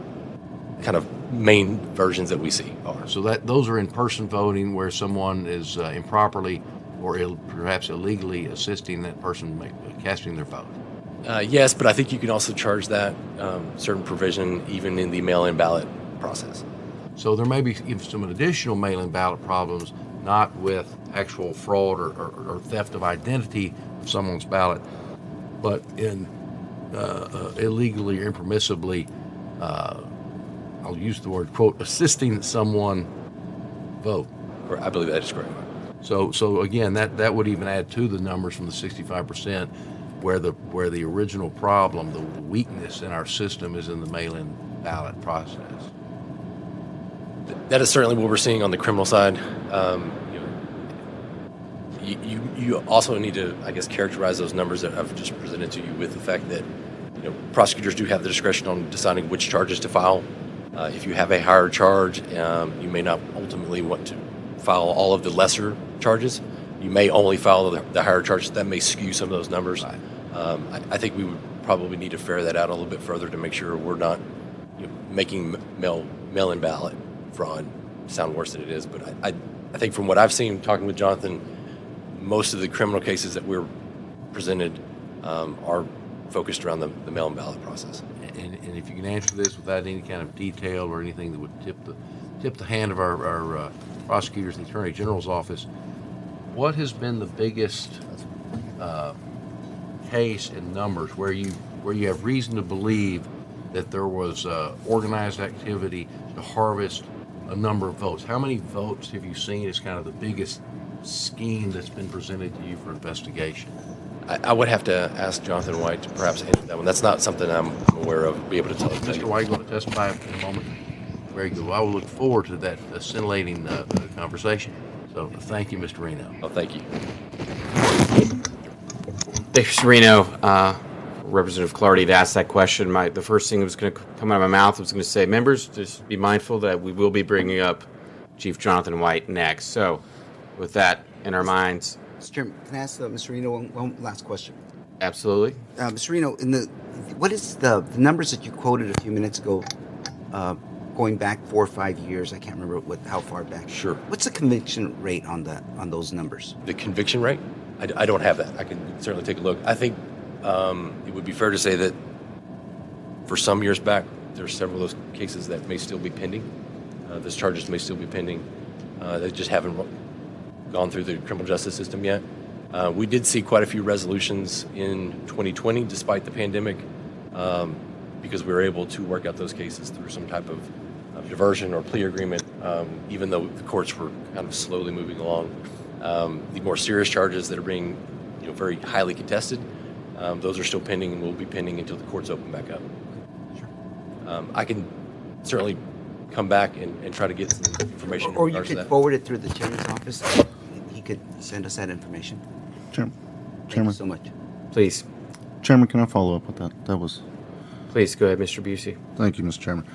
kind of main versions that we see are. So those are in-person voting where someone is improperly or perhaps illegally assisting that person casting their vote. Yes, but I think you can also charge that certain provision even in the mail-in ballot process. So there may be some additional mail-in ballot problems, not with actual fraud or theft of identity of someone's ballot, but in illegally or impermissibly, I'll use the word, quote, assisting someone vote. I believe that is correct. So again, that would even add to the numbers from the 65%, where the original problem, the weakness in our system, is in the mail-in ballot process. That is certainly what we're seeing on the criminal side. You also need to, I guess, characterize those numbers that I've just presented to you with the fact that prosecutors do have the discretion on deciding which charges to file. If you have a higher charge, you may not ultimately want to file all of the lesser charges. You may only file the higher charges. That may skew some of those numbers. Right. I think we would probably need to ferret that out a little bit further to make sure we're not making mail-in ballot fraud sound worse than it is. But I think from what I've seen talking with Jonathan, most of the criminal cases that we're presented are focused around the mail-in ballot process. And if you can answer this without any kind of detail or anything that would tip the hand of our prosecutors and the Attorney General's office, what has been the biggest case in numbers where you have reason to believe that there was organized activity to harvest a number of votes? How many votes have you seen as kind of the biggest scheme that's been presented to you for investigation? I would have to ask Jonathan White to perhaps answer that one. That's not something I'm aware of, be able to tell. Mr. White, going to testify in a moment? Very good. Well, I will look forward to that scintillating conversation. So thank you, Mr. Reno. Oh, thank you. Thanks, Mr. Reno. Representative Clardy to ask that question. The first thing that was going to come out of my mouth was going to say, members, just be mindful that we will be bringing up Chief Jonathan White next. So with that in our minds. Mr. Chairman, can I ask Mr. Reno one last question? Absolutely. Mr. Reno, what is the numbers that you quoted a few minutes ago, going back 4 or 5 years? I can't remember how far back. Sure. What's the conviction rate on those numbers? The conviction rate? I don't have that. I can certainly take a look. I think it would be fair to say that for some years back, there are several of those cases that may still be pending. Those charges may still be pending. They just haven't gone through the criminal justice system yet. We did see quite a few resolutions in 2020 despite the pandemic because we were able to work out those cases through some type of diversion or plea agreement, even though the courts were kind of slowly moving along. The more serious charges that are being very highly contested, those are still pending and will be pending until the courts open back up. Sure. I can certainly come back and try to get some information. Or you could forward it through the chairman's office. He could send us that information. Chairman. Thank you so much. Please. Chairman, can I follow up with that? That was. Please go ahead, Mr. Busey. Thank you, Mr. Chairman.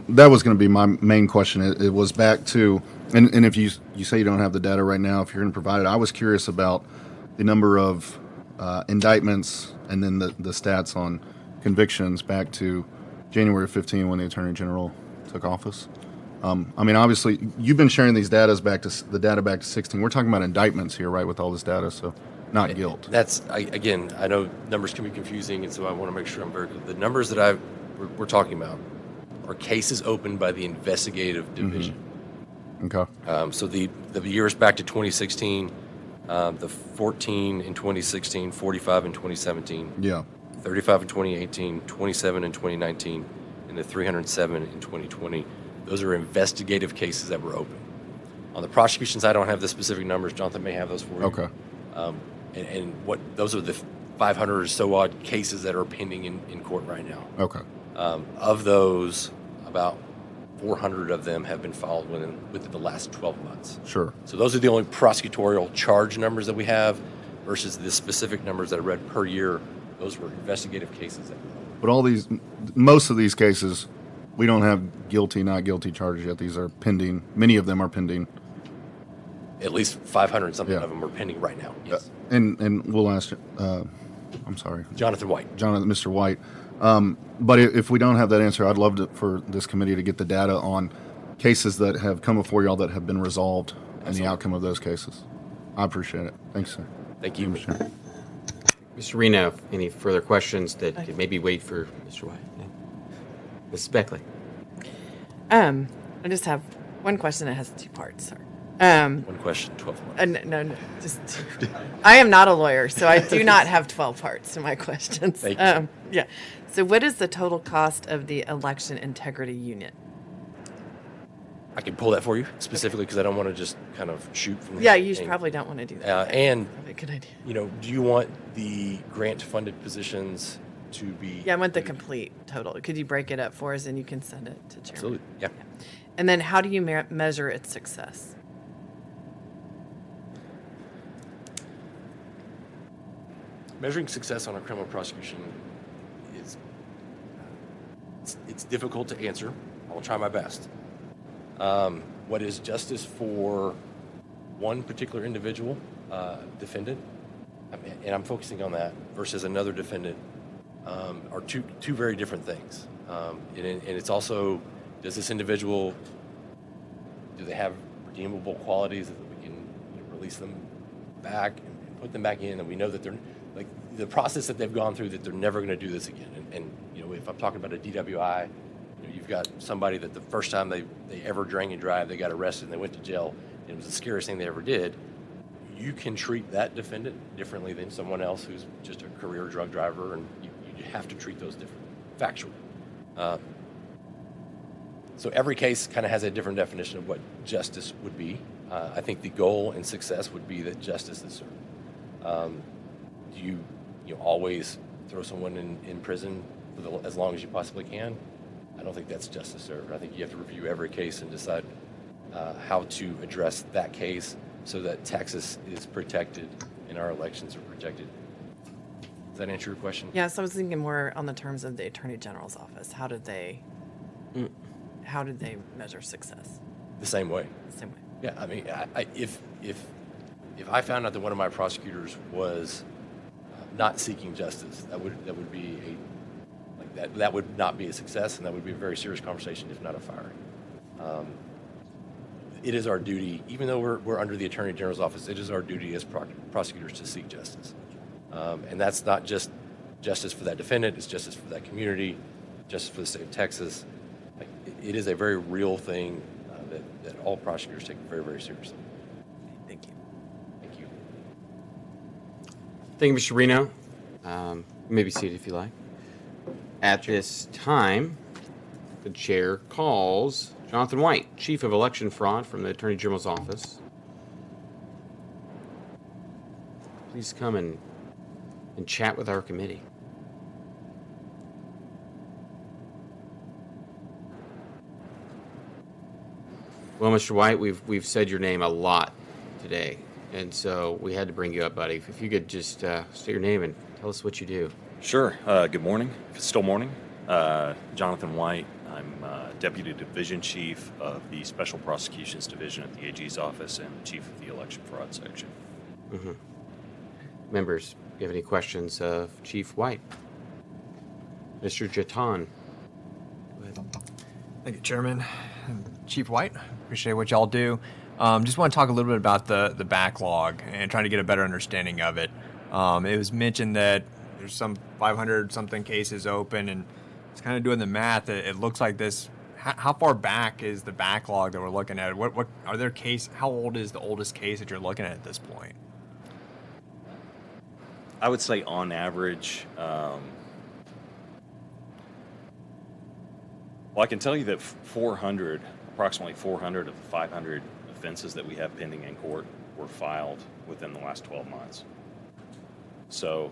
That was going to be my main question. It was back to, and if you say you don't have the data right now, if you're going to provide it, I was curious about the number of indictments and then the stats on convictions back to January 15 when the Attorney General took office. I mean, obviously, you've been sharing these data back to 16. We're talking about indictments here, right, with all this data, so not guilt. Again, I know numbers can be confusing, and so I want to make sure I'm very clear. The numbers that we're talking about are cases opened by the investigative division. Mm-hmm. Okay. So the years back to 2016, the 14 in 2016, 45 in 2017, yeah, 35 in 2018, 27 in 2019, and the 307 in 2020. Those are investigative cases that were open. On the prosecution side, I don't have the specific numbers. Jonathan may have those for you. Okay. And those are the 500 or so odd cases that are pending in court right now. Okay. Of those, about 400 of them have been filed within the last 12 months. Sure. So those are the only prosecutorial charge numbers that we have versus the specific numbers that I read per year. Those were investigative cases. But most of these cases, we don't have guilty, not guilty charges yet. These are pending. Many of them are pending. At least 500 something of them are pending right now. Yes. And we'll ask. I'm sorry. Jonathan White. Mr. White. But if we don't have that answer, I'd love for this committee to get the data on cases that have come before y'all that have been resolved and the outcome of those cases. I appreciate it. Thanks, sir. Thank you. Mr. Reno, any further questions that could maybe wait for Mr. White? Yeah. Ms. Beckley. I just have one question that has two parts. Sorry. One question, 12 months. No, just I am not a lawyer, so I do not have 12 parts to my questions. Thank you. Yeah. So what is the total cost of the election integrity unit? I can pull that for you specifically because I don't want to just kind of shoot from the Yeah, you thing. probably don't want to do that. And probably a good idea. Do you want the grant-funded positions to be? Yeah, I want the complete total. Could you break it up for us and you can send it to Chairman? Absolutely. Yeah. And then how do you measure its success? Measuring success on a criminal prosecution is it's difficult to answer. I'll try my best. What is justice for one particular individual defendant, and I'm focusing on that, versus another defendant, are two very different things. And it's also, does this individual, do they have redeemable qualities that we can release them back and put them back in, and we know that they're like the process that they've gone through, that they're never going to do this again. And you know, if I'm talking about a DWI, you know, you've got somebody that the first time they ever drank and drive, they got arrested and they went to jail, and it was the scariest thing they ever did. You can treat that defendant differently than someone else who's just a career drug driver, and you have to treat those differently, factually. So every case kind of has a different definition of what justice would be. I think the goal and success would be that justice is served. Do you always throw someone in prison for as long as you possibly can? I don't think that's justice served. I think you have to review every case and decide how to address that case so that Texas is protected and our elections are protected. Does that answer your question? Yes, I was thinking more on the terms of the Attorney General's office. How did they measure success? The same way. The same way. Yeah, I mean, if I found out that one of my prosecutors was not seeking justice, that would be that would not be a success, and that would be a very serious conversation, if not a firing. It is our duty, even though we're under the Attorney General's office, it is our duty as prosecutors to seek justice, and that's not just justice for that defendant; it's justice for that community, justice for the state of Texas. It is a very real thing that all prosecutors take very, very seriously. Thank you. Thank you. Thank you, Mr. Reno. You may be seated if you like. At this time, the chair calls Jonathan White, Chief of Election Fraud from the Attorney General's office. Please come and chat with our committee. Well, Mr. White, we've said your name a lot today, and so we had to bring you up, buddy. If you could just state your name and tell us what you do. Sure. Good morning. If it's still morning. Jonathan White. I'm Deputy Division Chief of the Special Prosecutions Division at the AG's office and Chief of the Election Fraud Section. Mm-hmm. Members, do you have any questions of Chief White? Mr. Jatan. Go ahead. Thank you, Chairman. Chief White, appreciate what y'all do. Just want to talk a little bit about the backlog and trying to get a better understanding of it. It was mentioned that there's some 500-something cases open, and it's kind of doing the math. It looks like this. How far back is the backlog that we're looking at? What are there case? How old is the oldest case that you're looking at this point? I would say on average, well, I can tell you that approximately 400 of the 500 offenses that we have pending in court were filed within the last 12 months. So,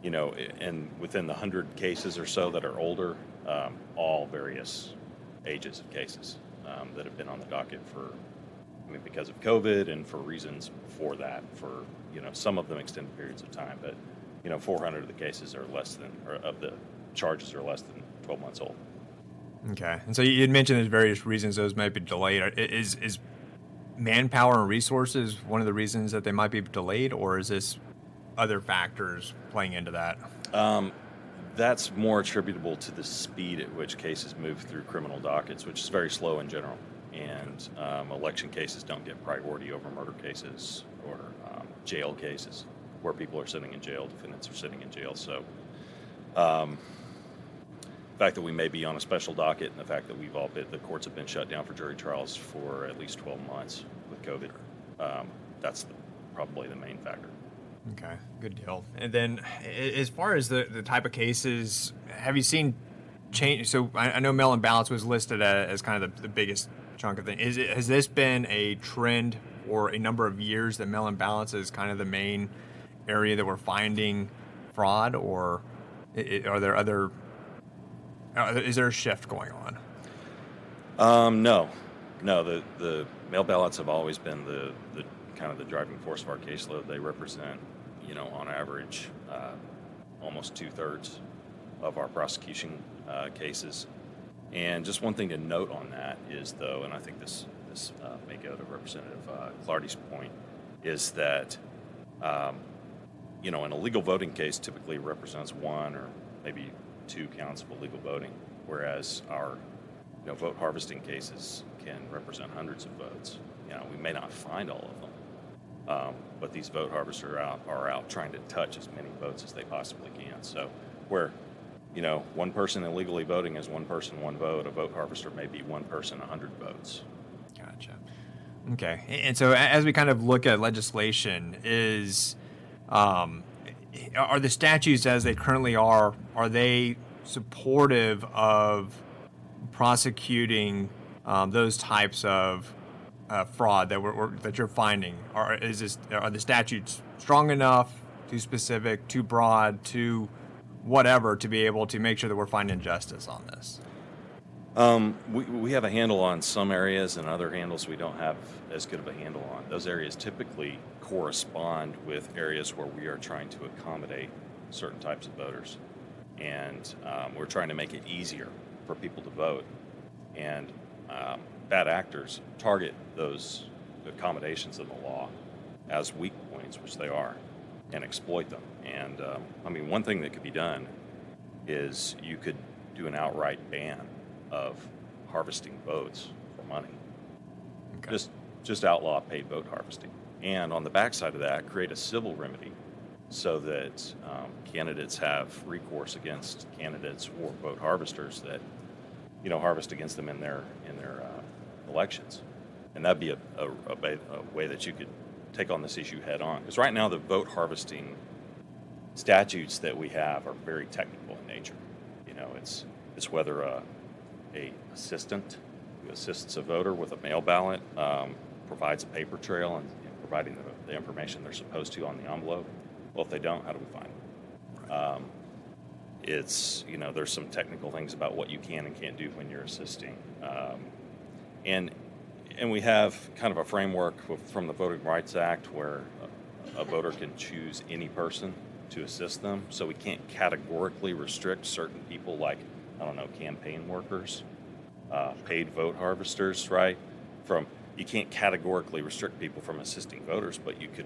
you know, and within the 100 cases or so that are older, all various ages of cases that have been on the docket because of COVID and for reasons before that, for, you know, some of them extended periods of time. But, you know, 400 of the cases are of the charges are less than 12 months old. Okay. And so you had mentioned there's various reasons those might be delayed. Is manpower and resources one of the reasons that they might be delayed, or is this other factors playing into that? That's more attributable to the speed at which cases move through criminal dockets, which is very slow in general. And election cases don't get priority over murder cases or jail cases where people are sitting in jail, defendants are sitting in jail. So the fact that we may be on a special docket and the fact that the courts have been shut down for jury trials for at least 12 months with COVID, that's probably the main factor. Okay, good deal. And then as far as the type of cases, have you seen change? So I know mail-in ballots was listed as kind of the biggest chunk of things. Has this been a trend for a number of years that mail-in ballots is kind of the main area that we're finding fraud, or are there other? Is there a shift going on? No. The mail ballots have always been the kind of the driving force of our caseload. They represent, you know, on average, almost 2/3 of our prosecution cases. And just one thing to note on that is, though, and I think this may go to Representative Clardy's point, is that, you know, an illegal voting case typically represents one or maybe 2 counts of illegal voting, whereas our, you know, vote harvesting cases can represent hundreds of votes. You know, we may not find all of them, But these vote harvesters are out trying to touch as many votes as they possibly can. So where, one person illegally voting is one person, one vote, a vote harvester may be one person, 100 votes. Gotcha. Okay. And so as we kind of look at legislation, are the statutes as they currently are they supportive of prosecuting those types of fraud that you're finding? Are the statutes strong enough, too specific, too broad, too whatever to be able to make sure that we're finding justice on this? We have a handle on some areas, and other handles we don't have as good of a handle on. Those areas typically correspond with areas where we are trying to accommodate certain types of voters. And we're trying to make it easier for people to vote. And bad actors target those accommodations in the law as weak points, which they are, and exploit them. And one thing that could be done is you could do an outright ban of harvesting votes for money. Okay. Just outlaw paid vote harvesting. And on the backside of that, create a civil remedy so that candidates have recourse against candidates or vote harvesters that, harvest against them in their elections. And that'd be a way that you could take on this issue head on. Because right now the vote harvesting statutes that we have are very technical in nature. It's whether a assistant who assists a voter with a mail ballot provides a paper trail and providing the information they're supposed to on the envelope. Well, if they don't, how do we find them? There's some technical things about what you can and can't do when you're assisting. And we have kind of a framework from the Voting Rights Act where a voter can choose any person to assist them. So we can't categorically restrict certain people like, campaign workers, paid vote harvesters, right? You can't categorically restrict people from assisting voters, but you could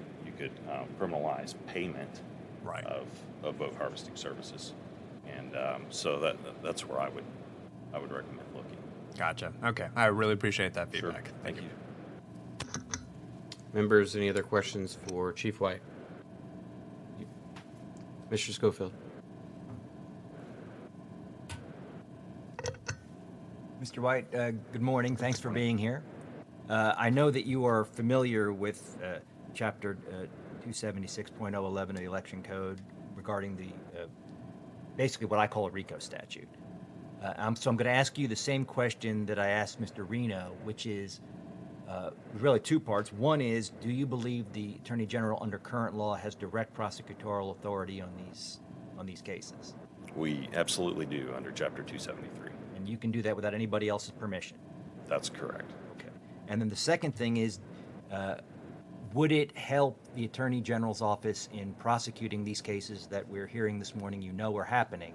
criminalize payment of vote harvesting services. And so that's where I would recommend looking. Gotcha. Okay. I really appreciate that feedback. Sure. Thank you. Members, any other questions for Chief White? Mr. Schofield. Mr. White, good morning. Thanks for being here. I know that you are familiar with Chapter 276.011 of the Election Code regarding the basically what I call a RICO statute. So I'm going to ask you the same question that I asked Mr. Reno, which is really two parts. One is, do you believe the Attorney General under current law has direct prosecutorial authority on these cases? We absolutely do under Chapter 273. And you can do that without anybody else's permission? That's correct. Okay. And then the second thing is, would it help the Attorney General's office in prosecuting these cases that we're hearing this morning are happening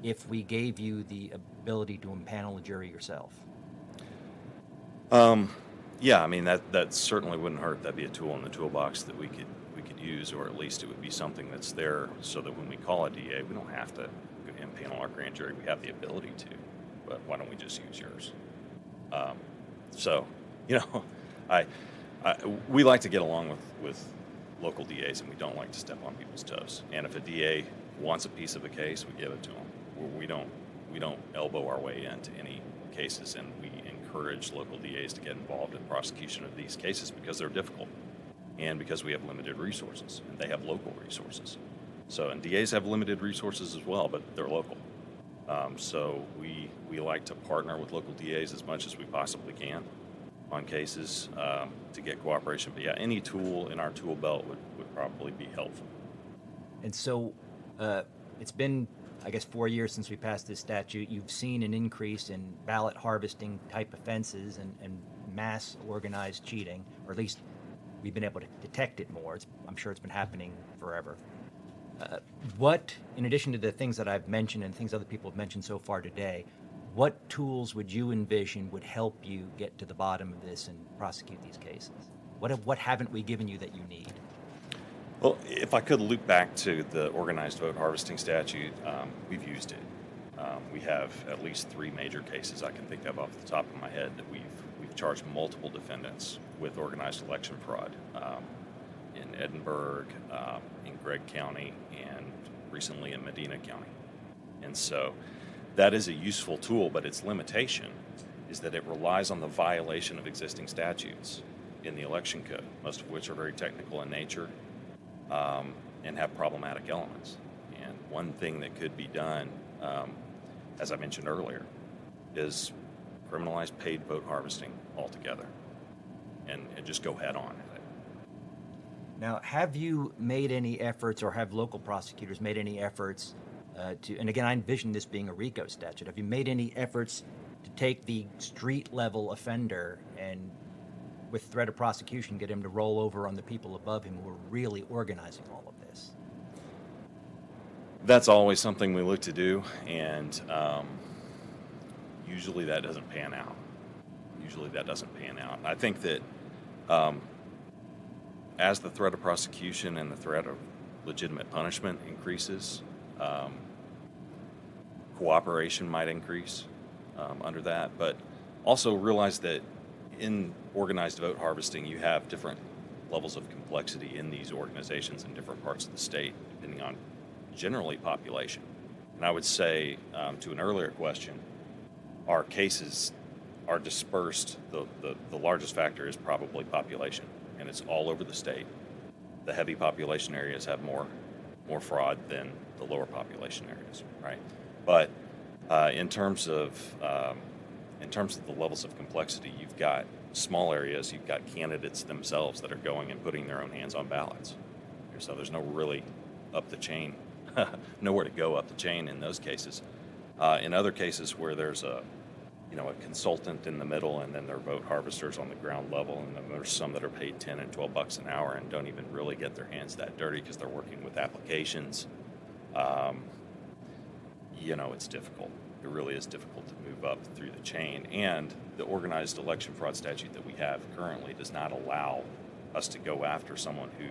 if we gave you the ability to impanel a jury yourself? Yeah, that certainly wouldn't hurt. That'd be a tool in the toolbox that we could use, or at least it would be something that's there so that when we call a DA, we don't have to impanel our grand jury. We have the ability to, but why don't we just use yours? We like to get along with local DAs, and we don't like to step on people's toes. And if a DA wants a piece of a case, we give it to them. We don't elbow our way into any cases, and we encourage local DAs to get involved in prosecution of these cases because they're difficult, and because we have limited resources, and they have local resources. And DAs have limited resources as well, but they're local. So we like to partner with local DAs as much as we possibly can on cases to get cooperation. But yeah, any tool in our tool belt would probably be helpful. And so it's been, I guess, 4 years since we passed this statute. You've seen an increase in ballot harvesting type offenses and mass organized cheating, or at least we've been able to detect it more. I'm sure it's been happening forever. What, in addition to the things that I've mentioned and things other people have mentioned so far today, what tools would you envision would help you get to the bottom of this and prosecute these cases? What haven't we given you that you need? Well, if I could loop back to the organized vote harvesting statute, we've used it. We have at least 3 major cases I can think of off the top of my head that we've charged multiple defendants with organized election fraud. in Edinburgh, in Gregg County, and recently in Medina County. And so that is a useful tool, but its limitation is that it relies on the violation of existing statutes in the election code, most of which are very technical in nature and have problematic elements. And one thing that could be done, as I mentioned earlier, is criminalize paid vote harvesting altogether and just go head on at it. Now, have you made any efforts, or have local prosecutors made any efforts to, and again, I envision this being a RICO statute, have you made any efforts to take the street-level offender and, with threat of prosecution, get him to roll over on the people above him who are really organizing all of this? That's always something we look to do, and usually that doesn't pan out. I think that as the threat of prosecution and the threat of legitimate punishment increases, cooperation might increase under that, but also realize that in organized vote harvesting, you have different levels of complexity in these organizations in different parts of the state, depending on generally population. And I would say, to an earlier question, our cases are dispersed. The largest factor is probably population, and it's all over the state. The heavy population areas have more fraud than the lower population areas, right? But in terms of the levels of complexity, you've got small areas, you've got candidates themselves that are going and putting their own hands on ballots. So there's no really up the chain, nowhere to go up the chain in those cases. In other cases where there's a consultant in the middle, and then there are vote harvesters on the ground level, and then there's some that are paid $10 and $12 an hour and don't even really get their hands that dirty because they're working with applications. It's difficult. It really is difficult to move up through the chain. And the organized election fraud statute that we have currently does not allow us to go after someone who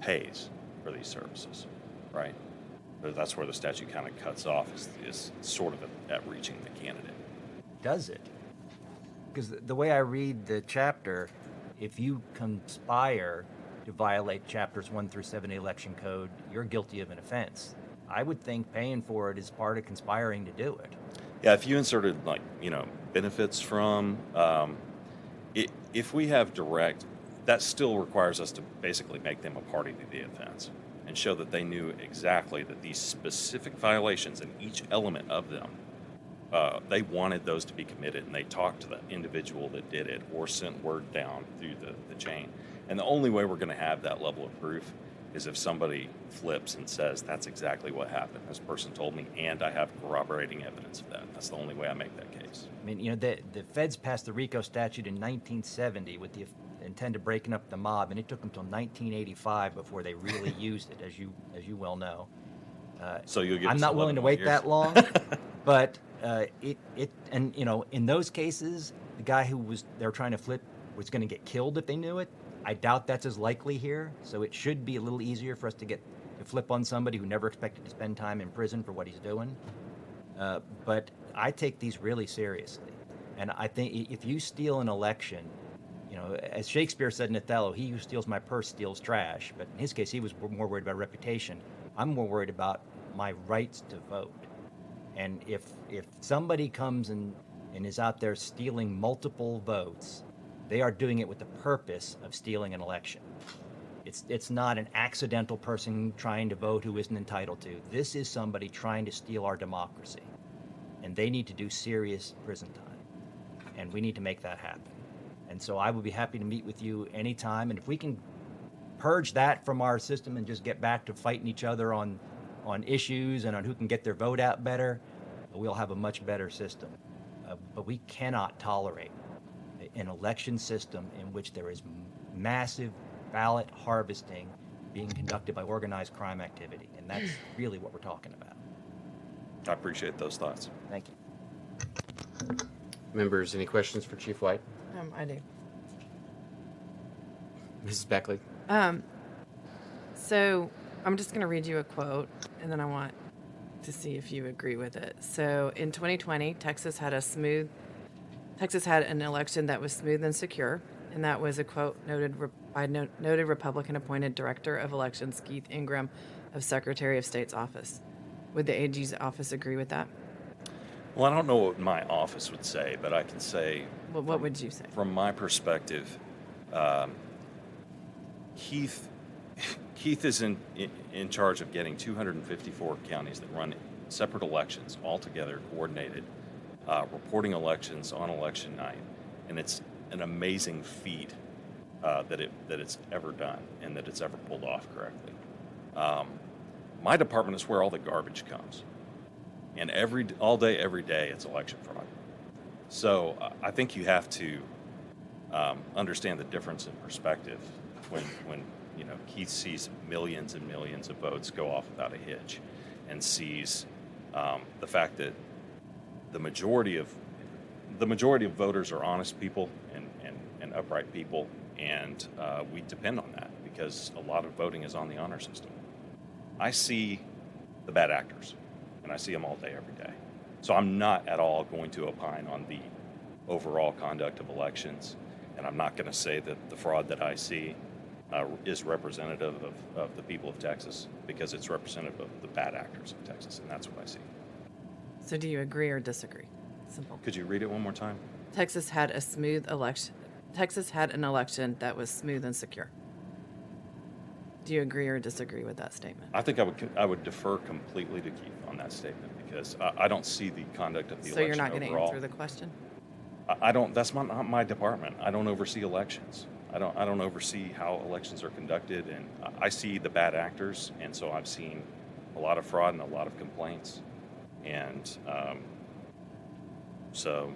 pays for these services, right? But that's where the statute kind of cuts off, is sort of at reaching the candidate. Does it? Because the way I read the chapter, if you conspire to violate chapters 1 through 7 of the election code, you're guilty of an offense. I would think paying for it is part of conspiring to do it. Yeah, if you inserted benefits from, if we have direct, that still requires us to basically make them a party to the offense and show that they knew exactly that these specific violations and each element of them, they wanted those to be committed, and they talked to the individual that did it or sent word down through the chain. And the only way we're going to have that level of proof is if somebody flips and says, that's exactly what happened. This person told me, and I have corroborating evidence of that. That's the only way I make that case. I mean, the feds passed the RICO statute in 1970 with the intent of breaking up the mob, and it took them until 1985 before they really used it, as you well know. So you'll give I'm us not willing to wait years. that long, but in those cases, the guy who they were trying to flip was going to get killed if they knew it. I doubt that's as likely here, so it should be a little easier for us to flip on somebody who never expected to spend time in prison for what he's doing. But I take these really seriously, and I think if you steal an election, as Shakespeare said in Othello, he who steals my purse steals trash. But in his case, he was more worried about reputation. I'm more worried about my rights to vote. And if somebody comes and is out there stealing multiple votes, they are doing it with the purpose of stealing an election. It's not an accidental person trying to vote who isn't entitled to. This is somebody trying to steal our democracy. And they need to do serious prison time. And we need to make that happen. And so I would be happy to meet with you anytime. And if we can purge that from our system and just get back to fighting each other on issues and on who can get their vote out better, we'll have a much better system. But we cannot tolerate an election system in which there is massive ballot harvesting being conducted by organized crime activity. And that's really what we're talking about. I appreciate those thoughts. Thank you. Members, any questions for Chief White? I do. Mrs. Beckley? So I'm just going to read you a quote, and then I want to see if you agree with it. So in 2020, Texas had an election that was smooth and secure, and that was a quote noted by noted Republican-appointed Director of Elections Keith Ingram of Secretary of State's office. Would the AG's office agree with that? Well, I don't know what my office would say, but I can say. Well, what would you say? From my perspective, Keith is in charge of getting 254 counties that run separate elections all together, coordinated, reporting elections on election night, and it's an amazing feat that it's ever done and that it's ever pulled off correctly. My department is where all the garbage comes, and all day, every day, it's election fraud. So I think you have to understand the difference in perspective when Keith sees millions and millions of votes go off without a hitch, and sees the fact that the majority of voters are honest people and upright people, and we depend on that because a lot of voting is on the honor system. I see the bad actors, and I see them all day, every day. So I'm not at all going to opine on the overall conduct of elections, and I'm not going to say that the fraud that I see is representative of the people of Texas, because it's representative of the bad actors of Texas, and that's what I see. So do you agree or disagree? Simple. Could you read it one more time? Texas had a smooth election. Texas had an election that was smooth and secure. Do you agree or disagree with that statement? I think I would defer completely to Keith on that statement, because I don't see the conduct of the So election you're not going to overall. answer the question? I don't. That's not my department. I don't oversee elections. I don't oversee how elections are conducted, and I see the bad actors, and so I've seen a lot of fraud and a lot of complaints, and so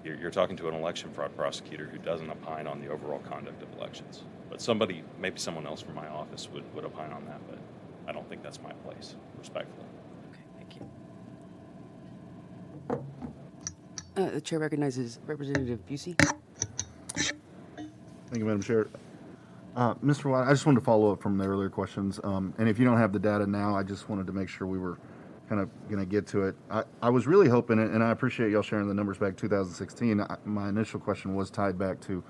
you're talking to an election fraud prosecutor who doesn't opine on the overall conduct of elections. But maybe someone else from my office would opine on that, but I don't think that's my place, respectfully. Okay, thank you. The chair recognizes Representative Busey. Thank you, Madam Chair. Mr. White, I just wanted to follow up from the earlier questions. And if you don't have the data now, I just wanted to make sure we were kind of going to get to it. I was really hoping, and I appreciate y'all sharing the numbers back 2016. My initial question was tied back to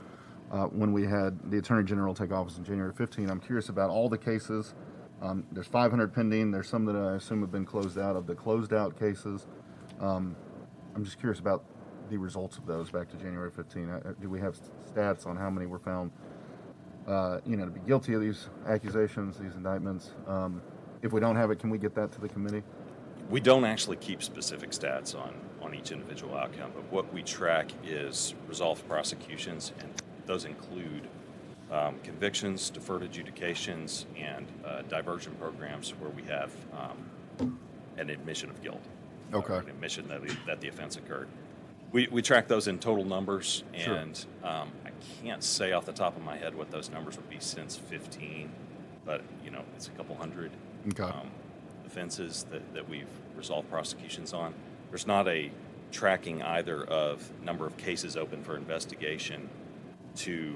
when we had the Attorney General take office in January 15. I'm curious about all the cases. There's 500 pending. There's some that I assume have been closed out. Of the closed out cases, I'm just curious about the results of those back to January 15. Do we have stats on how many were found, to be guilty of these accusations, these indictments? If we don't have it, can we get that to the committee? We don't actually keep specific stats on each individual outcome, but what we track is resolved prosecutions, and those include convictions, deferred adjudications, and diversion programs where we have an admission of guilt. Okay. An admission that the offense occurred. We track those in total numbers, and Sure. I can't say off the top of my head what those numbers would be since 15, but it's a couple hundred offenses that we've resolved prosecutions on. There's not a tracking either of number of cases open for investigation to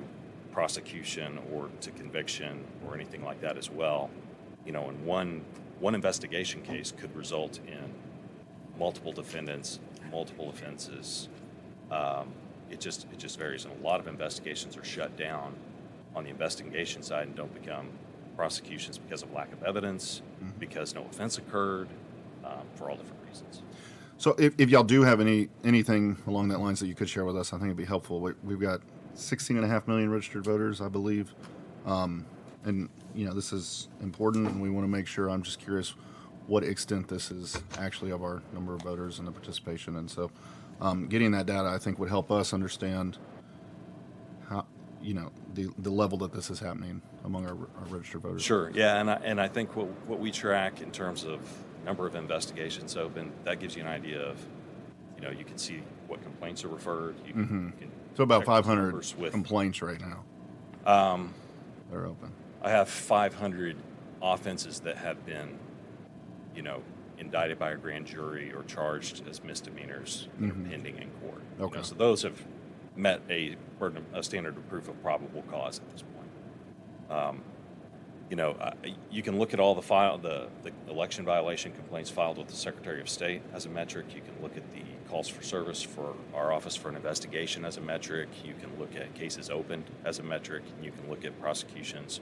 prosecution or to conviction or anything like that as well. And one investigation case could result in multiple defendants, multiple offenses. It just varies, and a lot of investigations are shut down on the investigation side and don't become prosecutions because of lack of evidence, because no offense occurred, for all different reasons. So if y'all do have anything along that lines that you could share with us, I think it'd be helpful. We've got 16.5 million registered voters, I believe. And this is important, and we want to make sure. I'm just curious what extent this is actually of our number of voters and the participation. And so getting that data, I think, would help us understand how, the level that this is happening among our registered voters. Sure, yeah, and I think what we track in terms of number of investigations open, that gives you an idea of, you can see what complaints are referred. You can So about check those 500 numbers with complaints right now. They're open. I have 500 offenses that have been, indicted by a grand jury or charged as misdemeanors that are pending in court. Okay. So those have met a standard of proof of probable cause at this point. You can look at all the election violation complaints filed with the Secretary of State as a metric. You can look at the calls for service for our Office for an Investigation as a metric. You can look at cases opened as a metric. You can look at prosecutions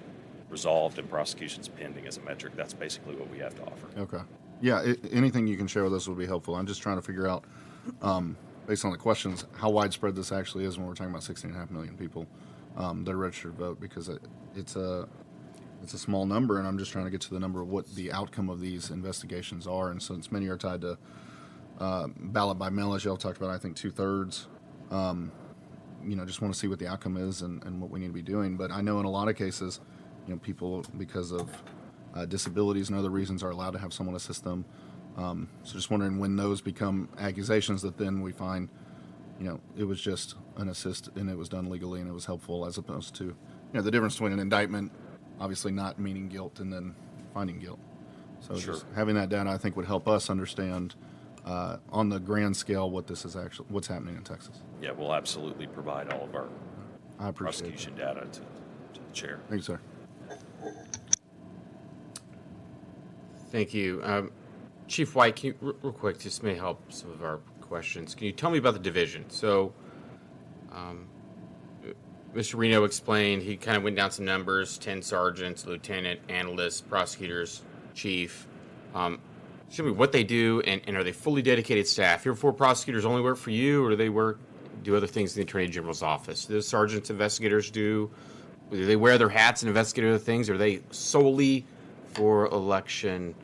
resolved and prosecutions pending as a metric. That's basically what we have to offer. Okay. Yeah, anything you can share with us would be helpful. I'm just trying to figure out, based on the questions, how widespread this actually is when we're talking about 16.5 million people that are registered to vote, because it's a small number, and I'm just trying to get to the number of what the outcome of these investigations are. And since many are tied to ballot by mail, as y'all talked about, I think 2/3, just want to see what the outcome is and what we need to be doing. But I know in a lot of cases, people, because of disabilities and other reasons, are allowed to have someone assist them. So just wondering when those become accusations that then we find, it was just an assist and it was done legally and it was helpful, as opposed to, the difference between an indictment obviously not meaning guilt and then finding guilt. So Sure. just having that data, I think, would help us understand on the grand scale what's happening in Texas. Yeah, we'll absolutely provide all of our I appreciate prosecution data to the chair. Thank you, sir. Thank you. Chief White, can you, real quick, this may help some of our questions. Can you tell me about the division? So, Mr. Reno explained, he kind of went down some numbers: 10 sergeants, lieutenant, analysts, prosecutors, chief. Show me what they do, and are they fully dedicated staff? Your 4 prosecutors only work for you, or do they do other things in the Attorney General's office? Do the sergeants, investigators do they wear their hats and investigate other things, or are they solely for election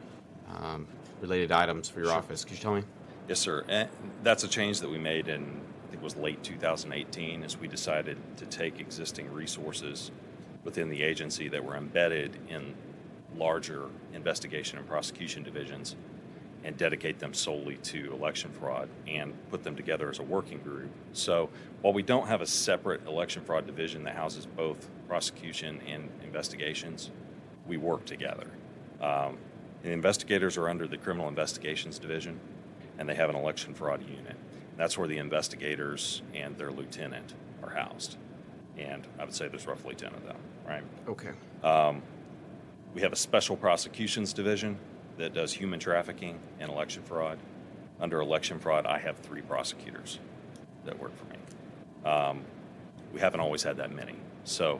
related items for your office? Could you tell me? Yes, sir. And that's a change that we made in, I think it was late 2018, as we decided to take existing resources within the agency that were embedded in larger investigation and prosecution divisions and dedicate them solely to election fraud and put them together as a working group. So while we don't have a separate election fraud division that houses both prosecution and investigations, we work together. The investigators are under the Criminal Investigations Division, and they have an election fraud unit. That's where the investigators and their lieutenant are housed. And I would say there's roughly 10 of them, right? Okay. We have a special prosecutions division that does human trafficking and election fraud. Under election fraud, I have 3 prosecutors that work for me. We haven't always had that many. So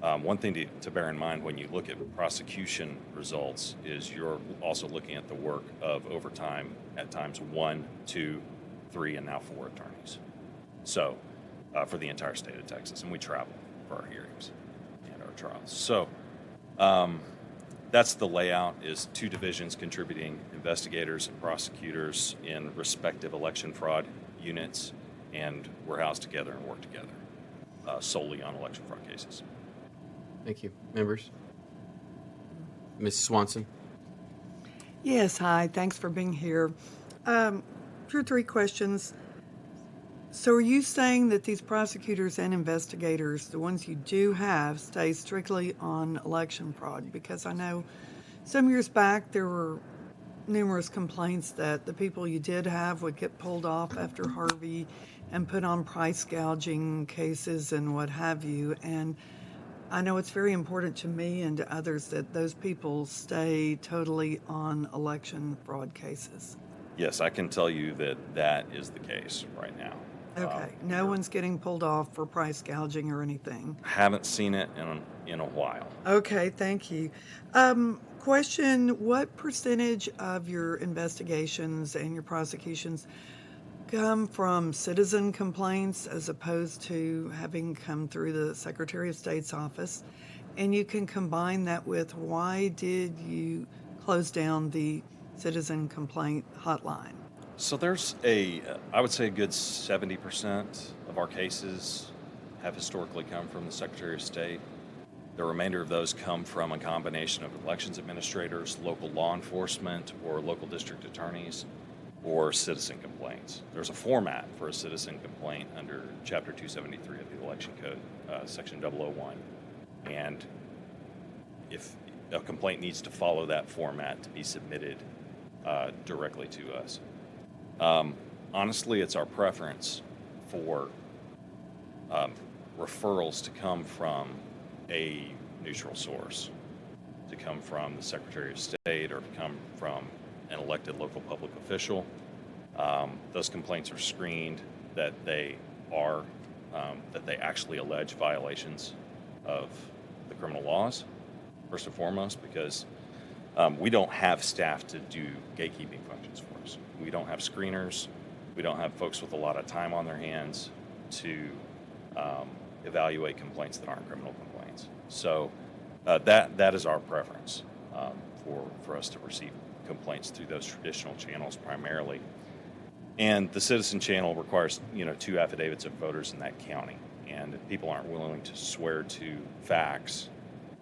one thing to bear in mind when you look at prosecution results is you're also looking at the work of, over time, at times 1, 2, 3, and now 4 attorneys. So for the entire state of Texas, and we travel for our hearings and our trials. So that's the layout, is 2 divisions contributing investigators and prosecutors in respective election fraud units, and we're housed together and work together solely on election fraud cases. Thank you. Members? Ms. Swanson? Yes, hi. Thanks for being here. 2 or 3 questions. So are you saying that these prosecutors and investigators, the ones you do have, stay strictly on election fraud? Because I know some years back there were numerous complaints that the people you did have would get pulled off after Harvey and put on price gouging cases and what have you. And I know it's very important to me and to others that those people stay totally on election fraud cases. Yes, I can tell you that that is the case right now. Okay, no one's getting pulled off for price gouging or anything. Haven't seen it in a while. Okay, thank you. Question, what percentage of your investigations and your prosecutions come from citizen complaints as opposed to having come through the Secretary of State's office? And you can combine that with, why did you close down the citizen complaint hotline? So there's I would say a good 70% of our cases have historically come from the Secretary of State. The remainder of those come from a combination of elections administrators, local law enforcement, or local district attorneys, or citizen complaints. There's a format for a citizen complaint under Chapter 273 of the Election Code, Section 001. And if a complaint needs to follow that format to be submitted directly to us. Honestly, it's our preference for referrals to come from a neutral source. to come from the Secretary of State or to come from an elected local public official. Those complaints are screened that they actually allege violations of the criminal laws, first and foremost, because we don't have staff to do gatekeeping functions for us. We don't have screeners. We don't have folks with a lot of time on their hands to evaluate complaints that aren't criminal complaints. So that is our preference for us to receive complaints through those traditional channels primarily. And the citizen channel requires 2 affidavits of voters in that county. And if people aren't willing to swear to facts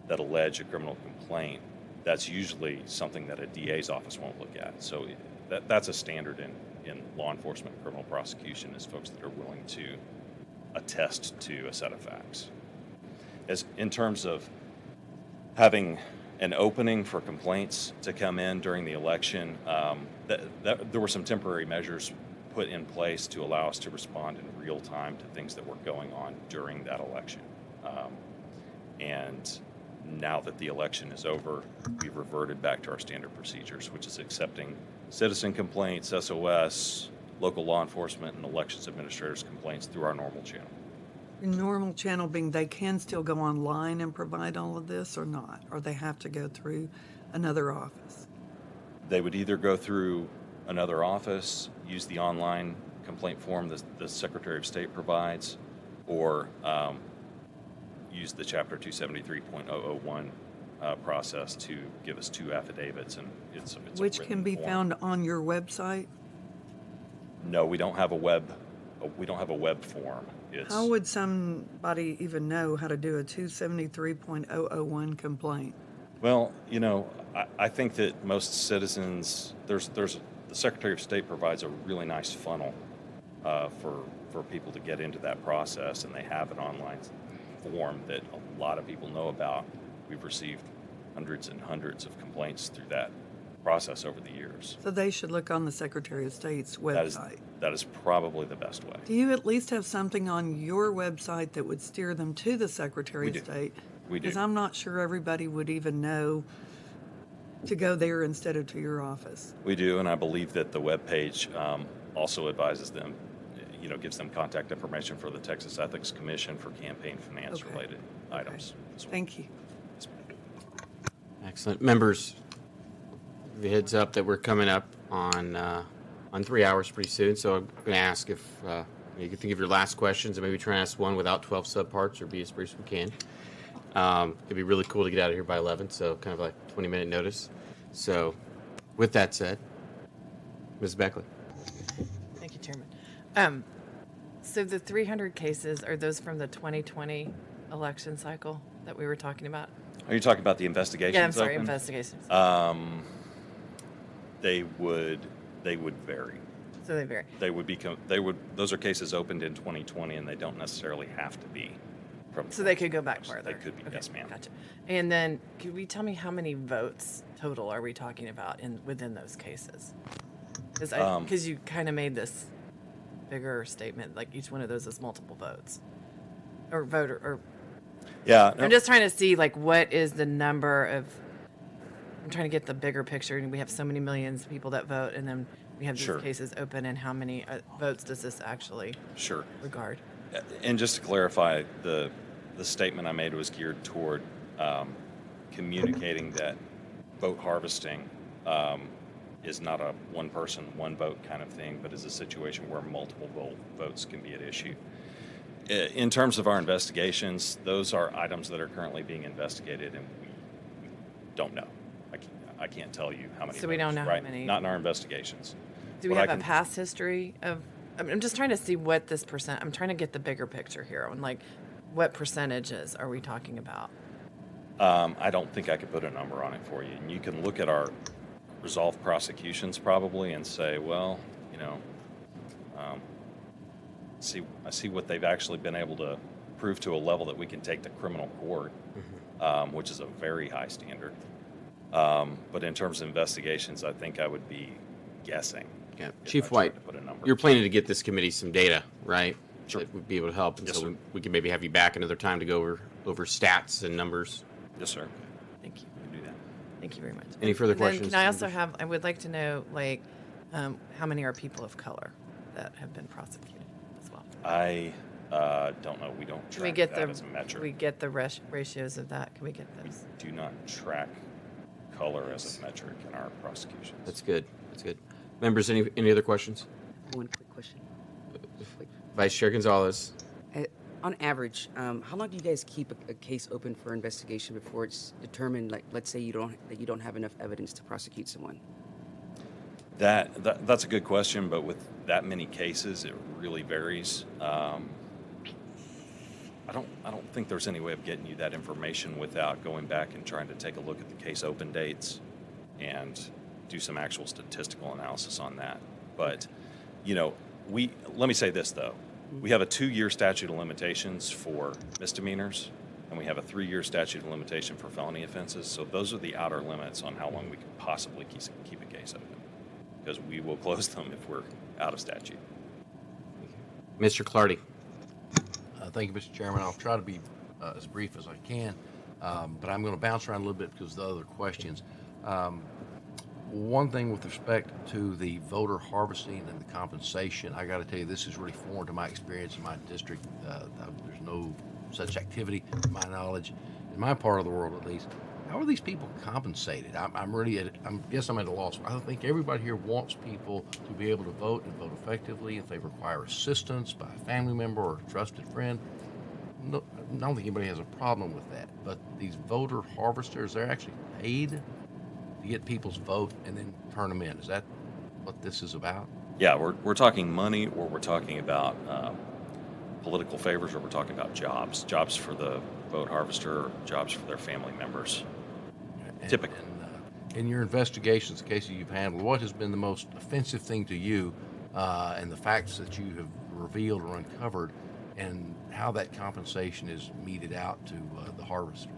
that allege a criminal complaint, that's usually something that a DA's office won't look at. So that's a standard in law enforcement and criminal prosecution, is folks that are willing to attest to a set of facts. As in terms of having an opening for complaints to come in during the election, there were some temporary measures put in place to allow us to respond in real time to things that were going on during that election. And now that the election is over, we've reverted back to our standard procedures, which is accepting citizen complaints, SOS, local law enforcement, and elections administrators' complaints through our normal channel. The normal channel being they can still go online and provide all of this or not, or they have to go through another office? They would either go through another office, use the online complaint form that the Secretary of State provides, or use the Chapter 273.001 process to give us 2 affidavits, and it's a Which can be form. found on your website? No, we don't have a web form. How would somebody even know how to do a 273.001 complaint? Well, I think that most citizens, the Secretary of State provides a really nice funnel for people to get into that process, and they have an online form that a lot of people know about. We've received hundreds and hundreds of complaints through that process over the years. So they should look on the Secretary of State's website. That is probably the best way. Do you at least have something on your website that would steer them to the Secretary We of do. State? We do. Because I'm not sure everybody would even know to go there instead of to your office. We do, and I believe that the webpage also advises them, gives them contact information for the Texas Ethics Commission for campaign finance related items. as well. Thank you. Excellent. Members, the heads up that we're coming up on 3 hours pretty soon, so I'm going to ask if you can think of your last questions and maybe try and ask one without 12 subparts or be as brief as we can. It'd be really cool to get out of here by 11, so kind of like 20-minute notice. So with that said, Ms. Beckley. Thank you, Chairman. So the 300 cases, are those from the 2020 election cycle that we were talking about? Are you talking about the investigations? Yeah, I'm sorry, open? investigations. They would vary. So they vary. Those are cases opened in 2020, and they don't necessarily have to be from. So they could go back farther. They could be. Okay, Yes, ma'am. Gotcha. And then, could we tell me how many votes total are we talking about within those cases? Because you kind of made this bigger statement, like each one of those is multiple votes, or voter, or. Yeah. I'm just trying to see what is the number of. I'm trying to get the bigger picture, and we have so many millions of people that vote, and then we have these Sure. cases open, and how many votes does this actually regard? And just to clarify, the statement I made was geared toward communicating that vote harvesting is not a one person, one vote kind of thing, but is a situation where multiple votes can be at issue. In terms of our investigations, those are items that are currently being investigated, and we don't know. I can't tell you how many. So we don't know how right? many. Not in our investigations. Do we have a past history of? I'm just trying to see what this percent. I'm trying to get the bigger picture here on what percentages are we talking about? I don't think I could put a number on it for you. And you can look at our resolved prosecutions probably and say, well, I see what they've actually been able to prove to a level that we can take to criminal court, which is a very high standard. But in terms of investigations, I think I would be guessing. Yeah. Chief White, you're planning to get this committee some data, right? Sure. That would be able to help. And Yes, so sir. we can maybe have you back another time to go over stats and numbers. Yes, sir. Thank you. We can do that. Thank you very much. Any further And then questions? can I also have, I would like to know, like, how many are people of color that have been prosecuted as well? I don't know. We don't Can we track get that the, as a can metric. we get the ratios of that? Can we get those? Do not track color as a metric in our prosecutions. That's good. That's good. Members, any other questions? One quick question. Vice Chair Gonzalez. On average, how long do you guys keep a case open for investigation before it's determined? Like, let's say you don't have enough evidence to prosecute someone. That's a good question, but with that many cases, it really varies. I don't think there's any way of getting you that information without going back and trying to take a look at the case open dates and do some actual statistical analysis on that. But, let me say this though. We have a 2-year statute of limitations for misdemeanors, and we have a 3-year statute of limitation for felony offenses. So those are the outer limits on how long we can possibly keep a case open, because we will close them if we're out of statute. Mr. Clardy. Thank you, Mr. Chairman. I'll try to be as brief as I can, but I'm going to bounce around a little bit because of the other questions. One thing with respect to the voter harvesting and the compensation, I got to tell you, this is really foreign to my experience in my district. There's no such activity, to my knowledge, in my part of the world at least. How are these people compensated? I'm at a loss. I think everybody here wants people to be able to vote and vote effectively. If they require assistance by a family member or a trusted friend, no, I don't think anybody has a problem with that. But these voter harvesters, they're actually paid to get people's vote and then turn them in. Is that what this is about? Yeah, we're talking money, or we're talking about political favors, or we're talking about jobs for the vote harvester, jobs for their family members. Typically. In your investigations, the cases you've handled, what has been the most offensive thing to you and the facts that you have revealed or uncovered, and how that compensation is meted out to the harvesters?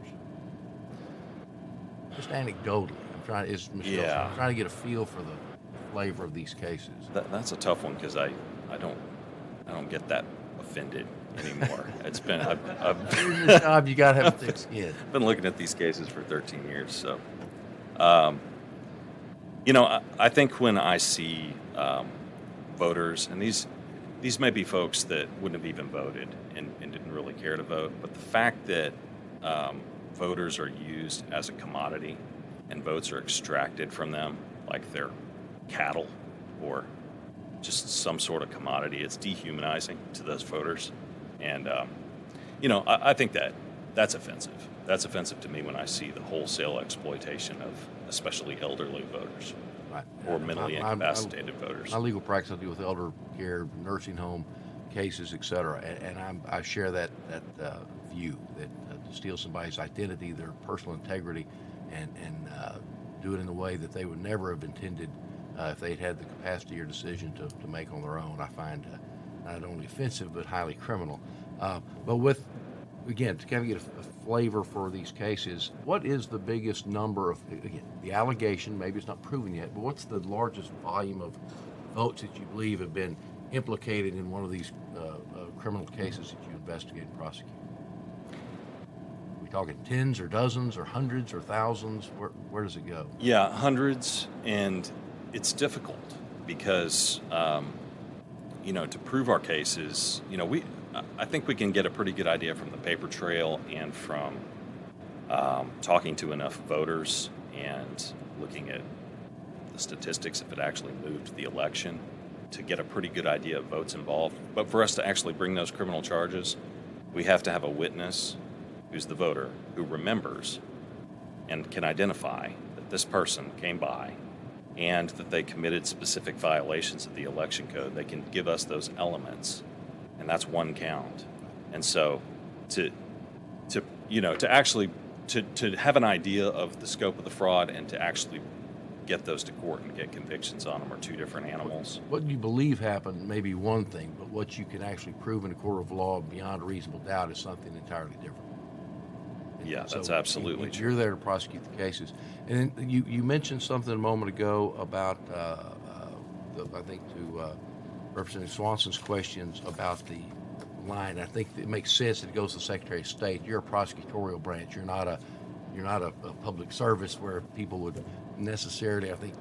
Just anecdotally, I'm trying to get a feel for the flavor of these cases. That's a tough one, because I don't get that offended anymore. It's been I've Doing your job, you got to have a thick skin. I've been looking at these cases for 13 years, so I think when I see voters, and these may be folks that wouldn't have even voted and didn't really care to vote, but the fact that voters are used as a commodity and votes are extracted from them like they're cattle or just some sort of commodity, it's dehumanizing to those voters. And, I think that's offensive. That's offensive to me when I see the wholesale exploitation of especially elderly voters, right, or mentally incapacitated voters. My legal practice, I deal with elder care, nursing home cases, et cetera, and I share that view that to steal somebody's identity, their personal integrity, and do it in a way that they would never have intended if they'd had the capacity or decision to make on their own, I find not only offensive but highly criminal. But with, again, to kind of get a flavor for these cases, what is the biggest number of, again, the allegation, maybe it's not proven yet, but what's the largest volume of votes that you believe have been implicated in one of these criminal cases that you investigate and prosecute? Are we talking tens or dozens or hundreds or thousands? Where does it go? Yeah, hundreds, and it's difficult because, to prove our cases, I think we can get a pretty good idea from the paper trail and from talking to enough voters and looking at the statistics if it actually moved the election to get a pretty good idea of votes involved. But for us to actually bring those criminal charges, we have to have a witness who's the voter who remembers and can identify that this person came by and that they committed specific violations of the election code. They can give us those elements, and that's one count. And so to have an idea of the scope of the fraud and to actually get those to court and get convictions on them are two different animals. What you believe happened may be one thing, but what you can actually prove in a court of law beyond a reasonable doubt is something entirely different. Yeah, that's absolutely true. You're there to prosecute the cases. And then you mentioned something a moment ago about, I think, to Representative Swanson's questions about the line. I think it makes sense that it goes to the Secretary of State. You're a prosecutorial branch. You're not a you're not a public service where people would necessarily, I think,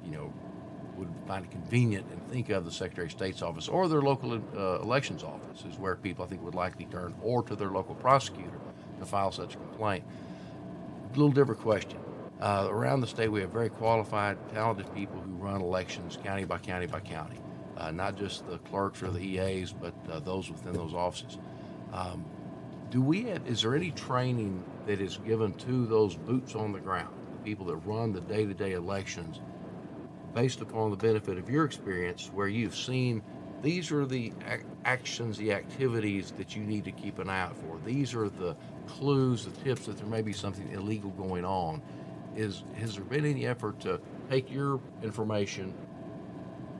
would find it convenient and think of the Secretary of State's office or their local elections office is where people, I think, would likely turn, or to their local prosecutor to file such a complaint. A little different question. Around the state, we have very qualified, talented people who run elections county by county by county, not just the clerks or the EAs, but those within those offices. Is there any training that is given to those boots on the ground, the people that run the day-to-day elections, based upon the benefit of your experience, where you've seen these are the actions, the activities that you need to keep an eye out for? These are the clues, the tips that there may be something illegal going on. Has there been any effort to take your information,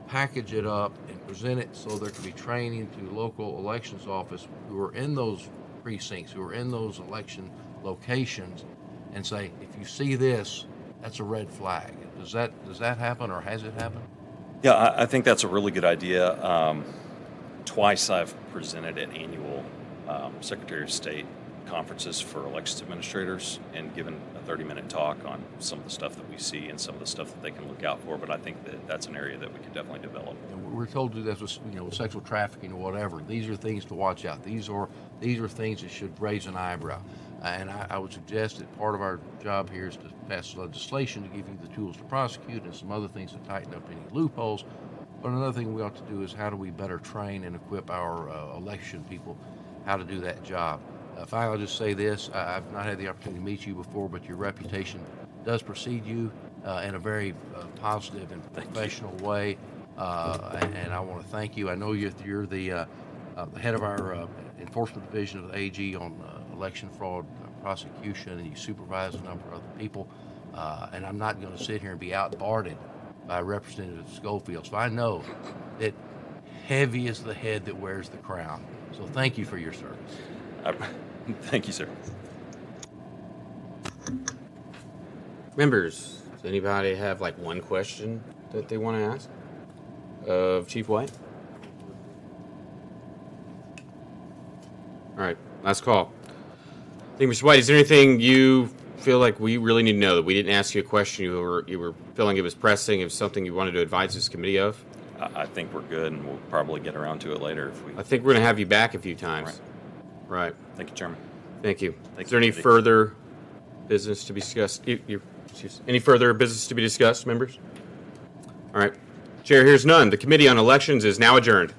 package it up, and present it so there can be training to local elections office who are in those precincts, who are in those election locations, and say, if you see this, that's a red flag? Does that happen, or has it happened? Yeah, I think that's a really good idea. Twice I've presented at annual Secretary of State conferences for elections administrators and given a 30-minute talk on some of the stuff that we see and some of the stuff that they can look out for. But I think that that's an area that we could definitely develop. And we're told to do this with sexual trafficking or whatever. These are things to watch out. These are things that should raise an eyebrow. And I would suggest that part of our job here is to pass legislation to give you the tools to prosecute and some other things to tighten up any loopholes. But another thing we ought to do is how do we better train and equip our election people how to do that job. Finally, I'll just say this. I've not had the opportunity to meet you before, but your reputation does precede you in a very positive and professional way. And I want to thank you. I know you're the head of our enforcement division of the AG on election fraud prosecution, and you supervise a number of other people. And I'm not going to sit here and be outbarred by Representative Schofield. So I know that heavy is the head that wears the crown. So thank you for your service. Thank you, sir. Members, does anybody have like one question that they want to ask of Chief White? All right, last call. I think, Mr. White, is there anything you feel like we really need to know that we didn't ask you a question you were feeling it was pressing, it was something you wanted to advise this committee of? I think we're good, and we'll probably get around to it later if we. I think we're going to have you back a few times. Right. Thank you, Chairman. Thank you. Thank Is there you, any further business to be discussed? Any further business to be discussed, members? All right. Chair hears none. The Committee on Elections is now adjourned.